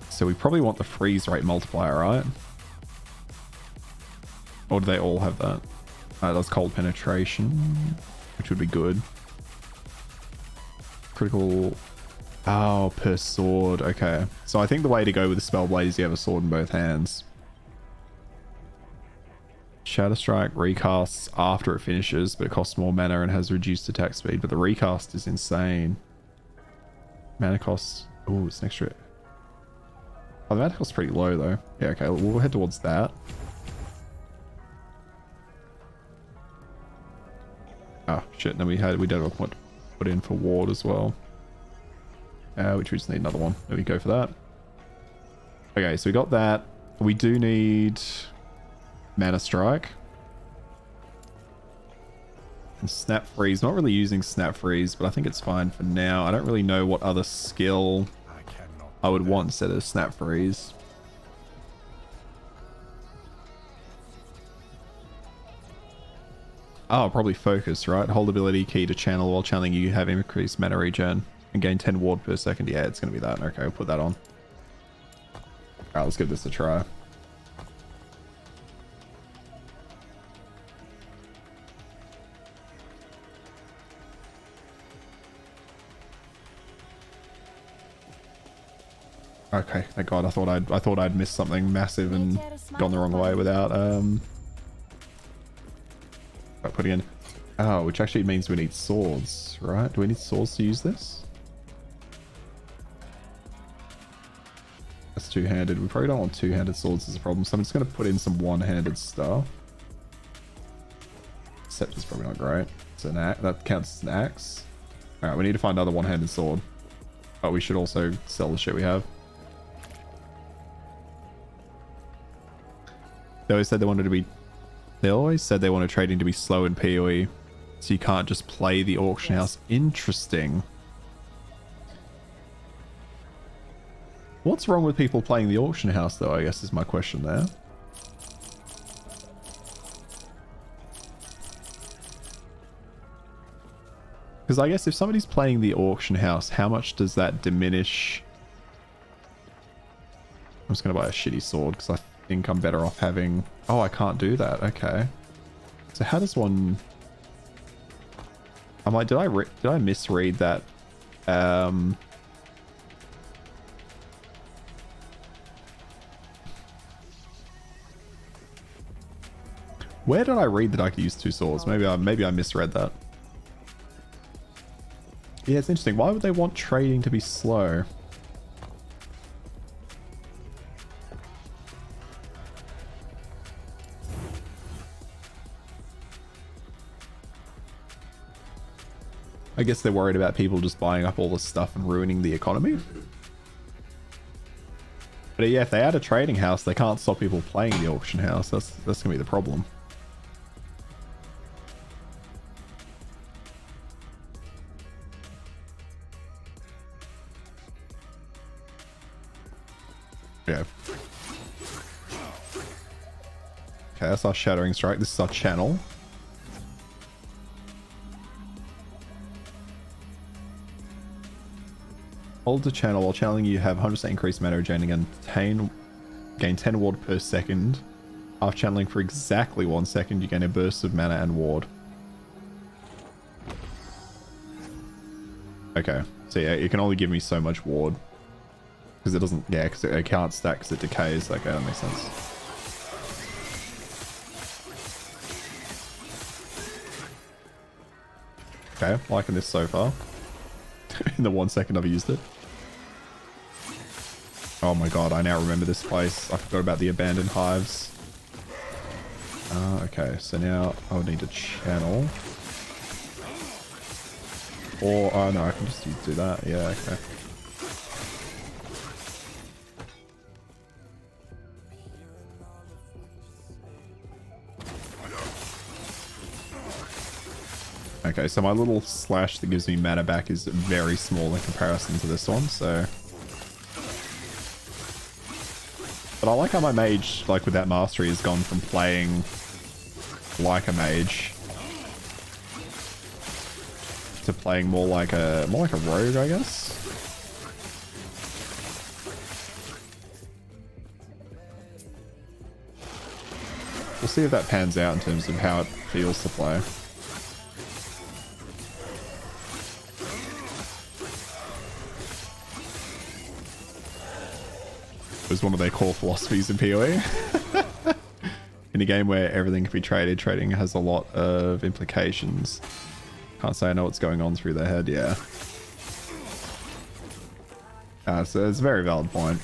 So we probably want the freeze rate multiplier, right? Or do they all have that? That's cold penetration, which would be good. Critical... Oh, per sword. Okay. So I think the way to go with the Spellblade is you have a sword in both hands. Shatter Strike recasts after it finishes, but it costs more mana and has reduced attack speed. But the recast is insane. Mana cost... Oh, it's an extra... Oh, the mana cost's pretty low, though. Yeah, okay. We'll head towards that. Oh, shit. And then we don't want to put in for ward as well. Which we just need another one. There we go for that. Okay, so we got that. We do need... Mana Strike. And Snap Freeze. Not really using Snap Freeze, but I think it's fine for now. I don't really know what other skill I would want instead of Snap Freeze. Oh, probably Focus, right? Hold ability key to channel while channeling you have increased mana regen and gain 10 ward per second. Yeah, it's going to be that. Okay, I'll put that on. Alright, let's give this a try. Okay, thank God. I thought I'd missed something massive and gone the wrong way without putting in. Oh, which actually means we need swords, right? Do we need swords to use this? That's two-handed. We probably don't want two-handed swords as a problem, so I'm just going to put in some one-handed stuff. Scepter's probably not great. It's an axe. That counts as an axe. All right, we need to find another one-handed sword. But we should also sell the shit we have. They always said they wanted to be... They always said they wanted trading to be slow in PoE. So you can't just play the auction house. Interesting. What's wrong with people playing the auction house, though, I guess is my question there. Because I guess if somebody's playing the auction house, how much does that diminish? I'm just going to buy a shitty sword because I think I'm better off having... Oh, I can't do that. Okay. So how does one... I'm like, did I misread that? Where did I read that I could use two swords? Maybe I misread that. Yeah, it's interesting. Why would they want trading to be slow? I guess they're worried about people just buying up all this stuff and ruining the economy. But yeah, if they add a trading house, they can't stop people playing the auction house. That's gonna be the problem. Yeah. Okay, that's our Shattering Strike. This is our channel. Hold the channel while channeling you have 100% increased mana regen and gain 10 ward per second. After channeling for exactly 1 second, you gain a burst of mana and ward. Okay, so yeah, it can only give me so much ward. Because it doesn't, yeah, because it can't stack because it decays. Okay, that makes sense. Okay, liking this so far. In the 1 second I've used it. Oh my god, I now remember this place. I forgot about the abandoned hives. Okay, so now I would need to channel. Or, oh no, I can just do that. Yeah, okay. Okay, so my little slash that gives me mana back is very small in comparison to this one, so... But I like how my mage, like with that mastery, has gone from playing like a mage to playing more like a rogue, I guess. We'll see if that pans out in terms of how it feels to play. It was one of their core philosophies in PoE. In a game where everything can be traded, trading has a lot of implications. Can't say I know what's going on through their head, yeah. So it's a very valid point.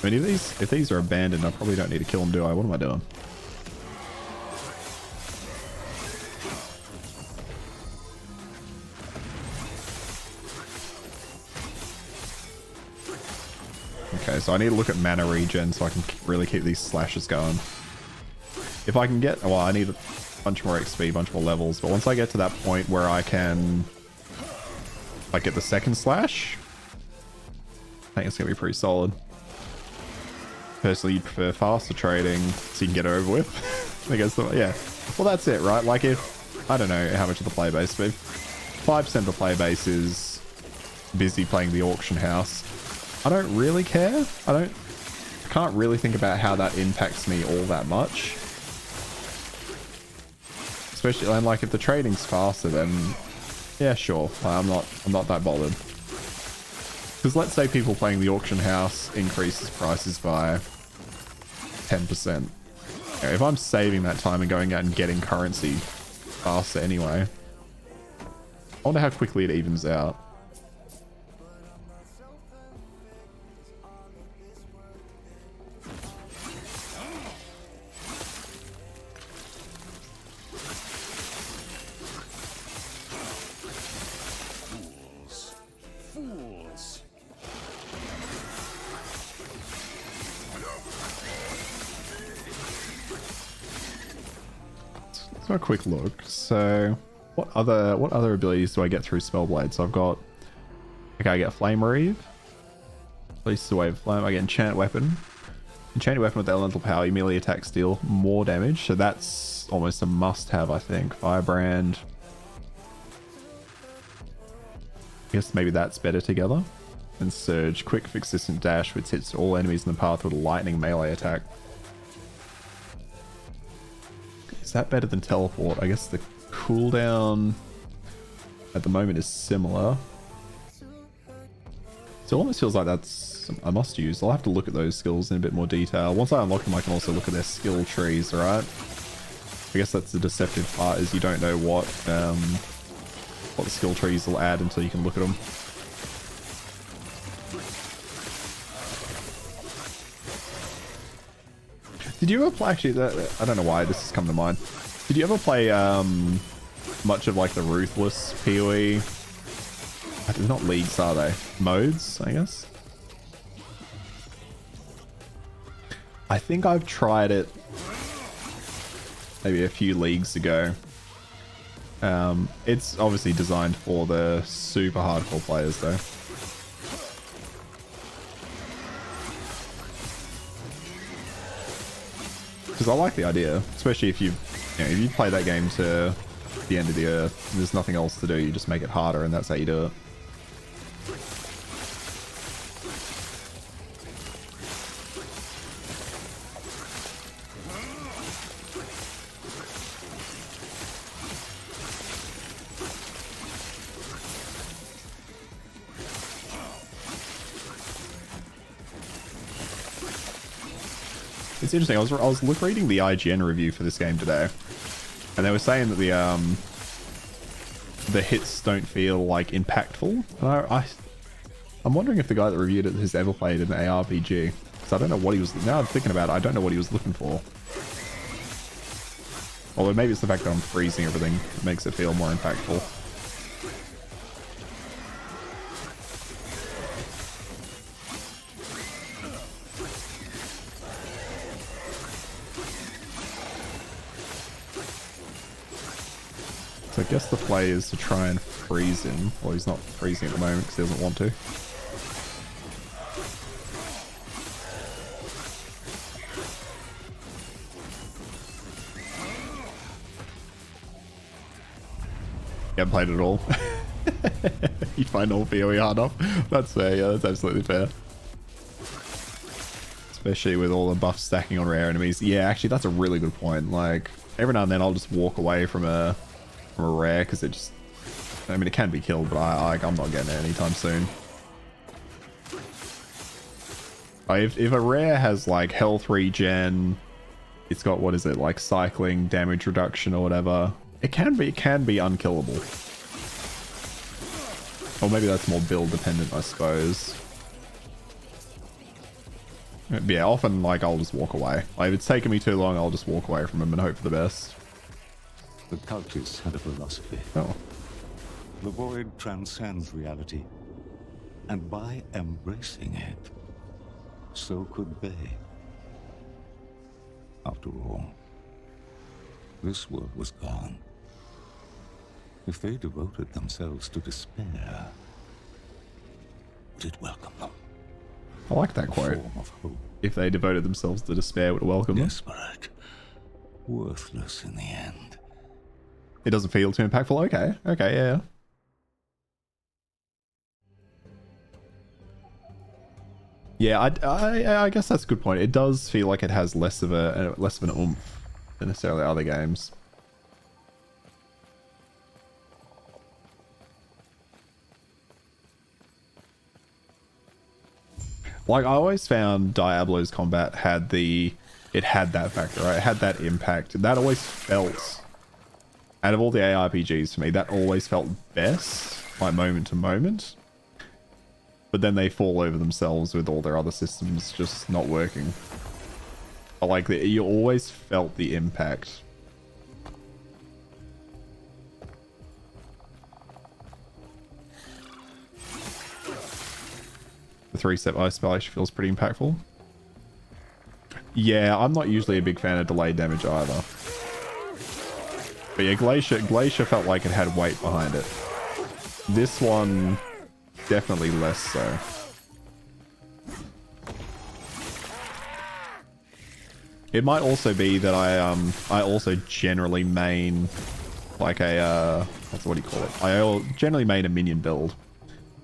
I mean, if these are abandoned, I probably don't need to kill them, do I? What am I doing? Okay, so I need to look at mana regen so I can really keep these slashes going. If I can get... Well, I need a bunch more XP, a bunch more levels, but once I get to that point where I can... like, get the second slash, I think it's going to be pretty solid. Personally, you'd prefer faster trading so you can get it over with. I guess, yeah. Well, that's it, right? Like, if... I don't know how much of the player base, but if 5% of the player base is busy playing the auction house, I don't really care. I can't really think about how that impacts me all that much. Especially, and like if the trading's faster, then yeah, sure. I'm not that bothered. Because let's say people playing the auction house increases prices by 10%. Okay, if I'm saving that time and going out and getting currency faster anyway, I wonder how quickly it evens out. Let's have a quick look. So, what other abilities do I get through Spellblade? So I've got, okay, I get Flame Reeve. Releases a wave of flame. I get Enchant Weapon. Enchanted Weapon with Elemental Power. You melee attacks deal more damage. So that's almost a must-have, I think. Firebrand. I guess maybe that's better together. And Surge. Quick, consistent dash, which hits all enemies in the path with a lightning melee attack. Is that better than Teleport? I guess the cooldown at the moment is similar. So it almost feels like that's a must use. I'll have to look at those skills in a bit more detail. Once I unlock them, I can also look at their skill trees, alright? I guess that's the deceptive part, is you don't know what the skill trees will add until you can look at them. Did you ever play, actually, I don't know why this has come to mind. Did you ever play much of like the Ruthless PoE? They're not leagues, are they? Modes, I guess? I think I've tried it maybe a few leagues ago. It's obviously designed for the super hardcore players though. Because I like the idea, especially if you play that game to the end of the earth, and there's nothing else to do, you just make it harder and that's how you do it. It's interesting, I was reading the IGN review for this game today, And they were saying that the hits don't feel like impactful. And I'm wondering if the guy that reviewed it has ever played an ARPG. Because I don't know what he was... Now I'm thinking about it, I don't know what he was looking for. Although maybe it's the fact that I'm freezing everything that makes it feel more impactful. So I guess the play is to try and freeze him. Well, he's not freezing at the moment because he doesn't want to. You haven't played it at all. You find all PoE hard enough. That's fair, yeah, that's absolutely fair. Especially with all the buffs stacking on rare enemies. Yeah, actually, that's a really good point. Like, every now and then I'll just walk away from a rare because it just... I mean, it can be killed, but I'm not getting it anytime soon. If a rare has, like, health regen, it's got, what is it, like, cycling, damage reduction or whatever... It can be unkillable. Or maybe that's more build dependent, I suppose. But yeah, often like I'll just walk away. Like, if it's taking me too long, I'll just walk away from him and hope for the best. The cultists had a philosophy. Oh. The void transcends reality. And by embracing it, so could they. After all, this world was gone. If they devoted themselves to despair, would it welcome them? I like that quote. Form of hope. If they devoted themselves to despair, would welcome them. Desperate. Worthless in the end. It doesn't feel too impactful. Okay. Okay, yeah. Yeah, I guess that's a good point. It does feel like it has less of an oomph than necessarily other games. Like, I always found Diablo's combat had that factor, right? It had that impact. That always felt, out of all the ARPGs for me, that always felt best, like moment to moment. But then they fall over themselves with all their other systems just not working. But like, you always felt the impact. The 3-step ice spell actually feels pretty impactful. Yeah, I'm not usually a big fan of delayed damage either. But yeah, Glacier felt like it had weight behind it. This one, definitely less so. It might also be that I also generally main like a what do you call it? I generally main a minion build.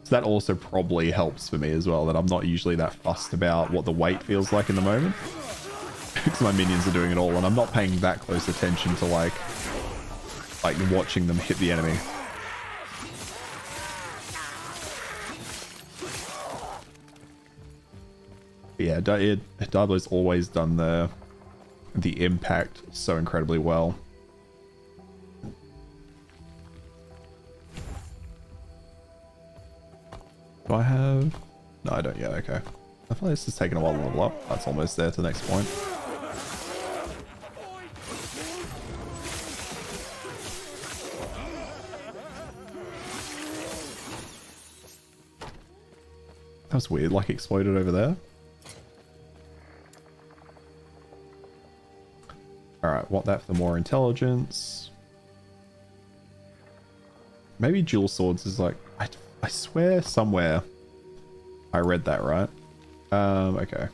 So that also probably helps for me as well, that I'm not usually that fussed about what the weight feels like in the moment. Because my minions are doing it all, and I'm not paying that close attention to like watching them hit the enemy. But yeah, Diablo's always done the impact so incredibly well. Do I have... No, I don't yet, okay. I feel like this is taking a while to level up. That's almost there to the next point. That was weird, like exploded over there. Alright, want that for more intelligence. Maybe dual swords is like... I swear somewhere I read that right. Okay.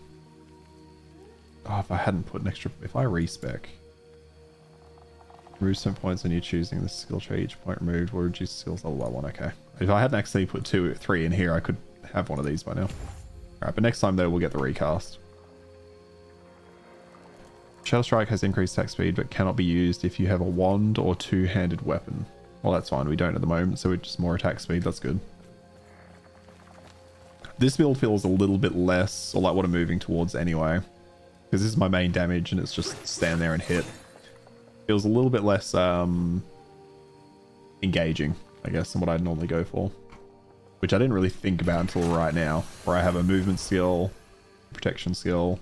Oh, if I hadn't put an extra... If I respec... Remove some points when you're choosing the skill tree. Each point removed will reduce skills level by 1. Okay. If I hadn't accidentally put 3 in here, I could have one of these by now. Alright, but next time though, we'll get the recast. Shadow Strike has increased attack speed, but cannot be used if you have a wand or two-handed weapon. Well, that's fine. We don't at the moment, so it's just more attack speed. That's good. This build feels a little bit less, or like what I'm moving towards anyway. Because this is my main damage, and it's just stand there and hit. feels a little bit less engaging, I guess, than what I'd normally go for. Which I didn't really think about until right now, where I have a movement skill, protection skill.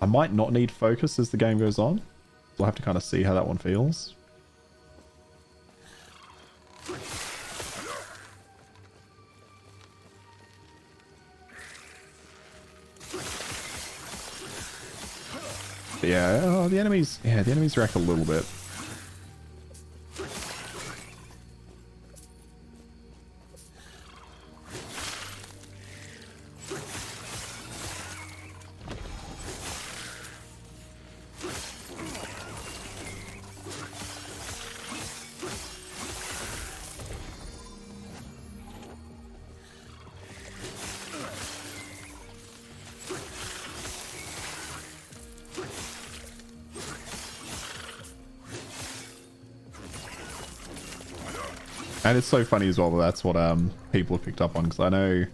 I might not need focus as the game goes on. So I'll have to kind of see how that one feels. But yeah, oh, the enemies react a little bit. And it's so funny as well that that's what people have picked up on, because I know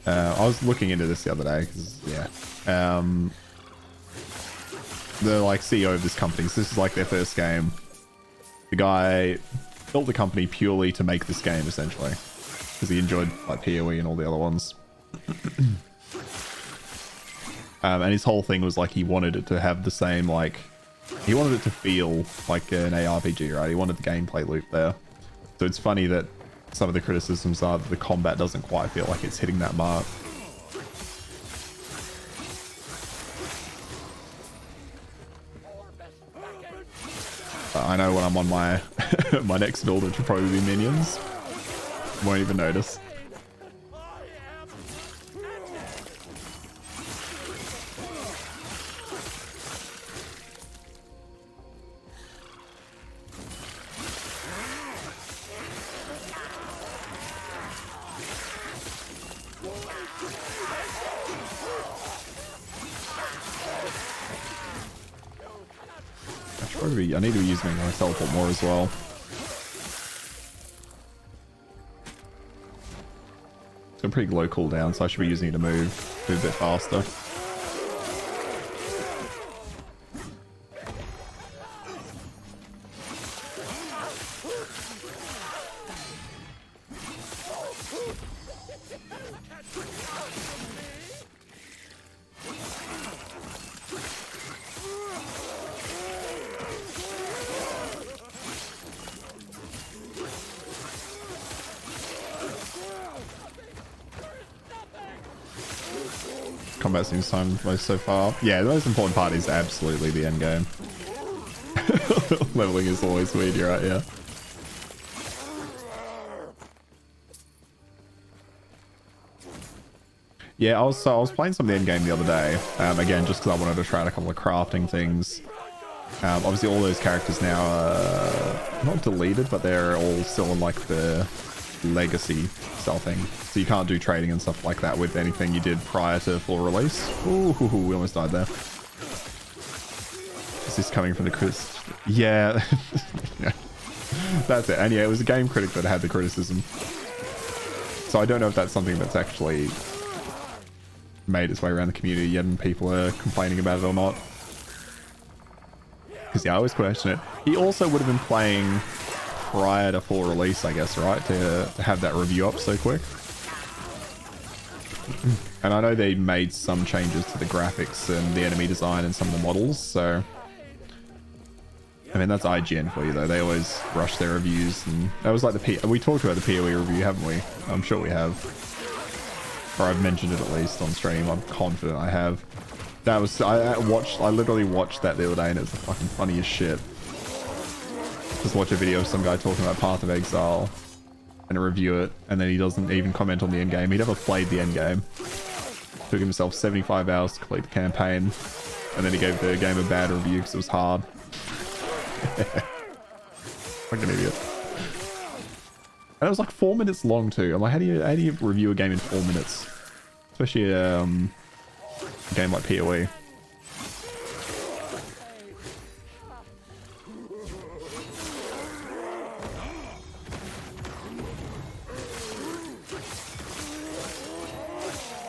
I was looking into this the other day, because yeah, the like CEO of this company, so this is like their first game. The guy built the company purely to make this game, essentially, because he enjoyed like PoE and all the other ones. And his whole thing was like he wanted it to have the same, like, he wanted it to feel like an ARPG, right? He wanted the gameplay loop there. So it's funny that some of the criticisms are that the combat doesn't quite feel like it's hitting that mark. I know when I'm on my my next build, it should probably be minions. Won't even notice. I need to be using my teleport more as well. It's got a pretty low cooldown, so I should be using it to move a bit faster. Combat seems time most so far. Yeah, the most important part is absolutely the end game. Leveling is always weird, you're right, yeah. Yeah, I was playing some of the end game the other day. Again, just because I wanted to try out a couple of crafting things. Obviously all those characters now are not deleted, but they're all still in like the legacy style thing. So you can't do trading and stuff like that with anything you did prior to full release. Ooh, we almost died there. Is this coming from the Chris? Yeah. Yeah. That's it. And yeah, it was a game critic that had the criticism. So I don't know if that's something that's actually made its way around the community yet and people are complaining about it or not. Because yeah, I always question it. He also would have been playing prior to full release, I guess, right? To have that review up so quick. And I know they made some changes to the graphics and the enemy design and some of the models, so... I mean, that's IGN for you, though. They always rush their reviews, and that was like we talked about the PoE review, haven't we? I'm sure we have. Or I've mentioned it at least on stream. I'm confident I have. That was... I literally watched that the other day, and it was the fucking funniest shit. Just watch a video of some guy talking about Path of Exile and review it, and then he doesn't even comment on the end game. He never played the end game. Took himself 75 hours to complete the campaign, and then he gave the game a bad review because it was hard. Like an idiot. And it was like 4 minutes long too. I'm like, how do you review a game in 4 minutes? Especially a game like PoE.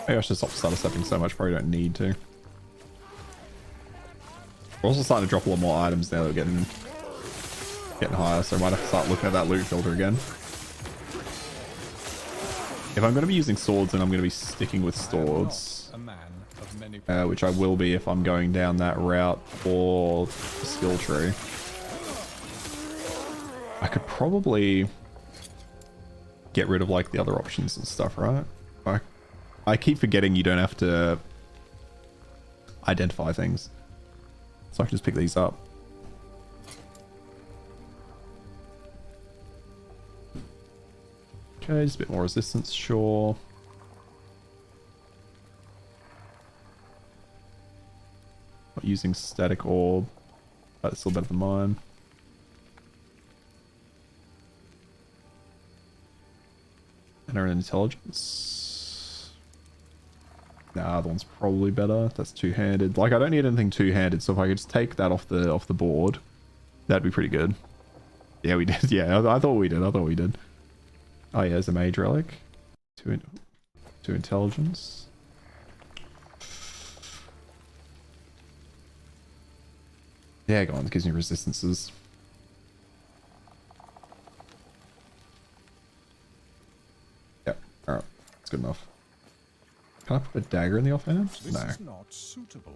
Maybe I should stop stutter stepping so much, probably don't need to. We're also starting to drop a lot more items now that we're getting higher, so I might have to start looking at that loot filter again. If I'm going to be using swords, then I'm going to be sticking with swords. A man of many Which I will be if I'm going down that route for the skill tree. I could probably get rid of like the other options and stuff, right? I keep forgetting you don't have to identify things. So I can just pick these up. Okay, just a bit more resistance, sure. Not using static orb. That's still better than mine. And our intelligence. Nah, the one's probably better. That's two-handed. Like, I don't need anything two-handed, so if I could just take that off the board, that'd be pretty good. Yeah, we did. Yeah, I thought we did. Oh yeah, there's a mage relic. Two intelligence. Yeah, go on. It gives me resistances. Yep. Alright. That's good enough. Can I put a dagger in the offhand? This No. is not suitable.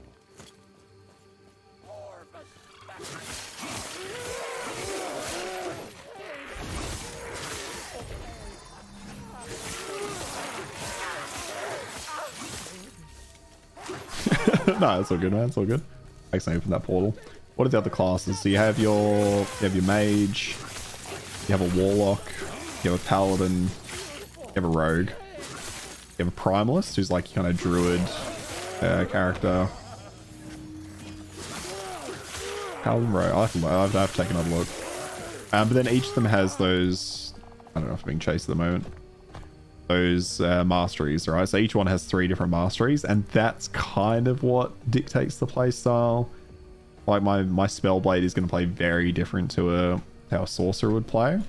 No, it's all good, man. It's all good. I can open that portal. What are the other classes? So you have your mage, you have a warlock, you have a paladin, you have a rogue, you have a primalist who's like kind of druid character. Paladin, rogue. I have to take another look. But then each of them has those. I don't know if I'm being chased at the moment. Those masteries, right? So each one has 3 different masteries, and that's kind of what dictates the play style. Like my Spellblade is going to play very different to how a sorcerer would play.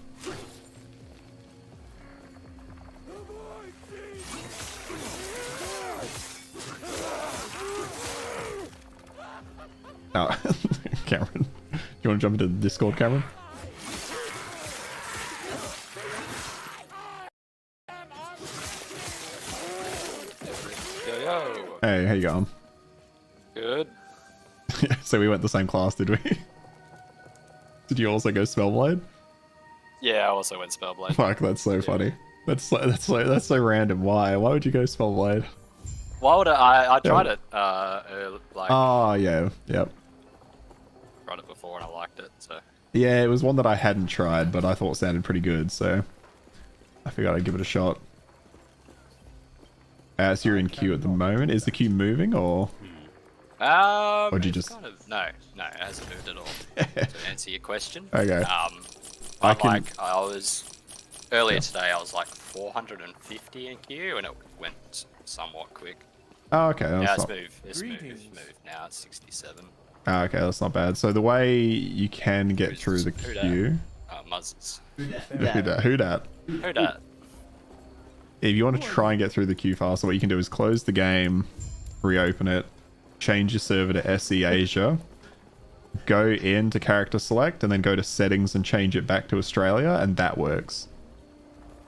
Oh, Cameron, do you want to jump into the Discord, Cameron? Hey, how you going? Good. So we went the same class, did we? Did you also go Spellblade? Yeah, I also went Spellblade. Fuck, that's so funny. That's so random. Why would you go Spellblade? Why would I tried Yeah. it like Oh yeah, yep. tried it before and I liked it, so Yeah, it was one that I hadn't tried, but I thought sounded pretty good, so I figured I'd give it a shot. So you're in queue at the moment. Is the queue moving or did you just kind of no, it hasn't moved at all. To answer your question. Okay. I was earlier today I was like 450 in queue and it went somewhat quick. Oh, okay. Yeah, That's it's not... moved. It's moved now. It's 67. Oh, okay, that's not bad. So the way you can get through the queue. Muzzles. Who dat? Who dat? If you want to try and get through the queue faster, what you can do is close the game, reopen it, change your server to SE Asia, go into character select, and then go to settings and change it back to Australia, and that works.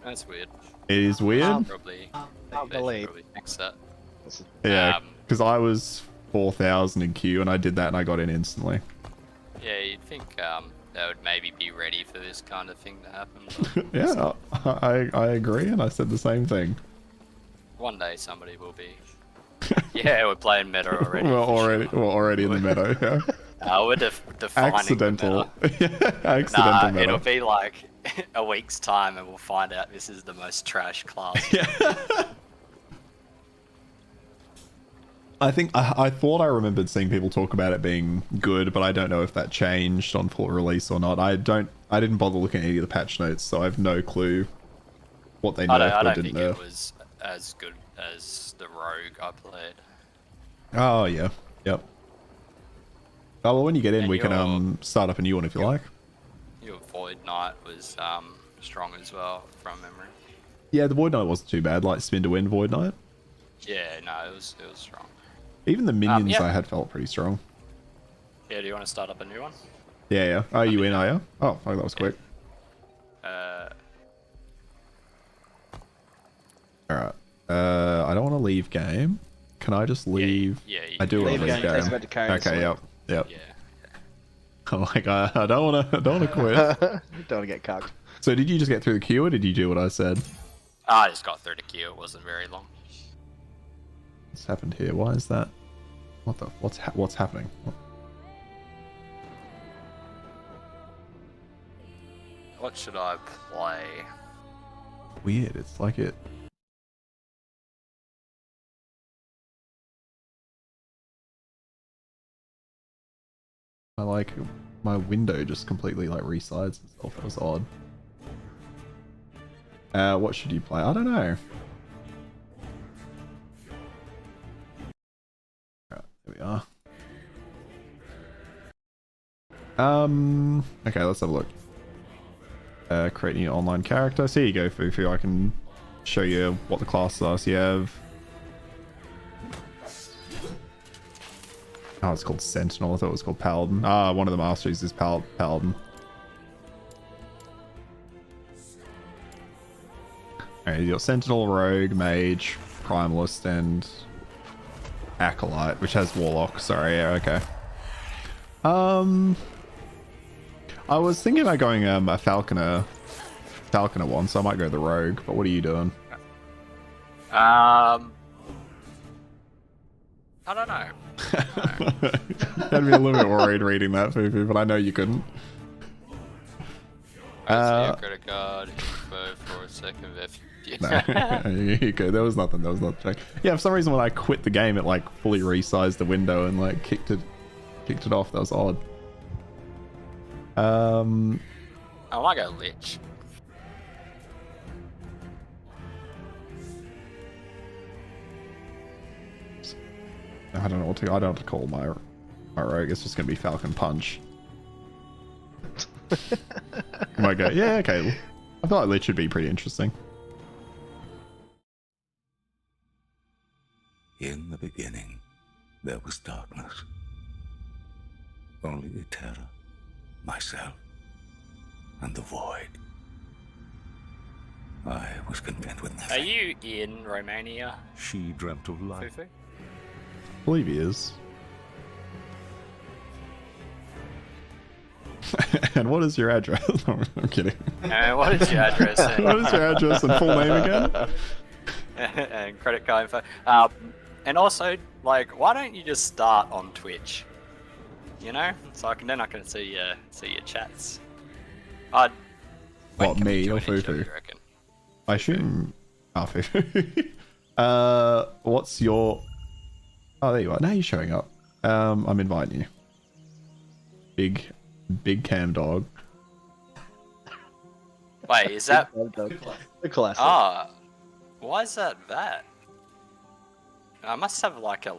That's weird. It is weird. Probably fix that. Yeah, because I was 4,000 in queue, and I did that, and I got in instantly. Yeah, you'd think they would maybe be ready for this kind of thing to happen. But Yeah, I agree, and I said the same thing. one day somebody will be. Yeah, we're playing meta already. We're already in the meta. Yeah. We're defining Accidental. the meta. Accidental meta. It'll be like a week's time, and we'll find out this is the most trash class. I think I thought I remembered seeing people talk about it being good, but I don't know if that changed on full release or not. I didn't bother looking at any of the patch notes, so I have no clue what they nerfed I or don't didn't think nerf. it was as good as the rogue I played. Oh yeah, yep. Oh well, when you get in, And we can start up a new one if you like. Your Void Knight was strong as well from memory. Yeah, the Void Knight wasn't too bad. Like spin to win Void Knight. Yeah, no, it was strong. Even the minions yeah. I had felt pretty strong. Yeah, do you want to start up a new one? Yeah, yeah. Are you in, are you? Oh, that was quick. Alright. I don't want to leave game. Can I just leave? Yeah, I do want to leave game. Okay, yep. Yeah. I'm like, I don't want to quit. Don't want to get cucked. So did you just get through the queue, or did you do what I said? I just got through the queue. It wasn't very long. What's happened here? Why is that? What's happening? What should I play? Weird. It's like it. My window just completely like resized itself. That was odd. What should you play? I don't know. Right, there we are. Okay, let's have a look. Create new online character. So here you go, Fufu. I can show you what the classes are. So you have... Oh, it's called Sentinel. I thought it was called Paladin. Ah, one of the masteries is Paladin. Alright, you got Sentinel, Rogue, Mage, Primalist, and Acolyte, which has Warlock. Sorry, yeah, okay. I was thinking about going a Falconer one, so I might go the Rogue, but what are you doing? I don't know. I'd be a little bit worried reading that, Fufu, but I know you couldn't. Credit card info for a second. No, you good. There was nothing. Yeah, for some reason when I quit the game, it like fully resized the window and like kicked it off. That was odd. I might go Lich. I don't know what to call my rogue. It's just gonna be Falcon Punch. Might go. Yeah, okay. I feel like Lich would be pretty interesting. In the beginning, there was darkness. Only the terror, myself, and the void. I was content with nothing. Are you in Romania? She dreamt of life. Fufu? I believe he is. And what is your address? No, I'm kidding. What is your address? What is your address and full name again? And credit card info. And also, like, why don't you just start on Twitch? You know, so I can see your chats. What, me or Fufu? I assume. Oh, Fufu. What's your? Oh, there you are. Now you're showing up. I'm inviting you. Big cam dog. Wait, is that the classic? Ah, why is that? I must have like a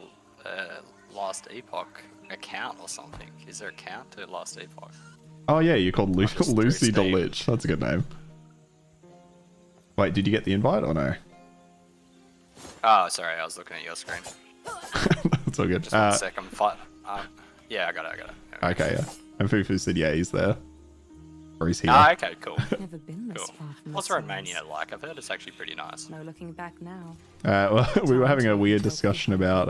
Last Epoch account or something. Is there a account to Last Epoch? Oh yeah, you're called Lucy the Lich. That's a good name. Wait, did you get the invite or no? Oh, sorry, I was looking at your screen. That's all good. Just 1 second. Yeah, I got it. Okay, yeah. And Fufu said, yeah, he's there. Or he's here. Ah, okay, cool. Never been this far from What's the Romania like? I've heard it's actually pretty nice. No looking back now. Well, we were having a weird discussion about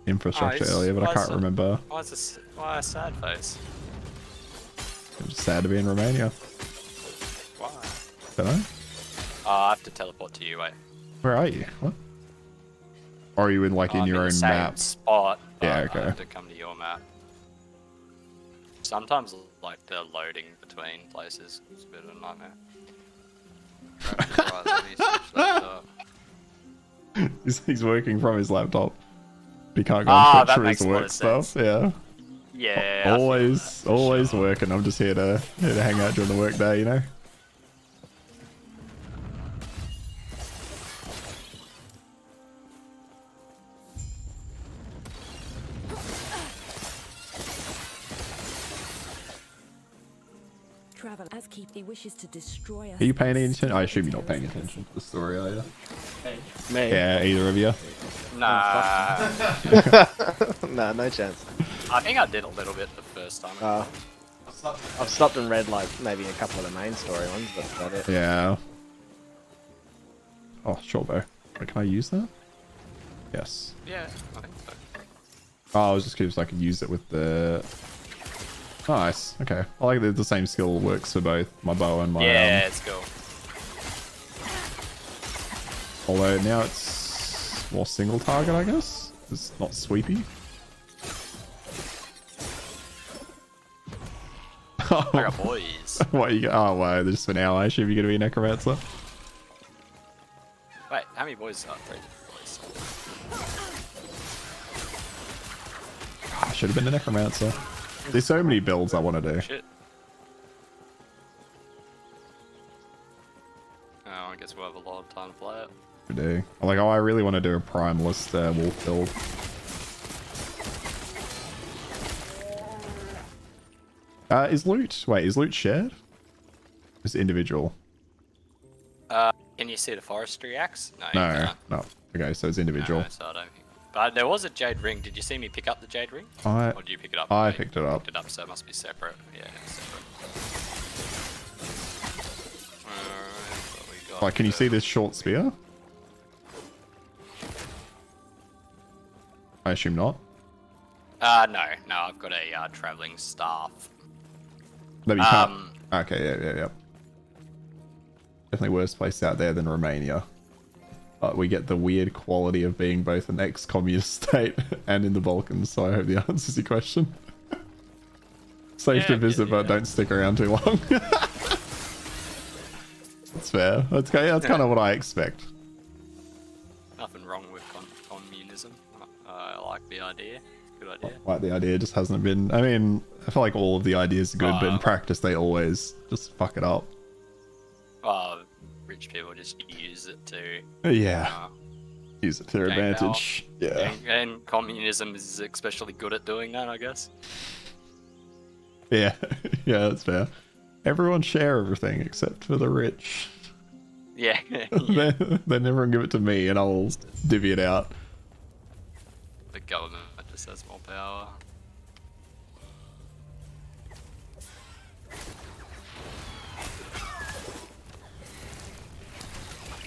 infrastructure earlier, but I can't remember. Why a sad face? I'm just sad to be in Romania. Why? Don't know. Oh, I have to teleport to you, wait. Where are you? What? Or are you in like in your own map? Spot. Yeah, okay. I have to come to your map. Sometimes, like, the loading between places is a bit of a nightmare. Right, let me switch that up. He's working from his laptop. He can't go on Twitch for his work stuff. Yeah. Yeah. Always working. I'm just here to hang out during the work day, you know. Travel as keep he wishes to destroy us. Are you paying any attention? I assume you're not paying attention to the story, are you? Me? Yeah, either of you. Nah. Nah, no chance. I think I did a little bit the first time. I've stopped and read like maybe a couple of the main story ones, but that's about it. Yeah. Oh, short bow. Wait, can I use that? Yes. Yeah, I think so. Oh, I was just curious if I could use it with the... Oh, nice. Okay. I like that the same skill works for both my bow and my... Yeah, it's cool. Although now it's more single target, I guess. It's not sweepy. I got boys. What you got? Oh, wow. There's just an ally. Should be going to be a necromancer. Wait, how many boys are 3 boys? I should have been a necromancer. There's so many builds I want to do. Shit. Oh, I guess we'll have a lot of time to play it. We do. I'm like, oh, I really want to do a primalist wolf build. Is loot shared? Is it individual? Can you see the forestry axe? No, you No, can't. no. Okay, so it's individual. No, so I don't think. But there was a jade ring.Id you see me pick up the jade ring? I Or did you pick it up? I Yeah, picked it you up. Picked it up, so it must be separate. Yeah, separate. Alright, what we got Like, can you see there? this short spear? I assume not. No, I've got a traveling staff. No, you can't. Okay, yeah. Definitely worse place out there than Romania. But we get the weird quality of being both an ex-communist state and in the Balkans, so I hope the answers your question. Safe to visit, but don't stick around too long. That's fair. That's kind of what I expect. Nothing wrong with communism. I like the idea. It's a good idea. Like the idea just hasn't been... I mean, I feel like all of the ideas are good, but in practice they always just fuck it up. Rich people just use it to... Yeah. Use it to their gain advantage. power. Yeah. And communism is especially good at doing that, I guess. Yeah, yeah, that's fair. Everyone share everything except for the rich. Yeah. Then everyone give it to me and I'll divvy it out. The government just has more power.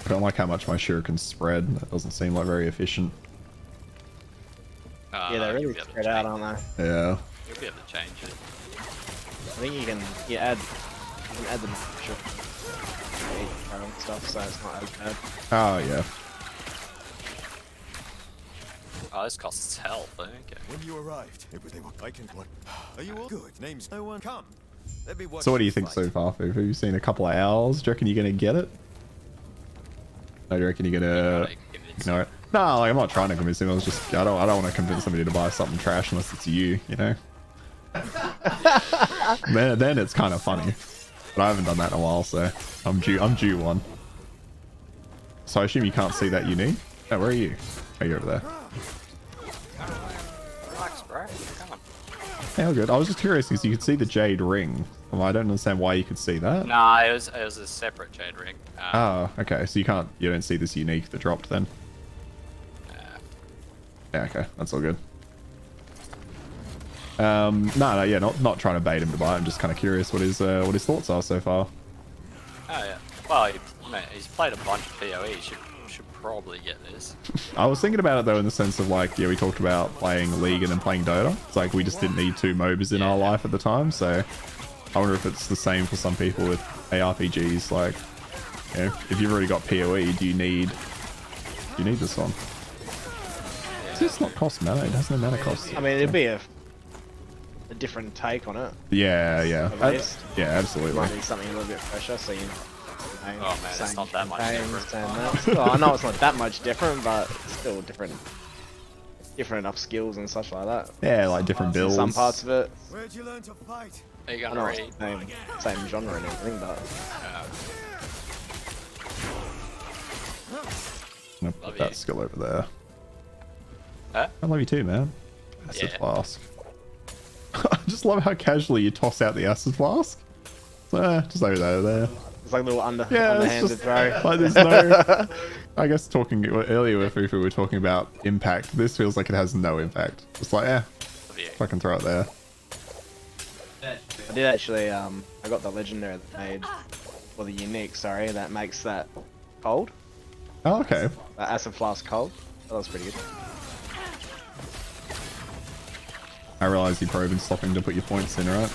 I don't like how much my shuriken spread. That doesn't seem like very efficient. Yeah, they're really spread out, aren't they? Yeah. You'll be able to change it. I think you can add the stuff, so it's not as bad. Oh yeah. Oh, this costs health, I think. When you arrived, it was I can what? Are you all good? Names no one come. Let me watch So what do you you think fight. so far, Foo? Have you seen a couple of owls? Do you reckon you're gonna get it? No, do you reckon you're gonna ignore it? No, like I'm not trying to convince him. I was just I don't want to convince somebody to buy something trash unless it's you know. then it's kind of funny. But I haven't done that in a while, so I'm due one. So I assume you can't see that unique? Oh, where are you? Oh, you're over there. Relax, bro. Come on. Yeah, all good. I was just curious because you could see the jade ring. Well, I don't understand why you could see that. Nah, it was a separate jade ring. Oh, okay. So you don't see this unique that dropped then? Yeah, okay. That's all good. No, yeah, not trying to bait him to buy. I'm just kind of curious what his thoughts are so far. Oh yeah. Well, he's played a bunch of PoE. Should probably get this. I was thinking about it though in the sense of like, yeah, we talked about playing League and then playing Dota. It's like we just didn't need 2 MOBAs in our life at the time, so I wonder if it's the same for some people with ARPGs. Like, you know, if you've already got PoE, do you need this one? Does this not cost mana? It has no mana cost. I mean, it'd be a different take on it. Yeah. At least. Yeah, absolutely. Might be something a little bit fresher, so you know. Oh man, it's not that much different. Well, I know it's not that much different, but it's still different enough skills and such like that. Yeah, like different builds. Some parts of it. Where'd you learn to fight? Are you I gonna know read? it's the same genre and everything, but I'm gonna put that skill over there. Huh? I love you too, man. Acid Yeah. flask. I just love how casually you toss out the acid flask. Just over there. it's like a little Yeah, it's underhanded just throw. like there's no. I guess talking earlier with Fufu, we were talking about impact. This feels like it has no impact. It's like, of you. Fucking throw it there. I did actually, I got the legendary that made, or the unique, sorry, that makes that cold. Oh, okay. That acid flask cold. That was pretty good. I realize you've probably been stopping to put your points in, right?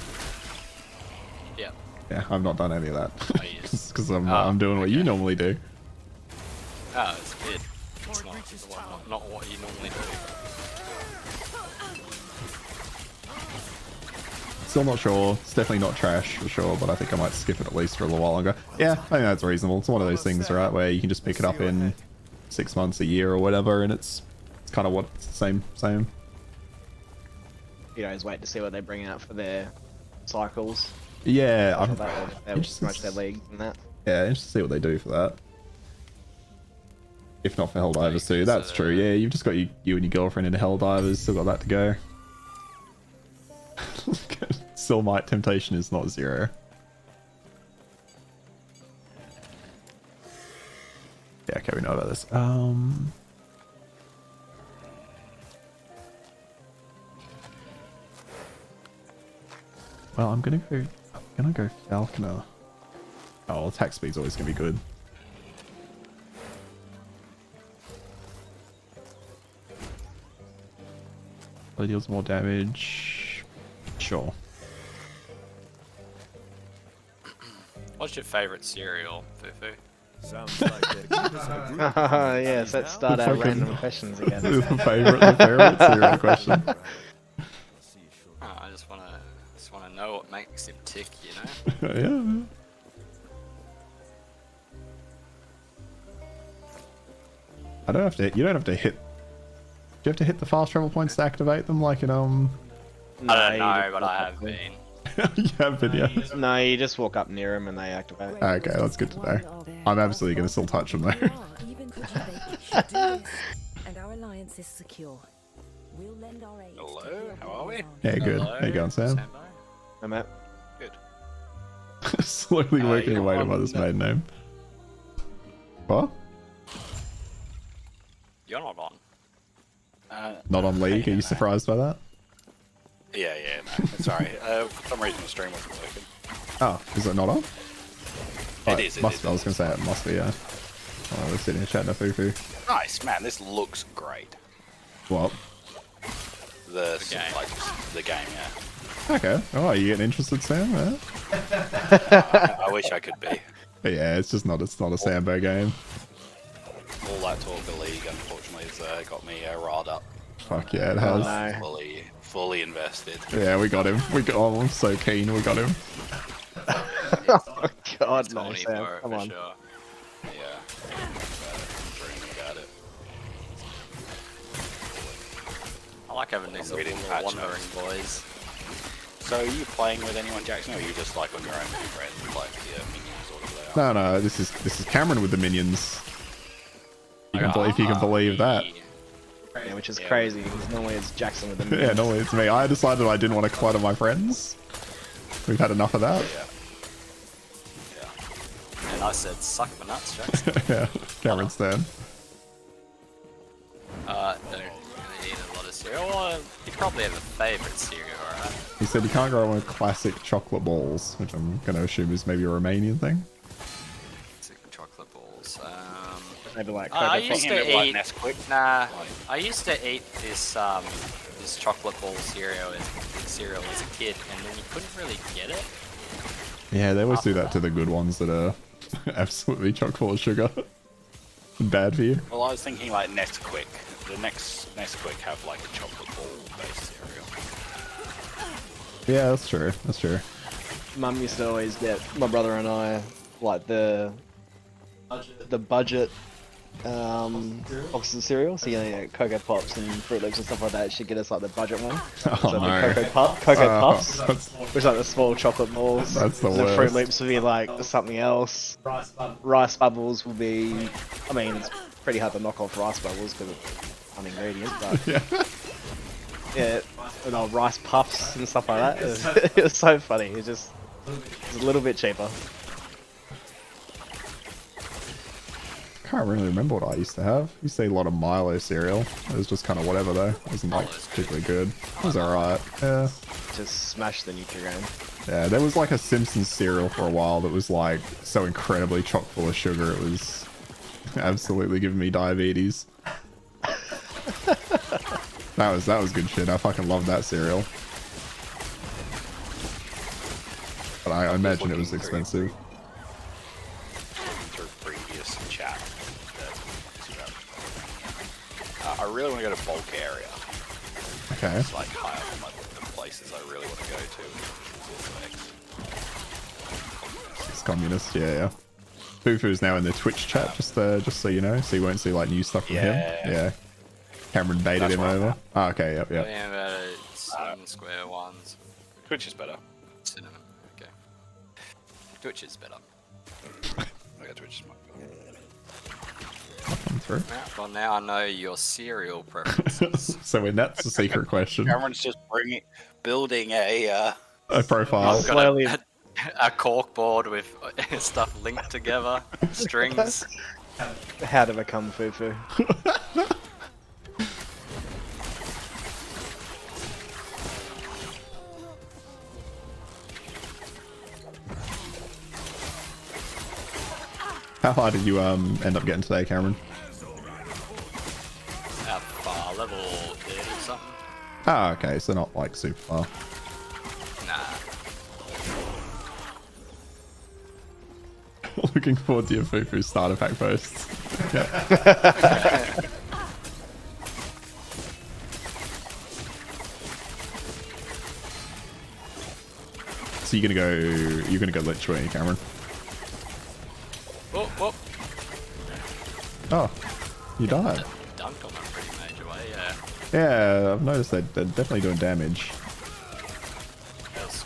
Yeah. Yeah, I've not done any of that. I use- Because I'm doing what you normally do. Oh, it's good. It's not what you normally do. Still not sure. It's definitely not trash for sure, but I think I might skip it at least for a little while longer. Yeah, I think that's reasonable. It's one of those things, right, where you can just pick it up in 6 months, a year, or whatever, and it's kind of what it's the same. You always wait to see what they bring out for their cycles. Yeah, I'm They're much their league and that. Yeah, interested to see what they do for that. If not for Helldivers too, that's true. Yeah, you've just got you and your girlfriend into Helldivers, still got that to go. Still might, temptation is not 0. Yeah, okay, we know about this. Well, I'm gonna go Falconer. Oh, attack speed's always gonna be good. It deals more damage. Sure. What's your favourite cereal, Fufu? Sounds like Yes, let's start our random questions again. the favorite cereal question. Oh, I just wanna know what makes him tick, you know? Yeah. I don't have to. You don't have to hit. Do you have to hit the fast travel points to activate them, like in I don't you know, just but walk I up have to them. been. you have been, yeah. No, you just walk up near them and they activate. Okay, that's good to know. I'm absolutely gonna still touch them though. Even could you think we should do this? And our alliance is secure. We'll lend our aid. Hello, how are we? Yeah, good. Hello, How you going, Sam? I'm at. Good. Slowly working your way to mother's maiden name. What? You're not on. Not on League? Are you surprised by that? Yeah, no, sorry. For some reason the stream wasn't working. Oh, is it not on? It is. I was gonna say it must be, yeah. Oh, we're sitting here chatting to Fufu. Nice, man. This looks great. What? The game. Like, the game, yeah. Okay. Oh, are you getting interested, Sam? Yeah. I wish I could be. But yeah, it's not a Sambo game. All that talk of League, unfortunately, has got me riled up. Fuck yeah, it has. No. Fully invested. Yeah, we got him. Oh, I'm so keen. We got him. Oh God, no, 20 Sam. for it, Come for on. sure. Yeah. I'm dreaming about it. I like having these I'm little reading patch wandering notes. boys. So are you playing with anyone, Jackson, or are you just like on your own with your friends, like the minions or whatever they are? No, this is Cameron with the minions. If you can believe that. Yeah, which is crazy because normally it's Jackson with them. Yeah, normally it's me. I decided I didn't want to clutter my friends. We've had enough of that. And I said, suck my nuts, Jackson. Yeah, Cameron's turn. Don't really eat a lot of cereal. Well, you probably have a favourite cereal, right? He said you can't go on classic chocolate balls, which I'm going to assume is maybe a Romanian thing. Chocolate balls. Maybe like I Cocoa used Pops. to eat. Nah, I used to eat this this chocolate ball cereal as a kid, and then you couldn't really get it. Yeah, they always do that to the good ones that are absolutely chock full of sugar. Bad for you. Well, I was thinking like Nesquik. The Nesquik have like a chocolate ball based cereal. Yeah, that's true. That's true. Mum used to always get my brother and I like the budget boxes of cereal. So you know, Cocoa Pops and Fruit Loops and stuff like that. She'd get us like the budget one. Oh, So no. the Cocoa Puffs, that's- which is like the small chocolate balls. That's the Fruit worst. Loops would be like something else. Rice Bubbles will be. I mean, it's pretty hard to knock off Rice Bubbles because it's an ingredient, but Yeah. yeah, you know, Rice Puffs and stuff like that. It was so funny. It's a little bit cheaper. Can't can't really remember what I used to have. I used to eat a lot of Milo cereal. It was just kind of whatever though. It wasn't like particularly good. It was alright. Yeah. Just smash the Nutrigrain. Yeah, there was like a Simpsons cereal for a while that was like so incredibly chock full of sugar. It was absolutely giving me diabetes. That was good shit. I fucking loved that cereal. But I imagine it was expensive. Through previous chat. I really want to go to bulk area. Okay. It's like high up on my list of places I really want to go to. It's communist, yeah. Fufu's now in the Twitch chat, just so you know, so you won't see like new stuff from him. Yeah. Cameron baited him over. Oh, okay, yep. Yeah, about cinnamon square ones. Twitch is better. Cinnamon, okay. Twitch is better. Okay, Twitch is much better. Come through. Well, now I know your cereal preferences. So when that's a secret question. Cameron's just building a profile. Slowly. A corkboard with stuff linked together, strings. How to become Fufu. How far did you end up getting today, Cameron? Level 30 or something. Ah, okay, so not like super far. Nah. Looking forward to your Fufu starter pack posts. So you're gonna go lich, weren't you, Cameron? Oh. Oh, you died. Dunked on a pretty major way, yeah. Yeah, I've noticed that they're definitely doing damage.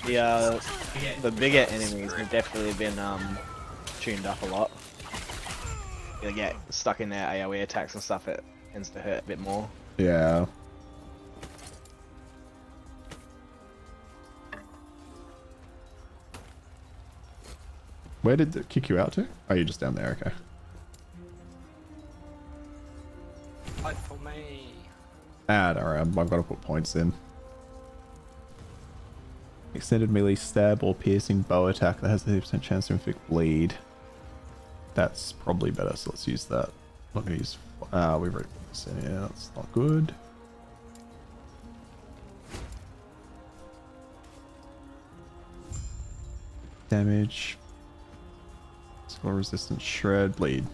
The bigger enemies have definitely been tuned up a lot. You get stuck in their AoE attacks and stuff, it tends to hurt a bit more. Yeah. Where did it kick you out to? Oh, you're just down there, okay. Fight for me. Alright, I've got to put points in. Extended melee stab or piercing bow attack that has a 30% chance to inflict bleed. That's probably better, so let's use that. I'm not going to use... we've already put this in here, that's not good. Damage. Spell resistance, shred, bleed.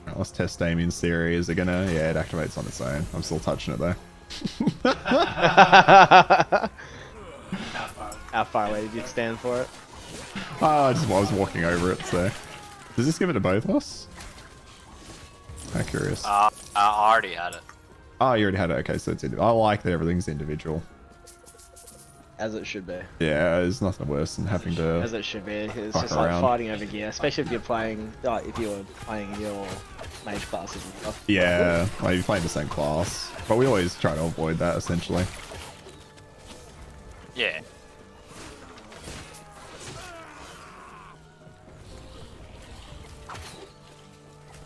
Right, let's test Damien's theory. Is it gonna... Yeah, it activates on its own. I'm still touching it though. How far away did you stand for it? Oh, I was walking over it, so... Does this give it to both of us? I'm curious. I already had it. Oh, you already had it. Okay, so it's... I like that everything's individual. As it should be. Yeah, there's nothing worse than having to... As it should be. It's fuck just like around. fighting over gear, especially if you're playing, like if you were playing your mage classes and stuff. Yeah, like you play the same class. But we always try to avoid that, essentially. Yeah.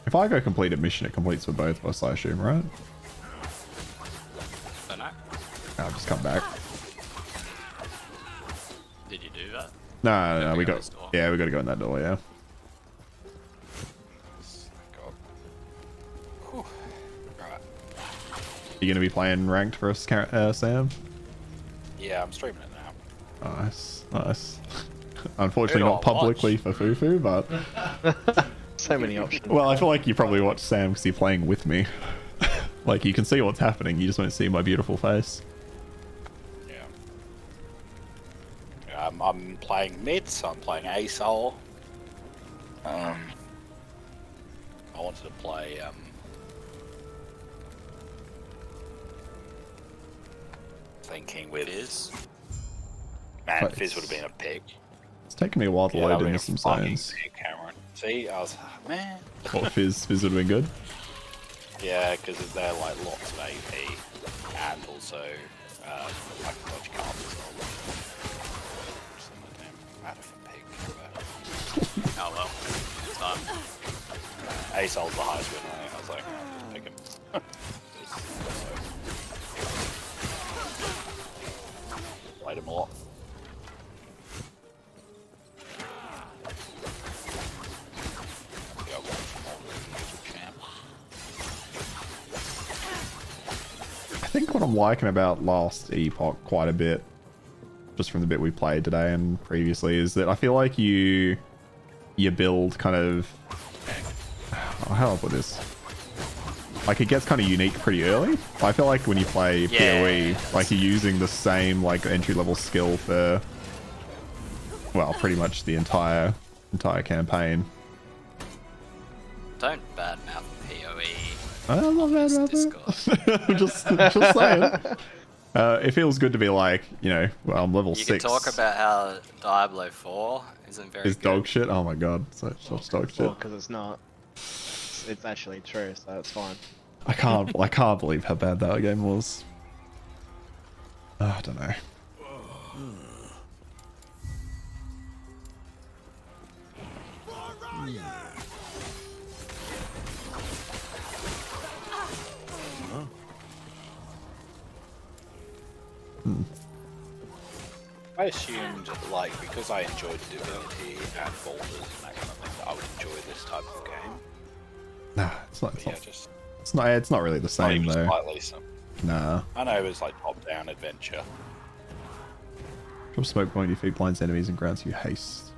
If I go complete a mission, it completes for both of us, I assume, right? Don't know. I'll just come back. Did you do that? No, we go got... this door. Yeah, we got to go in that door, yeah. You gonna be playing ranked for us, Sam? Yeah, I'm streaming it now. Nice, nice. Unfortunately, Who do not I publicly watch? for Fufu, but... So many options. Well, I feel like you probably watch Sam because you're playing with me. Like, you can see what's happening, you just won't see my beautiful face. Yeah. I'm playing mid, so I'm playing ASOL. I wanted to play thinking with Fizz. Man, But Fizz would have been a pick. It's taken me a while to Yeah, that load would into have been some a fucking zones. pick, Cameron. See, I was man. What, Fizz would have been good? Yeah, because they're like lots of AP and also I can dodge cards as well. Some of them, I don't pick. But... Oh well. ASOL's the highest win rate. I was like, pick him. Played him a lot. I think what I'm liking about last Epoch quite a bit, just from the bit we played today and previously, is that I feel like you build kind of, how do I put this? Like it gets kind of unique pretty early. I feel like when you play PoE, like you're using the same like entry level skill for, well, pretty much the entire campaign. Don't badmouth PoE. I'm not mad about that. just saying. It feels good to be like, you know, well, I'm level 6. You can talk about how Diablo 4 isn't very Is good. dog shit? Oh my god, such dog shit. Well, because it's not. It's actually true, so it's fine. I can't believe how bad that game was. I don't know. I assumed, like, because I enjoyed Divinity and Boulders and that kind of thing, that I would enjoy this type of game. Nah, it's not. Yeah, It's not really the same not even though. slightly, so. Nah. I know it was like top-down adventure. Drop smoke behind your feet, blinds enemies, and grants you haste.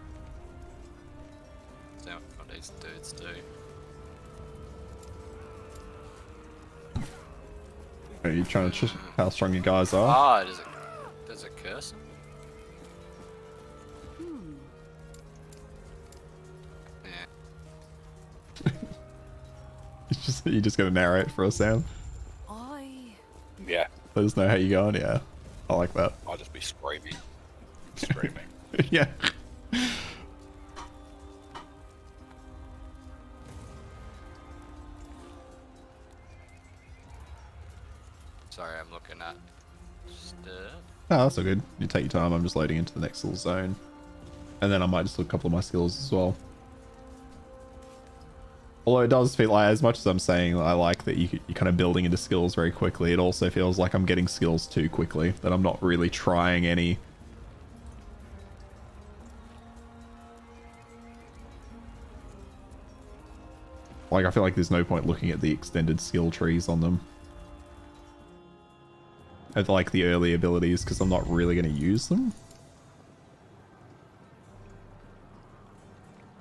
That's what these dudes do. Are you trying to how strong you guys are? Ah, does it curse? You just gonna narrate for us, Sam? Yeah. Let us know how you going. Yeah, I like that. I'll just be screaming. Screaming. Yeah. Sorry, I'm looking at stuff. Oh, that's all good. You take your time. I'm just loading into the next little zone, and then I might just look a couple of my skills as well. Although it does feel like, as much as I'm saying I like that you're kind of building into skills very quickly, it also feels like I'm getting skills too quickly, that I'm not really trying any. Like, I feel like there's no point looking at the extended skill trees on them. Of like the early abilities, because I'm not really going to use them.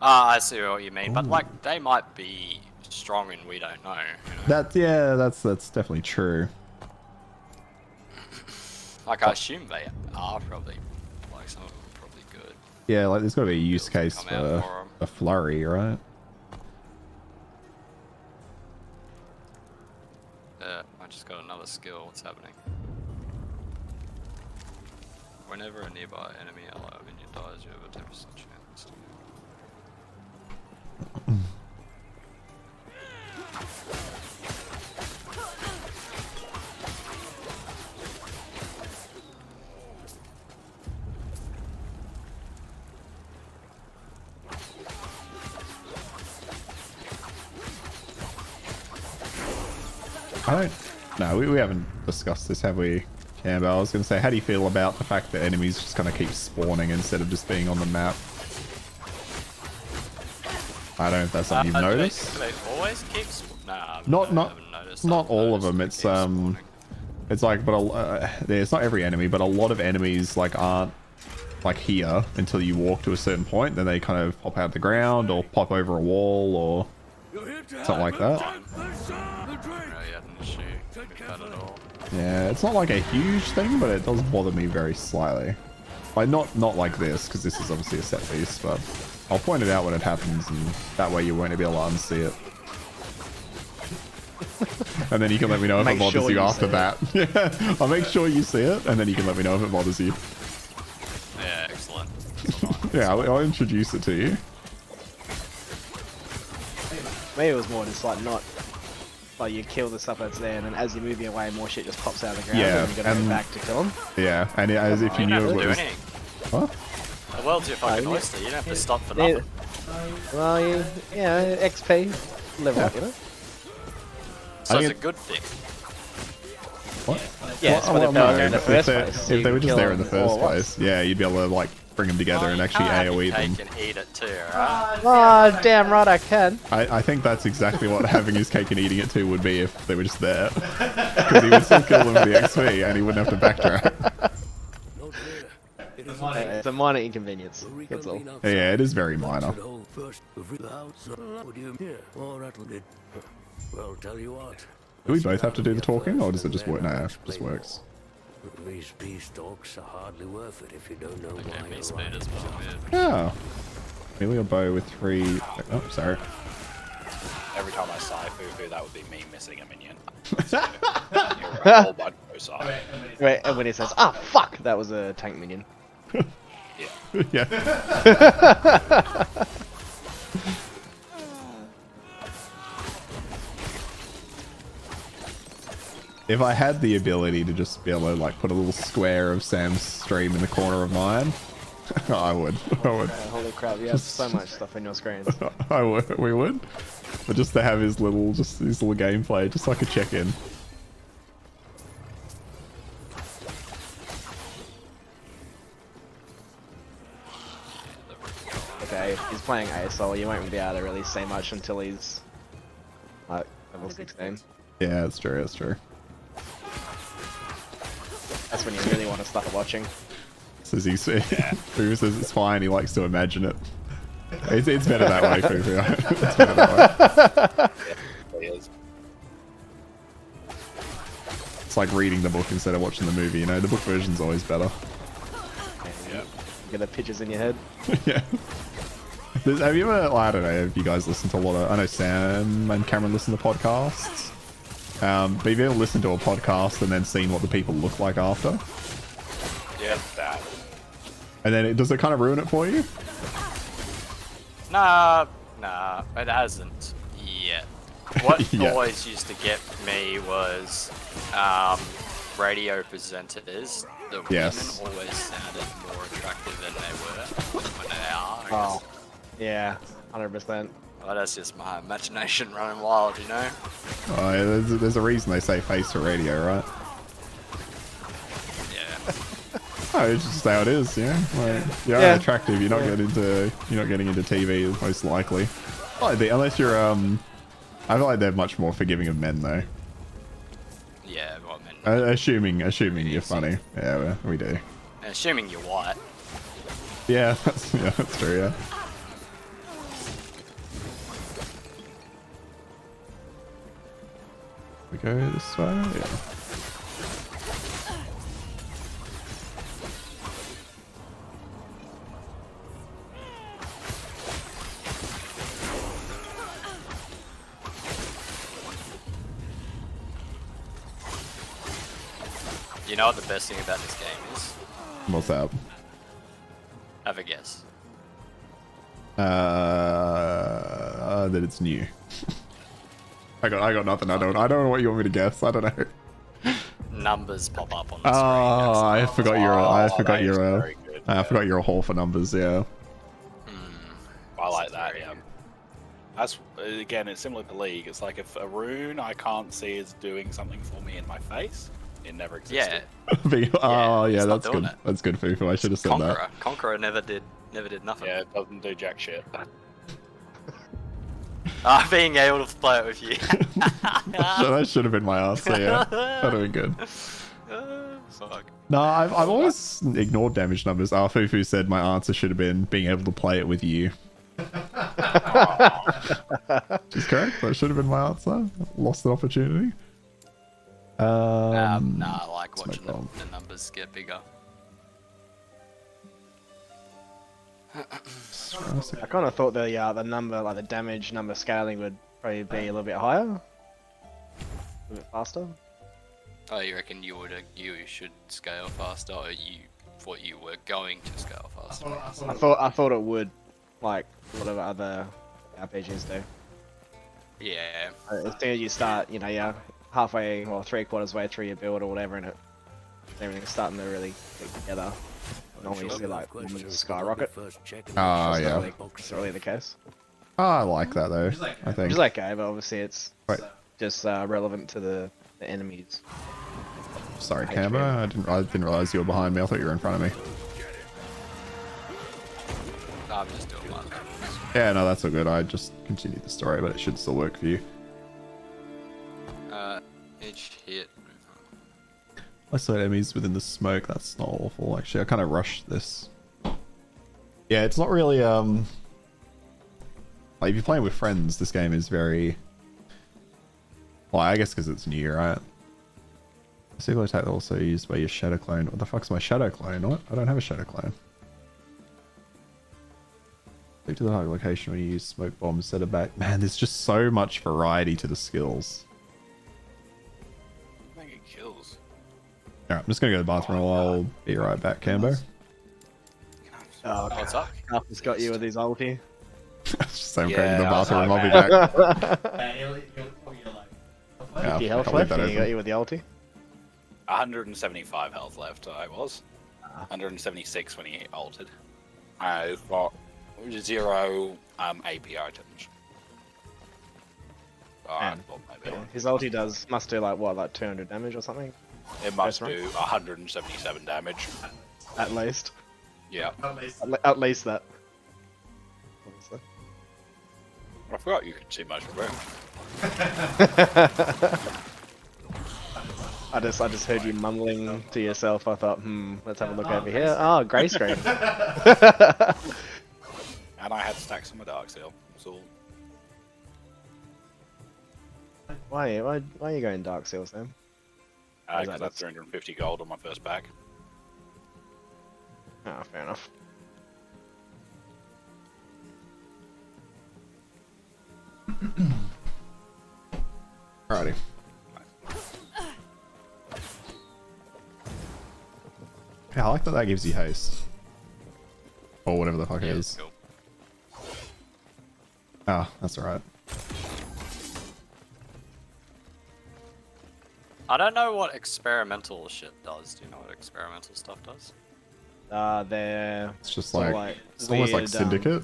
Ah, I see what you mean, but like they might be strong and we don't know. You know? That's definitely true. Like I assume they are probably, like some of them are probably good. Yeah, like there's got to be a use case come out for for 'em. a flurry, right? I just got another skill. What's happening? Whenever a nearby enemy ally minion dies, you have a 10% chance. No, we haven't discussed this, have we, Cambo? I was going to say, how do you feel about the fact that enemies just kind of keep spawning instead of just being on the map? I don't know if that's something you've noticed. Do they always keep? Nah, Not all of them. It's like, but it's not every enemy, but a lot of enemies like aren't like here until you walk to a certain point. Then they kind of pop out of the ground or pop over a wall or something like that. Yeah, it's not like a huge thing, but it does bother me very slightly. Like not like this, because this is obviously a set piece, but I'll point it out when it happens, and that way you won't be able to unsee it. And then you can let me know if it bothers you after that. Yeah, I'll make sure you see it, and then you can let me know if it bothers you. Yeah, excellent. Yeah, I'll introduce it to you. Maybe it was more just like not. Like you kill the stuff that's there, and then as you're moving away, more shit just pops out of the ground, Yeah, and you gotta go back to kill them. Yeah, and as if you knew it was. What? The world's your fucking oyster. You don't have to stop for nothing. Well, yeah, XP. level up, you know? So it's think a good thing. What? Yeah, it's what well, they were no, in the if first they- place. so If you they were can just kill there in the them all first at once. place, yeah, you'd be able to like bring them together and actually AoE them. Cake and eat it too, right? Oh, damn right I can. I think that's exactly what having his cake and eating it too would be if they were just there. Because he would still kill them for the XP and he wouldn't have to backtrack. It's a minor inconvenience. That's all. Yeah, it is very minor. Well, tell you what. Do we both have to do the talking, or does it just work? No, it just works. These peace talks are hardly worth it if you don't know Okay, why me you're speed right. as well, yeah. Oh. Melee or bow with 3... Oh, sorry. Every time I sigh foo-foo, that would be me missing a minion. So, you're a whole bunch of sigh. Wait, and when he says, "Ah, fuck," that was a tank minion. Yeah. Yeah. If I had the ability to just be able to like put a little square of Sam's stream in the corner of mine, I would. I would. Holy crap, you have so much stuff in your screens. I would. We would. But just to have his little gameplay, just so I could check in. Okay, if he's playing ASL, you won't be able to really say much until he's like level 16. Yeah, that's true. That's true. That's when you really want to start watching. Says he's, Fufu says it's fine. He likes to imagine it. It's better that way, Fufu. It's better that way. Yeah, it is. It's like reading the book instead of watching the movie. You know, the book version's always better. Yeah. Get the pictures in your head. Yeah. Have you ever? Well, I don't know if you guys listen to a lot of. I know Sam and Cameron listen to podcasts. But have you ever listened to a podcast and then seen what the people look like after? Yeah, that. And then does it kind of ruin it for you? Nah, it hasn't yet. What Yeah. always used to get me was radio presenters. The Yes. women always sounded more attractive than they were when they are. I Oh, guess. yeah, 100%. Well, that's just my imagination running wild, you know? Oh, yeah, there's a reason they say face for radio, right? Yeah. Oh, it's just how it is, yeah. Like, you're Yeah. attractive. You're not getting into TV most likely. Oh, unless you're I feel like they're much more forgiving of men though. Yeah, well, I mean, Assuming you're funny. Yeah, we do. assuming you're white. Yeah, that's true. Yeah. We go this way. Yeah. You know what the best thing about this game is? What's up? Have a guess. That it's new. I got nothing. I don't know what you want me to guess. I don't know. Numbers pop up on the Oh, I forgot you're. I forgot that is you're. very good, I yeah. forgot you're a whore for numbers. Yeah. I like that, yeah. That's, again, it's similar to League. It's like if a rune I can't see is doing something for me in my face, it never existed. Oh yeah, it's not that's doing good. it. That's good, Fufu. I should have said that. Conqueror never did nothing. Yeah, it doesn't do jack shit. Being able to play it with you. So that should have been my answer. Yeah, that'd have been good. Fuck. No, I've always ignored damage numbers. Fufu said my answer should have been being able to play it with you. She's correct. That should have been my answer. Lost an opportunity. Nah, I like watching the numbers get bigger. I kind of thought the number, like the damage number scaling, would probably be a little bit higher, a little bit faster. Oh, you reckon you should scale faster, or you thought you were going to scale faster? I thought it would, like a lot of other RPGs do. Yeah. As soon as you start, you know, you're halfway or 3/4 way through your build or whatever, and everything's starting to really get together. Normally you see like numbers skyrocket. Oh yeah. It's really the case. Oh, I like that though. I think. Which is okay, but obviously it's Wait. just relevant to the enemies. Sorry, Cambo. I didn't realize you were behind me. I thought you were in front of me. I'm just doing one. Yeah, no, that's all good. I just continued the story, but it should still work for you. Each hit. I saw enemies within the smoke. That's not awful. Actually, I kind of rushed this. Yeah, it's not really like if you're playing with friends, this game is very. Well, I guess because it's new, right? Single attack also used by your shadow clone. What the fuck's my shadow clone? What? I don't have a shadow clone. Click to the target location when you use smoke bombs. Set it back. Man, there's just so much variety to the skills. I think it kills. Alright, I'm just gonna go to the bathroom. I'll be right back, Cambo. Oh, What's up? Carpenter's got you with his ulti. Just say I'm going to Yeah, the I was bathroom. like, I'll be back. Yeah, 50 health I'll leave left, that and he got open. you with the ulti. 175 health left, I was. 176 when he altered. I've got 0 AP items. Oh, I And- thought maybe His ulti must do like what, like 200 damage or something? it must First do rank? 177 damage. At least. Yeah. At least that. Obviously. I forgot you could see most of it. I just heard you mumbling to yourself. I thought, let's have a look over here. Oh, grey screen. And I had stacks on my dark seal. So Why are you going dark seals then? because I had 350 gold on my first pack. Oh, fair enough. Alrighty. Yeah, I like that that gives you haste. Or whatever the fuck it is. Cool. Ah, that's alright. I don't know what experimental shit does. Do you know what experimental stuff does? They're It's just sort like, of it's almost like weird, Syndicate.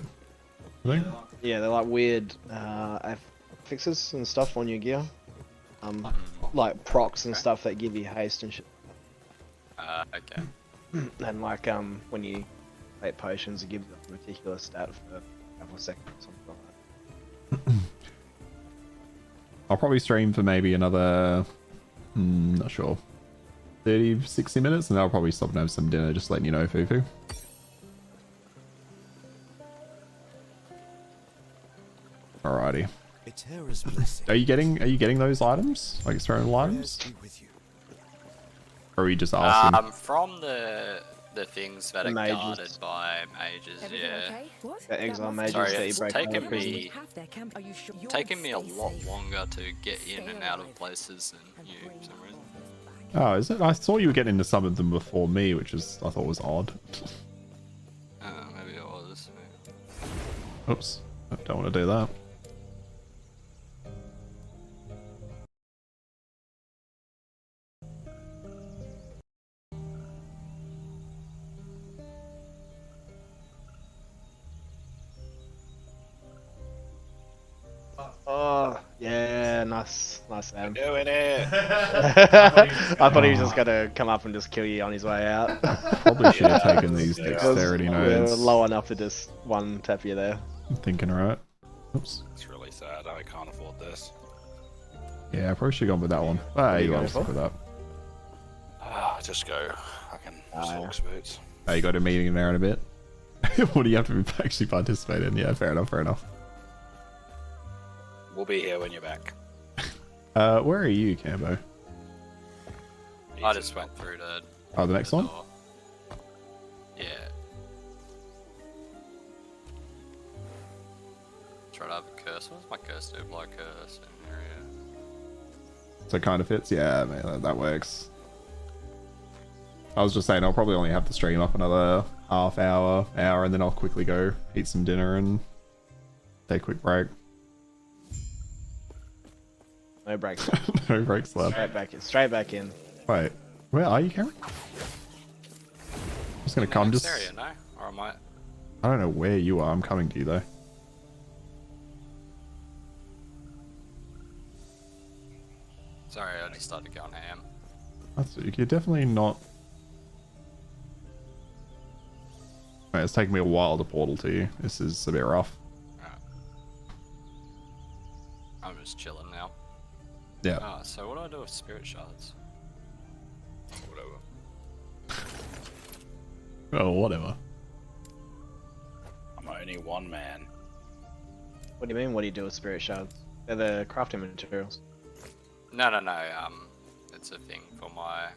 I think. yeah, they're like weird fixes and stuff on your gear. Like procs and stuff that give you haste and shit. Okay. And like when you take potions, it gives you a particular stat for a couple of seconds or something like that. I'll probably stream for maybe another, not sure, 30, 60 minutes, and then I'll probably stop and have some dinner, just letting you know, Fufu. Alrighty. Eterra's blessing. Are you getting those items? Like experimental items? Be with you. Or are you just asking? From the things that The are mages. guarded by mages, Everything yeah. okay? What? The exile That mages Sorry, that you it's break taken out of prison. me- Have their camp. Are you sure? You'll Taking me a stay lot safe. longer to get in Stay and out of alive. places than you, for some reason. Oh, is it? I saw you were getting into some of them before me, which is I thought was odd. Maybe it was. Oops. I don't want to do that. Oh, yeah, nice, Sam. Doing it! I thought he was just gonna come up and just kill you on his way out. Probably should have taken these Yeah. dexterity We were nodes. low enough to just one tap you there. I'm thinking right. Oops. It's really sad. I can't afford this. Yeah, I probably should have gone with that one. Ah, you you going got stick for? with that. Just go. Fucking yeah. Silks boots. Oh, you got a meeting in there in a bit. What do you have to actually participate in? Yeah, fair enough, fair enough. We'll be here when you're back. Where are you, Cambo? I just went through to Oh, the next one? door. Yeah. Try to have a curse. What's my curse do? Blow curse in area. So it kind of fits? Yeah, man, that works. I was just saying I'll probably only have to stream up another half hour, and then I'll quickly go eat some dinner and take a quick break. No breaks. No breaks left. Straight back in. Straight back in. Wait, where are you, Cameron? I'm just gonna come Next just... area, no? Or am I? I don't know where you are. I'm coming to you though. started going ham. You're definitely not. Wait, it's taking me a while to portal to you. This is a bit rough. I'm just chilling now. Yeah. So what do I do with spirit shards? Whatever. Oh, whatever. I'm only one man. What do you mean? What do you do with spirit shards? They're the crafting materials. No. It's a thing for my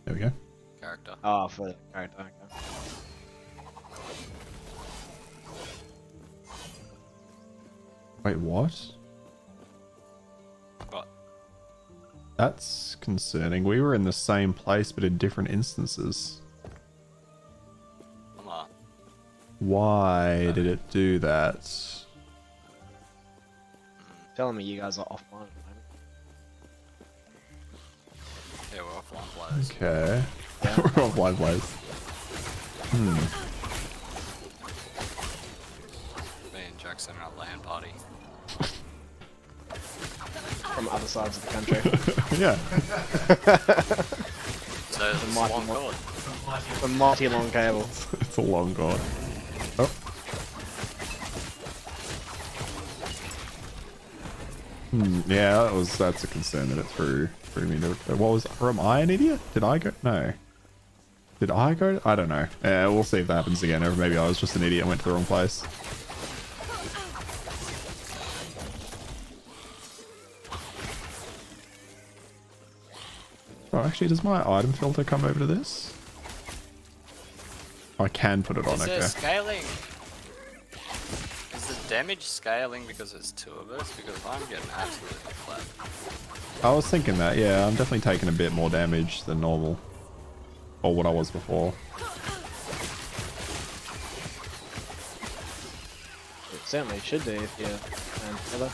There we go. character. Oh, for the character. Okay. Wait, what? What? That's concerning. We were in the same place, but in different instances. I'm not. Why did it do that? Telling me you guys are offline at the moment. Yeah, we're offline players. Okay. Yeah. We're offline players. Me and Jackson are at a LAN party. From other sides of the country. Yeah. So it's a mighty long mo- cord. The mighty long cable. It's a long god. Oh. Yeah, that's a concern that it threw me to. What was? Or am I an idiot? Did I go? No. Did I go? I don't know. Yeah, we'll see if that happens again. Or maybe I was just an idiot and went to the wrong place. Oh, actually, does my item filter come over to this? I can put it on, Is okay. there scaling? Is the damage scaling because it's two of us? Because I'm getting absolutely flat. I was thinking that, yeah. I'm definitely taking a bit more damage than normal. Or what I was before. It certainly should do if you together.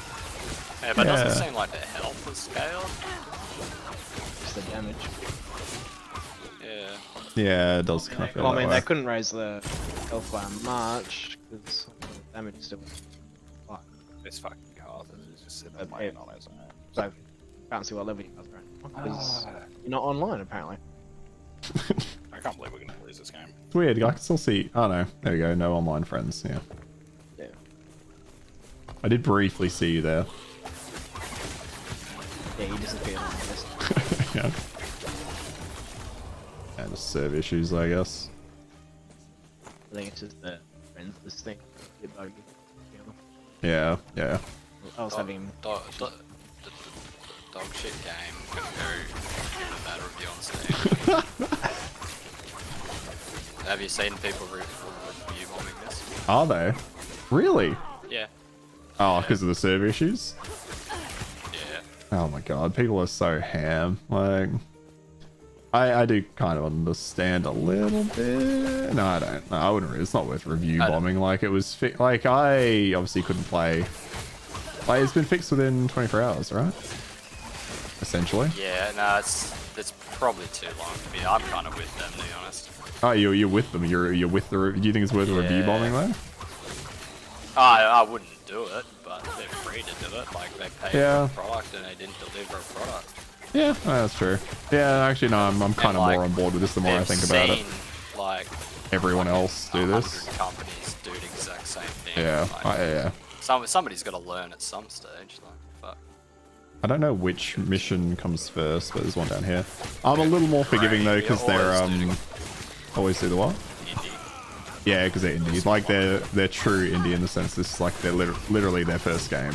Yeah, but it Yeah. doesn't seem like the health was scaled. Just the damage. Yeah. Yeah, it does kind of feel Well, I that mean, way. they couldn't raise the health by much because the damage is still high. It's fucking hard. It's just sitting there Okay. playing on its own. So, can't see what level you guys are at. Because you're not online, apparently. I can't believe we're gonna lose this game. It's weird, I can still see... Oh no, there we go, no online friends, yeah. Yeah. I did briefly see you there. Yeah, he disappeared on the list. Yeah. And just serve issues, I guess. I think it's just the friends this thing. Get buggy. Yeah, yeah. I was having... Dog shit game. Gonna go give a bad review on Steam. Have you seen people review bombing this? Are they? Really? Yeah. Oh, because of the server issues? Yeah. Oh my god, people are so ham. Like... I do kind of understand a little bit. No, I don't. No, I wouldn't. It's not worth review bombing. Like it was, like I obviously couldn't play. Like it's been fixed within 24 hours, right? Essentially. Yeah, no, it's probably too long to be. I'm kind of with them, to be honest. Oh, you're with them. You're with the. Do you think it's worth a review bombing though? I wouldn't do it, but they're free to do it. Like they paid Yeah. for a product and they didn't deliver a product. Yeah, that's true. Yeah, actually, no, I'm kind of more on board with this the more I think about it. Like Everyone else do this. companies do the exact same thing. Yeah, Like, yeah. Somebody's got to learn at some stage. Like, fuck. I don't know which mission comes first, but there's one down here. I'm a little more forgiving though, because they're always do the what? Indie. Yeah, because they're indie. Like they're true indie in the sense this is like they're literally their first game.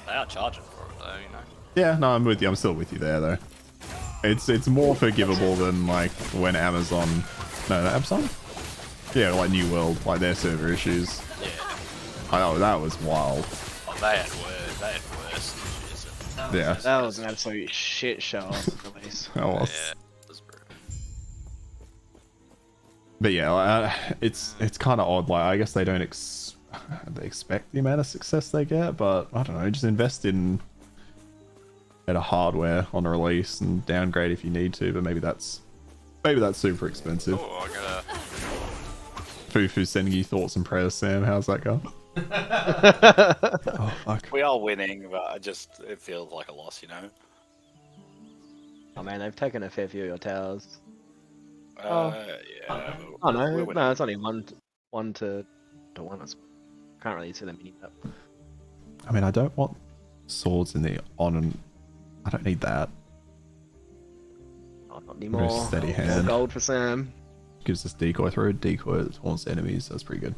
They are charging for it though, you know. Yeah, no, I'm with you. I'm still with you there though. It's more forgivable than like when Amazon, no, Amazon. Yeah, like New World, like their server issues. Yeah. Oh, that was wild. Oh, they had worse issues. Yeah. That was an absolute shit show on the release. That was. Yeah, it was brutal. But yeah, it's kind of odd. Like I guess they don't they expect the amount of success they get, but I don't know. Just invest in better hardware on the release and downgrade if you need to. But maybe that's super expensive. Oh, I gotta. Fufu sending you thoughts and prayers, Sam. How's that going? Oh, fuck. We are winning, but it feels like a loss, you know. Oh man, they've taken a fair few of your towers. Yeah. Oh no, we're winning. no, it's only one to one. Can't really see them mini up. I mean, I don't want swords in the on and I don't need that. Oh, not anymore. Steady More hand. gold for Sam. Gives us decoy throw, decoy towards enemies. That's pretty good.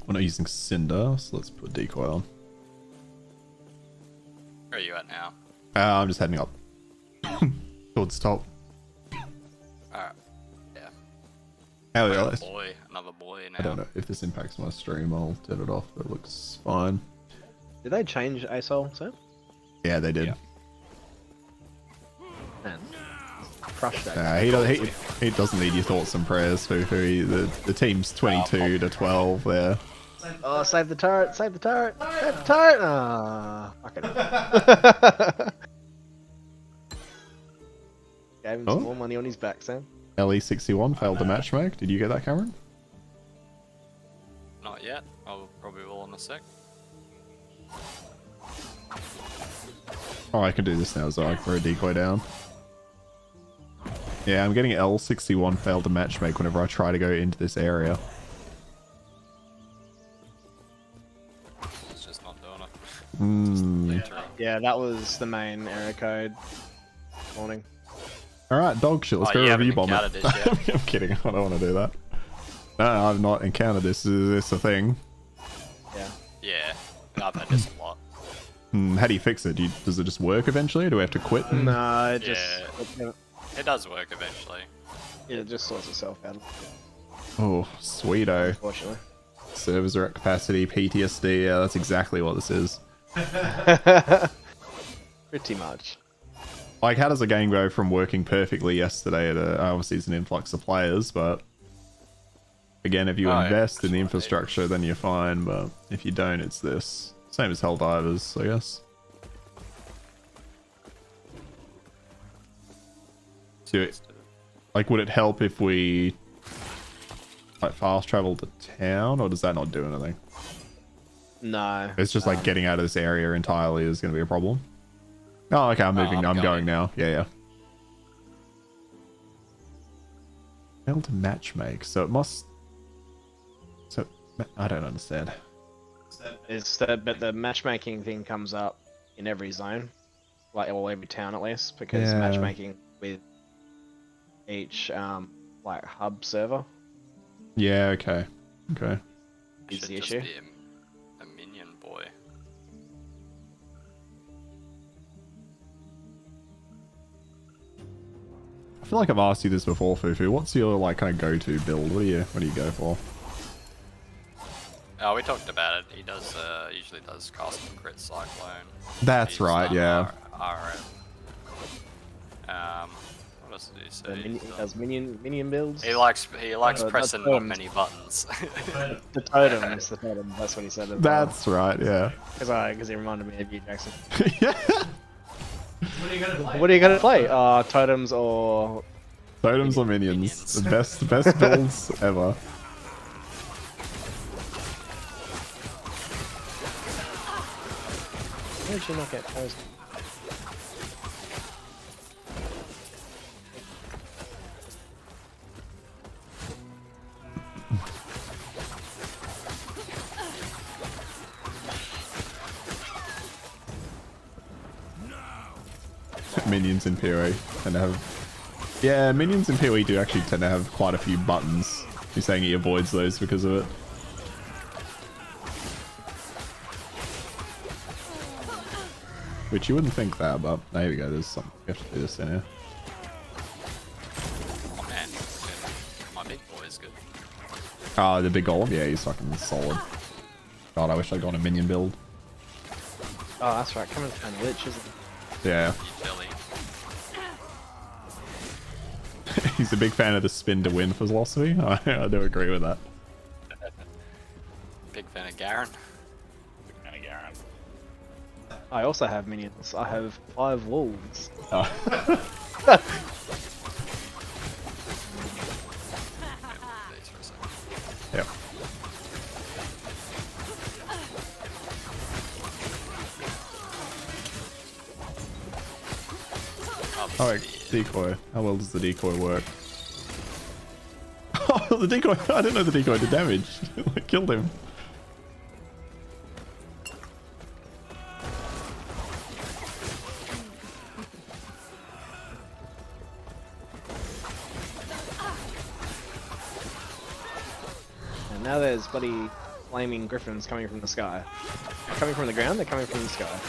We're not using Cinder, so let's put decoy on. Where are you at now? I'm just heading up towards top. Alright. Yeah. Hell yeah. Another boy now. I don't know if this impacts my stream. I'll turn it off. It looks fine. Did they change ASOL, Sam? Yeah, they did. Yeah. Man, crushed that. He doesn't need your thoughts and prayers, Fufu. The team's 22 to 12 there. Oh, save the turret! Save the turret! Save the turret! Ah, fuck it. Gave him some more money on his back, Sam. LE61 failed the matchmake. Did you get that, Cameron? Not yet. I'll probably will in a sec. Oh, I can do this now, so I can throw a decoy down. Yeah, I'm getting L61 failed to matchmake whenever I try to go into this area. It's just not doing it. Yeah, that was the main error code. Morning. Alright, dog shit, let's go review bomb it. I'm kidding, I don't want to do that. No, I've not encountered this. Is this a thing? Yeah. Yeah, I've had this a lot. How do you fix it? Does it just work eventually, or do we have to quit? No, it just... It does work eventually. It just sorts itself out. Oh, sweeto. Unfortunately. Servers are at capacity, PTSD, yeah, that's exactly what this is. Pretty much. Like, how does a game go from working perfectly yesterday to, obviously it's an influx of players, but again, if you invest in the infrastructure, then you're fine, but if you don't, it's this. Same as Helldivers, I guess. So, like, would it help if we like fast travel to town, or does that not do anything? No. It's just like getting out of this area entirely is going to be a problem. Oh, okay, I'm moving. I'm going now. Yeah. Failed to matchmake, so it must. So I don't understand. But the matchmaking thing comes up in every zone, like every town at least, because matchmaking with each like hub server. Yeah. Okay. Is the just issue. Be a minion boy. I feel like I've asked you this before, Fufu. What's your like kind of go-to build? What do you go for? Oh, we talked about it. He does usually does custom crit cyclone. That's right. Yeah. What else did he say? He does minion builds. He likes pressing not many buttons. The totems, that's what he said. That's right. Yeah. Because he reminded me of you, Jackson. Yeah. What are you gonna play? Totems or Totems or minions? The best builds ever. Why did you not get posed? Minions in PoE tend to have... Yeah, minions in PoE do actually tend to have quite a few buttons. You're saying he avoids those because of it. Which you wouldn't think that, but there we go, there's something. We have to do this in here. Oh man, my big boy is good. Ah, the big golem? Yeah, he's fucking solid. God, I wish I'd gone a minion build. Oh, that's right. Cameron's kind of lich, isn't he? Yeah. He's a big fan of the spin to win philosophy. I do agree with that. Big fan of Garen. I also have minions. I have 5 wolves. Oh. Oh, wait, decoy. How well does the decoy work? Oh, the decoy. I didn't know the decoy did damage. It killed him. And now there's bloody flaming griffins coming from the sky. They're coming from the ground, they're coming from the sky.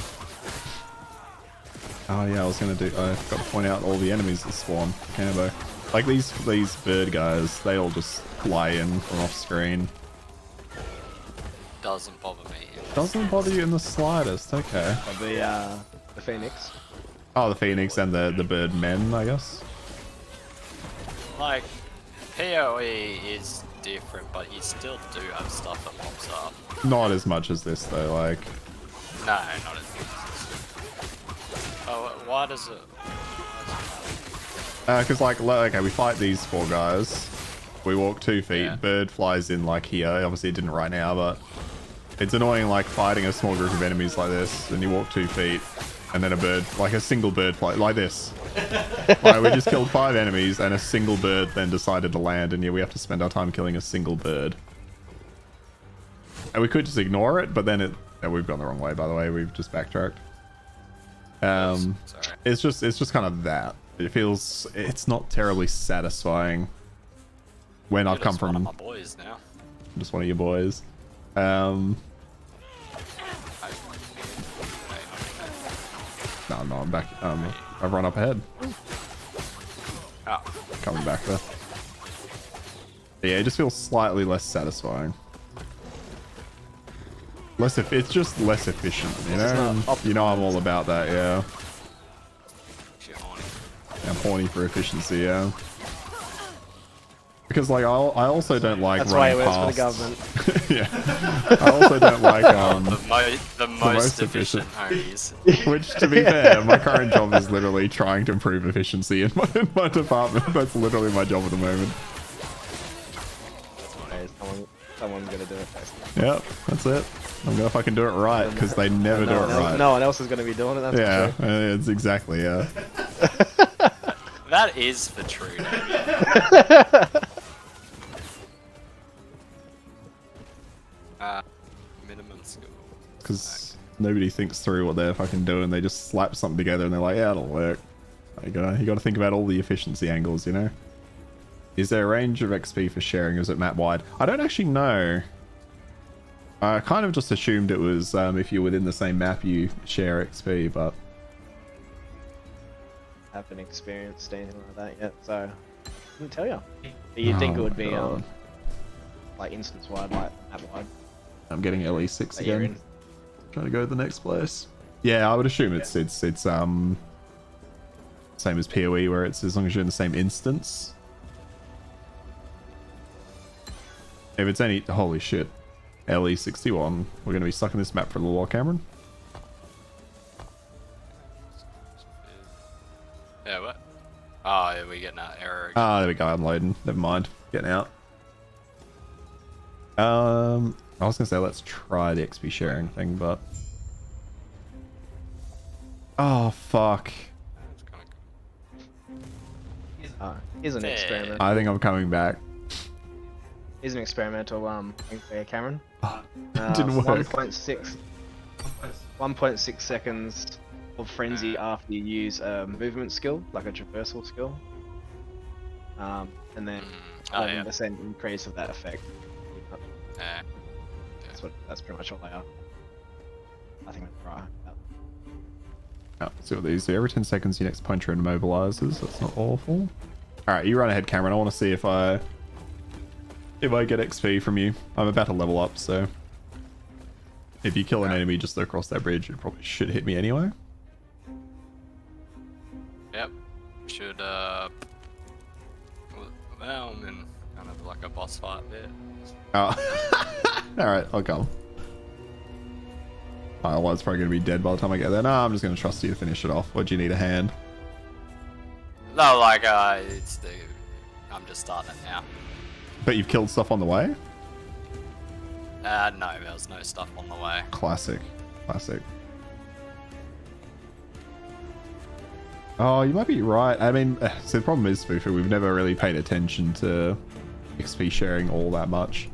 Oh yeah, I forgot to point out all the enemies that spawn. Cannabo. Like these bird guys, they all just fly in from off screen. Doesn't bother me. Doesn't bother you in the slightest. Okay. The phoenix. Oh, the phoenix and the bird men, I guess. Like, PoE is different, but you still do have stuff that pops up. Not as much as this though. Like. No, not as much. Oh, why does it? Because like, okay, we fight these 4 guys. We walk 2 feet. Yeah. Bird flies in like here. Obviously, it didn't right now, but it's annoying like fighting a small group of enemies like this. Then you walk 2 feet, and then a bird, like a single bird, fly like this. Like, we just killed 5 enemies, and a single bird then decided to land, and yeah, we have to spend our time killing a single bird. And we could just ignore it, but then we've gone the wrong way. By the way, we've just backtracked. It's just kind of that. It's not terribly satisfying when I've come from. One of my boys now. Just one of your boys. No, I'm back. I've run up ahead. Oh. Coming back there. Yeah, it just feels slightly less satisfying. It's just less efficient, you know? You know I'm all about that, yeah. I'm horny for efficiency, yeah. Because like I also don't like That's why running it works past. for the government. Yeah. I also don't like the most efficient homies. Which, to be fair, my current job is literally trying to improve efficiency in my department. That's literally my job at the moment. Someone's gonna do it. Yep, that's it. I'm gonna fucking do it right, because they never do it right. No one else is gonna be doing it. That's yeah, for sure. It's exactly, yeah. That is the truth. Minimum skill. Because nobody thinks through what they're fucking doing. They just slap something together and they're like, yeah, it'll work. You gotta think about all the efficiency angles, you know? Is there a range of XP for sharing, or is it map wide? I don't actually know. I kind of just assumed it was if you're within the same map you share XP, but I haven't experienced anything like that yet, so I couldn't tell you. But you'd think it would be like instance wide, like map wide. I'm getting LE6 But you're again. in. Trying to go to the next place. Yeah, I would assume it's same as PoE, where it's as long as you're in the same instance. If it's any holy shit, LE61, we're gonna be stuck in this map for a little while, Cameron. Yeah, what? Oh, yeah, we're getting that error again. Ah, there we go. I'm loading. Never mind. Getting out. I was gonna say let's try the XP sharing thing, but oh fuck. Here's an experiment. I think I'm coming back. Here's an experimental thing for you, Cameron. Didn't work. 1.6 seconds of frenzy after you use a movement skill, like a traversal skill. And then 11% increase of that effect. Yeah. That's pretty much all they are. I think that's right. Oh, see what these do. Every 10 seconds, your next puncher immobilizes. That's not awful. Alright, you run ahead, Cameron. I want to see if I get XP from you. I'm about to level up, so if you kill an enemy just across that bridge, it probably should hit me anyway. Yep. Should well, I'm in kind of like a boss fight bit. Oh. Alright, I'll come. Otherwise, probably going to be dead by the time I get there. No, I'm just going to trust you to finish it off. Or do you need a hand? No, like, I'm just starting it now. But you've killed stuff on the way? No, there was no stuff on the way. Classic. Classic. Oh, you might be right. I mean, so the problem is, Fufu, we've never really paid attention to XP sharing all that much.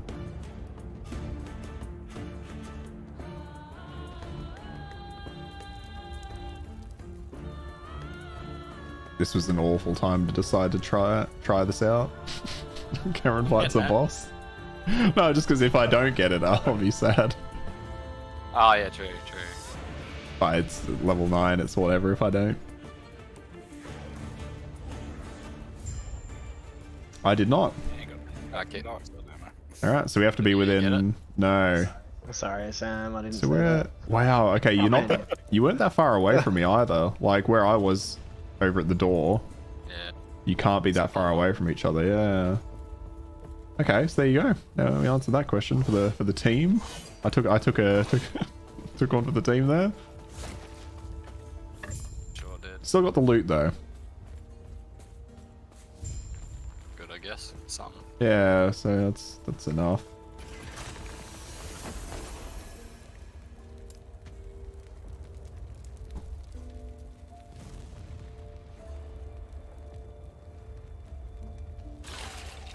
This was an awful time to decide to try this out. Cameron fights a boss. No, just because if I don't get it, I'll be sad. Oh yeah, true. But it's level 9, it's whatever if I don't. I did not. Okay. Alright, so we have to be within... No. Sorry, Sam, I didn't So say we're... that. Wow, okay, you weren't that far away from me either. Like, where I was over at the door. Yeah. You can't be that far away from each other, yeah. Okay, so there you go. Now we answered that question for the team. I took one for the team there. Sure did. Still got the loot though. Good, I guess. Something. Yeah, so that's enough.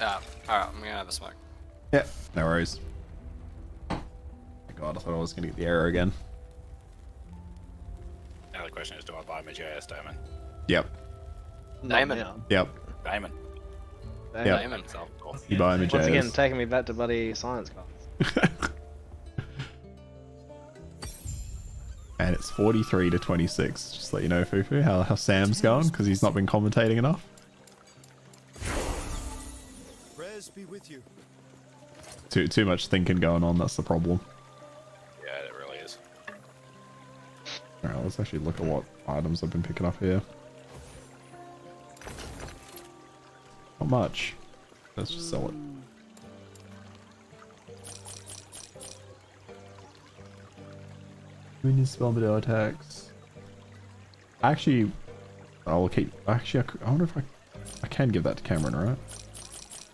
Alright, I'm gonna have a smoke. Yeah, no worries. God, I thought I was gonna get the arrow again. Now the question is, do I buy Mageus, Damon? Yep. Damon. Yep. Damon. Yep. Damon. You buy me Once again, taking me back to bloody science class. And it's 43 to 26. Just let you know, Fufu, how Sam's going, because he's not been commentating enough. Prayers be with you. Too much thinking going on, that's the problem. Yeah, it really is. Alright, let's actually look at what items I've been picking up here. Not much. Let's just sell it. Minion spell video attacks. Actually, I'll keep. Actually, I wonder if I can give that to Cameron, right?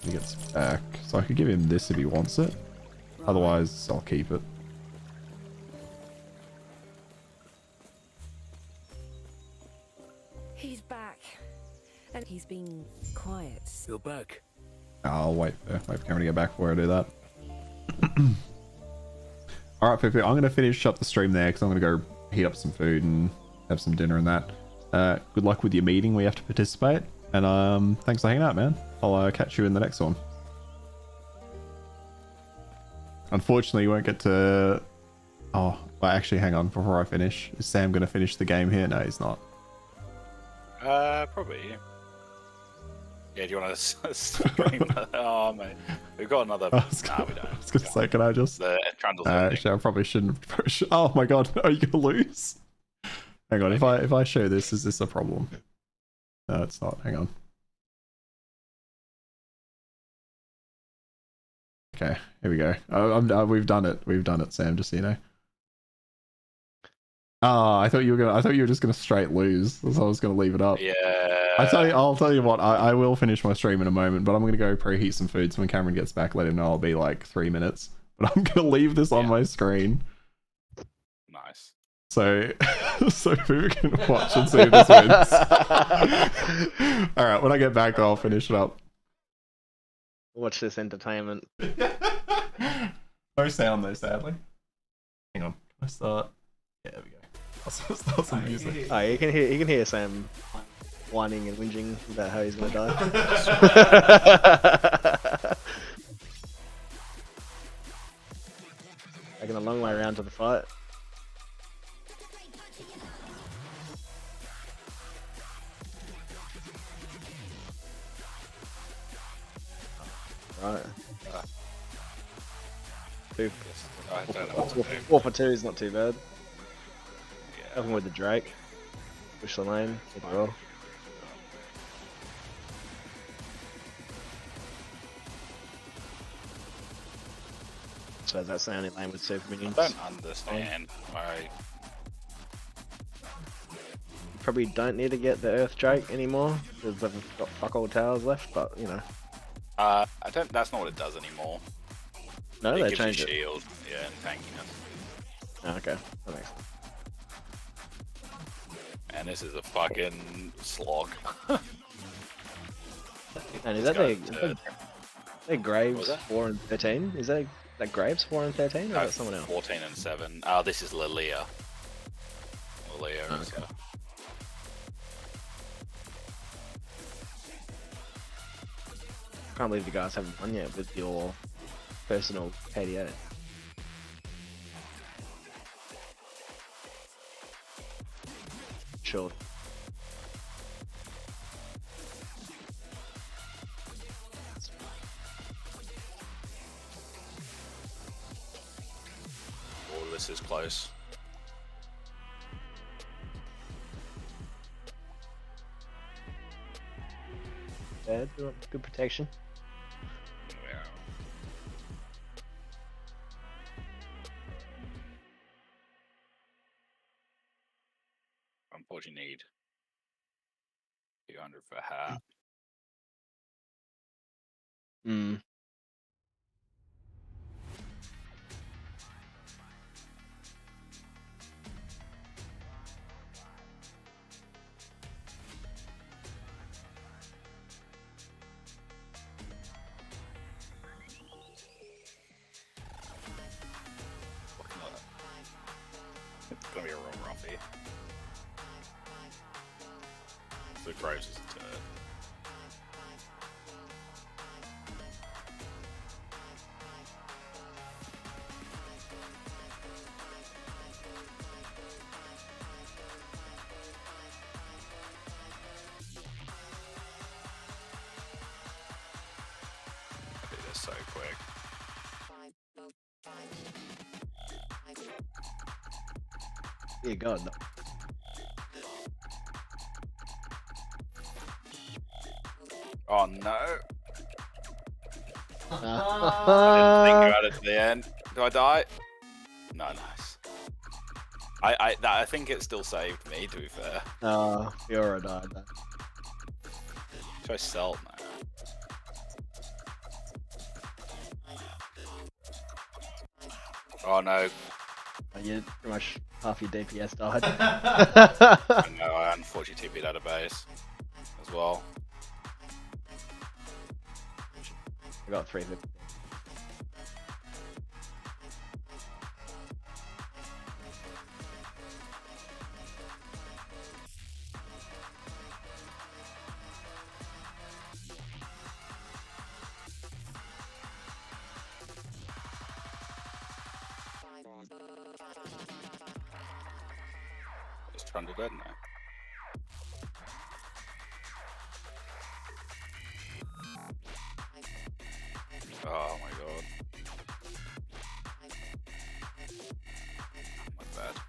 He gets back, so I could give him this if he wants it. Otherwise, I'll keep it. He's back. And he's been quiet. You're back. I'll wait for Cameron to get back before I do that. Alright, Fufu, I'm going to finish up the stream there because I'm going to go heat up some food and have some dinner and that. Good luck with your meeting. We have to participate. And thanks for hanging out, man. I'll catch you in the next one. Unfortunately, you won't get to... Oh, well, actually, hang on. Before I finish, is Sam going to finish the game here? No, he's not. Probably. Yeah, do you want to stream that? Oh, mate. We've got another... Nah, we don't. I was going to say, can I just... The Trundle's actually, I probably shouldn't... Oh my god, are you going to lose? Hang on, if I show this, is this a problem? No, it's not. Hang on. Okay, here we go. We've done it. We've done it, Sam. Just so you know. Oh, I thought you were just gonna straight lose. So I was gonna leave it up. Yeah. I'll tell you what. I will finish my stream in a moment, but I'm gonna go preheat some food. So when Cameron gets back, let him know I'll be like 3 minutes. But I'm gonna leave this on my screen. Nice. So we can watch and see if this wins. All right, when I get back, I'll finish it up. Watch this entertainment. No sound though, sadly. Hang on. Can I start? Yeah, there we go. I'll start some music. Oh, you can hear Sam whining and whinging about how he's gonna die. Taking a long way around to the fight. Right. 4 for 2 is not too bad. Yeah. Even with the Drake. Push the lane as well. So that's the only lane with super minions. I don't understand why. You probably don't need to get the Earth Drake anymore because they've got fuck all towers left, but you know. I don't. That's not what it does anymore. No, it they gives changed you it. shield, yeah, and tankiness. Oh, okay, that makes sense. And this is a fucking slog. And is Let's that go the Graves was that? 4 and 13? Is that Graves 4 and 13, or is No, that someone else? 14 and 7. This is Lilia. Lilia is Okay. Can't believe you guys haven't won yet with your personal KDA. Sure. Oh, this is close. Bad, good protection. Yeah. Unfortunately, need 200 for hat. Hmm. It's gonna be a real roughie. So Graves is a turd. I did this so quick. Yeah, God. No. Oh no! I Uh, didn't think about it at the end. Do I die? No, nice. I think it still saved me, to be fair. Fiora died then. Should I sell now? Oh no. You pretty much half your DPS died. I know, I unfortunately TP'd out of base as well. I got 350. Just Trundle dead now. Oh my god.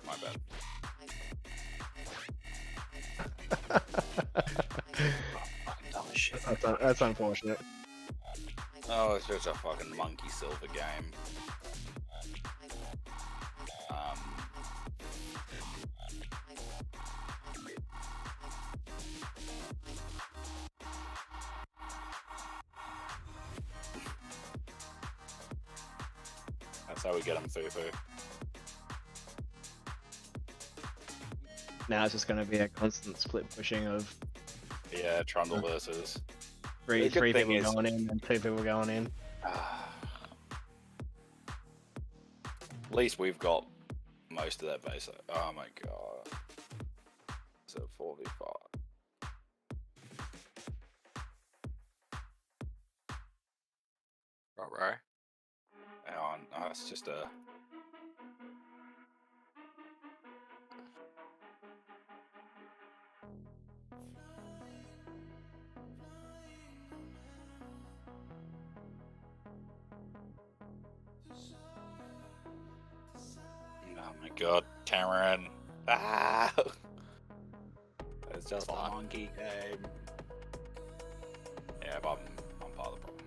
My bad. Fucking dumb as shit. That's unfortunate. Oh, it's just a fucking monkey silver game. That's how we get them Fufu. Now it's just going to be a constant split pushing of Yeah, Trundle versus. three The good thing people is- going in and 2 people going in. At least we've got most of that base. Oh my god. So 4v5. Right. Hang on. Oh, it's just a. Oh my god, Cameron. Ah! It's just a monkey game. Yeah, but I'm part of the problem.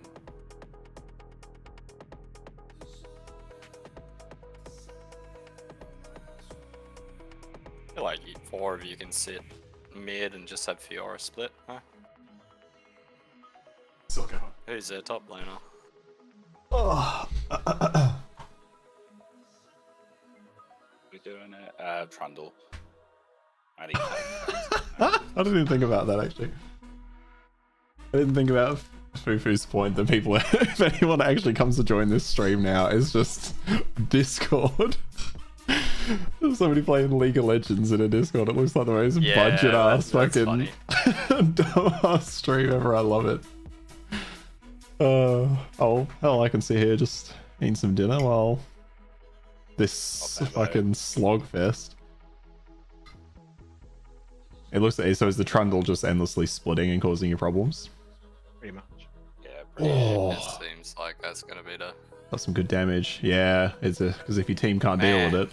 I feel like 4 of you can sit mid and just have Fiora split, huh? Still going. Who's their top laner? Oh. We're doing it. Trundle. I need I didn't even think about that actually. I didn't think about Fufu's point that people, if anyone actually comes to join this stream now, is just Discord. There's somebody playing League of Legends in a Discord. It looks like the most budget ass fucking dumbass stream ever. I love it. Oh, hell, I can see here just eating some dinner while this fucking slog fest. It looks like, so is the trundle just endlessly splitting and causing you problems? Pretty much. Yeah, It seems like that's gonna be the That's some good damage. Yeah, it's because if your team can't deal with it.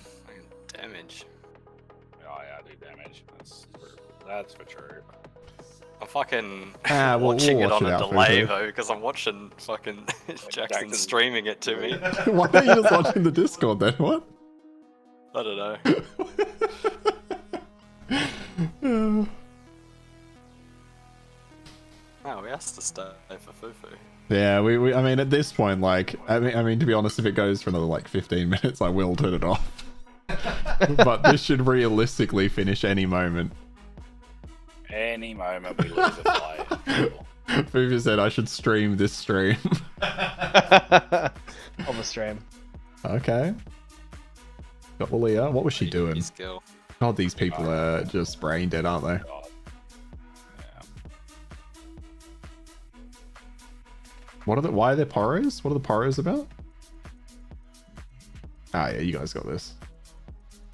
damage. Oh yeah, I do damage. That's for true. I'm fucking We'll watching it watch on it a out for delay you. though, because I'm watching fucking Jackson streaming it to me. Why don't you just watch in the Discord then? What? I don't know. Oh, we asked to stay for Fufu. Yeah, we I mean at this point, like I mean to be honest, if it goes for another like 15 minutes, I will turn it off. But this should realistically finish any moment. Any moment we lose a fight. Fufu said I should stream this stream. On the stream. Okay. Got Lilia. What was she doing? Skill. God, these people are just brain dead, aren't they? What are the? Why are there poros? What are the poros about? Ah, yeah, you guys got this.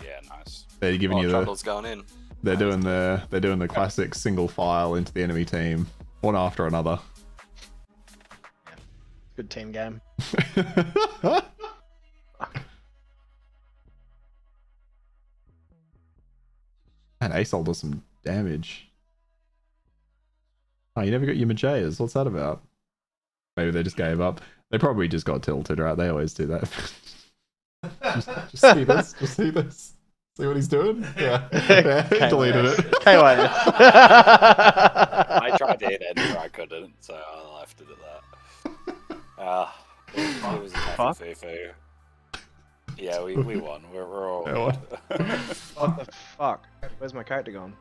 Yeah, nice. They're giving you the. Trundle's going in. They're doing the classic single file into the enemy team, one after another. Good team game. Man, Asol does some damage. Oh, you never got your Mageas. What's that about? Maybe they just gave up. They probably just got tilted, right? They always do that. just see this. Just see this. See what he's doing? Yeah. Yeah, he deleted it. I tried to hit enter, I couldn't, so I left it at that. It was a Fufu. Yeah, we won. We're all. What the fuck? Where's my character gone?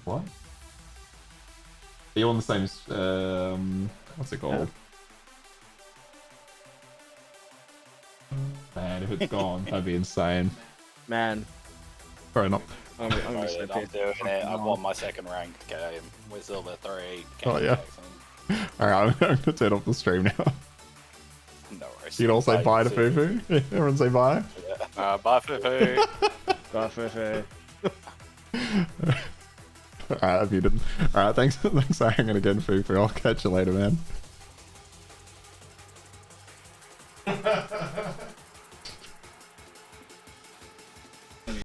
What? Are you on the same? What's it called? Man, if it's gone, that'd be insane. Man. Fair enough. I'm I'm doing it. I won my second ranked game with Silver 3. Oh yeah. Alright, I'm gonna turn off the stream now. No worries. You can all say bye to Fufu. Everyone say bye. Yeah. Bye Fufu. Bye Fufu. Alright, I've muted. Alright, thanks for hanging again, Fufu. I'll catch you later, man.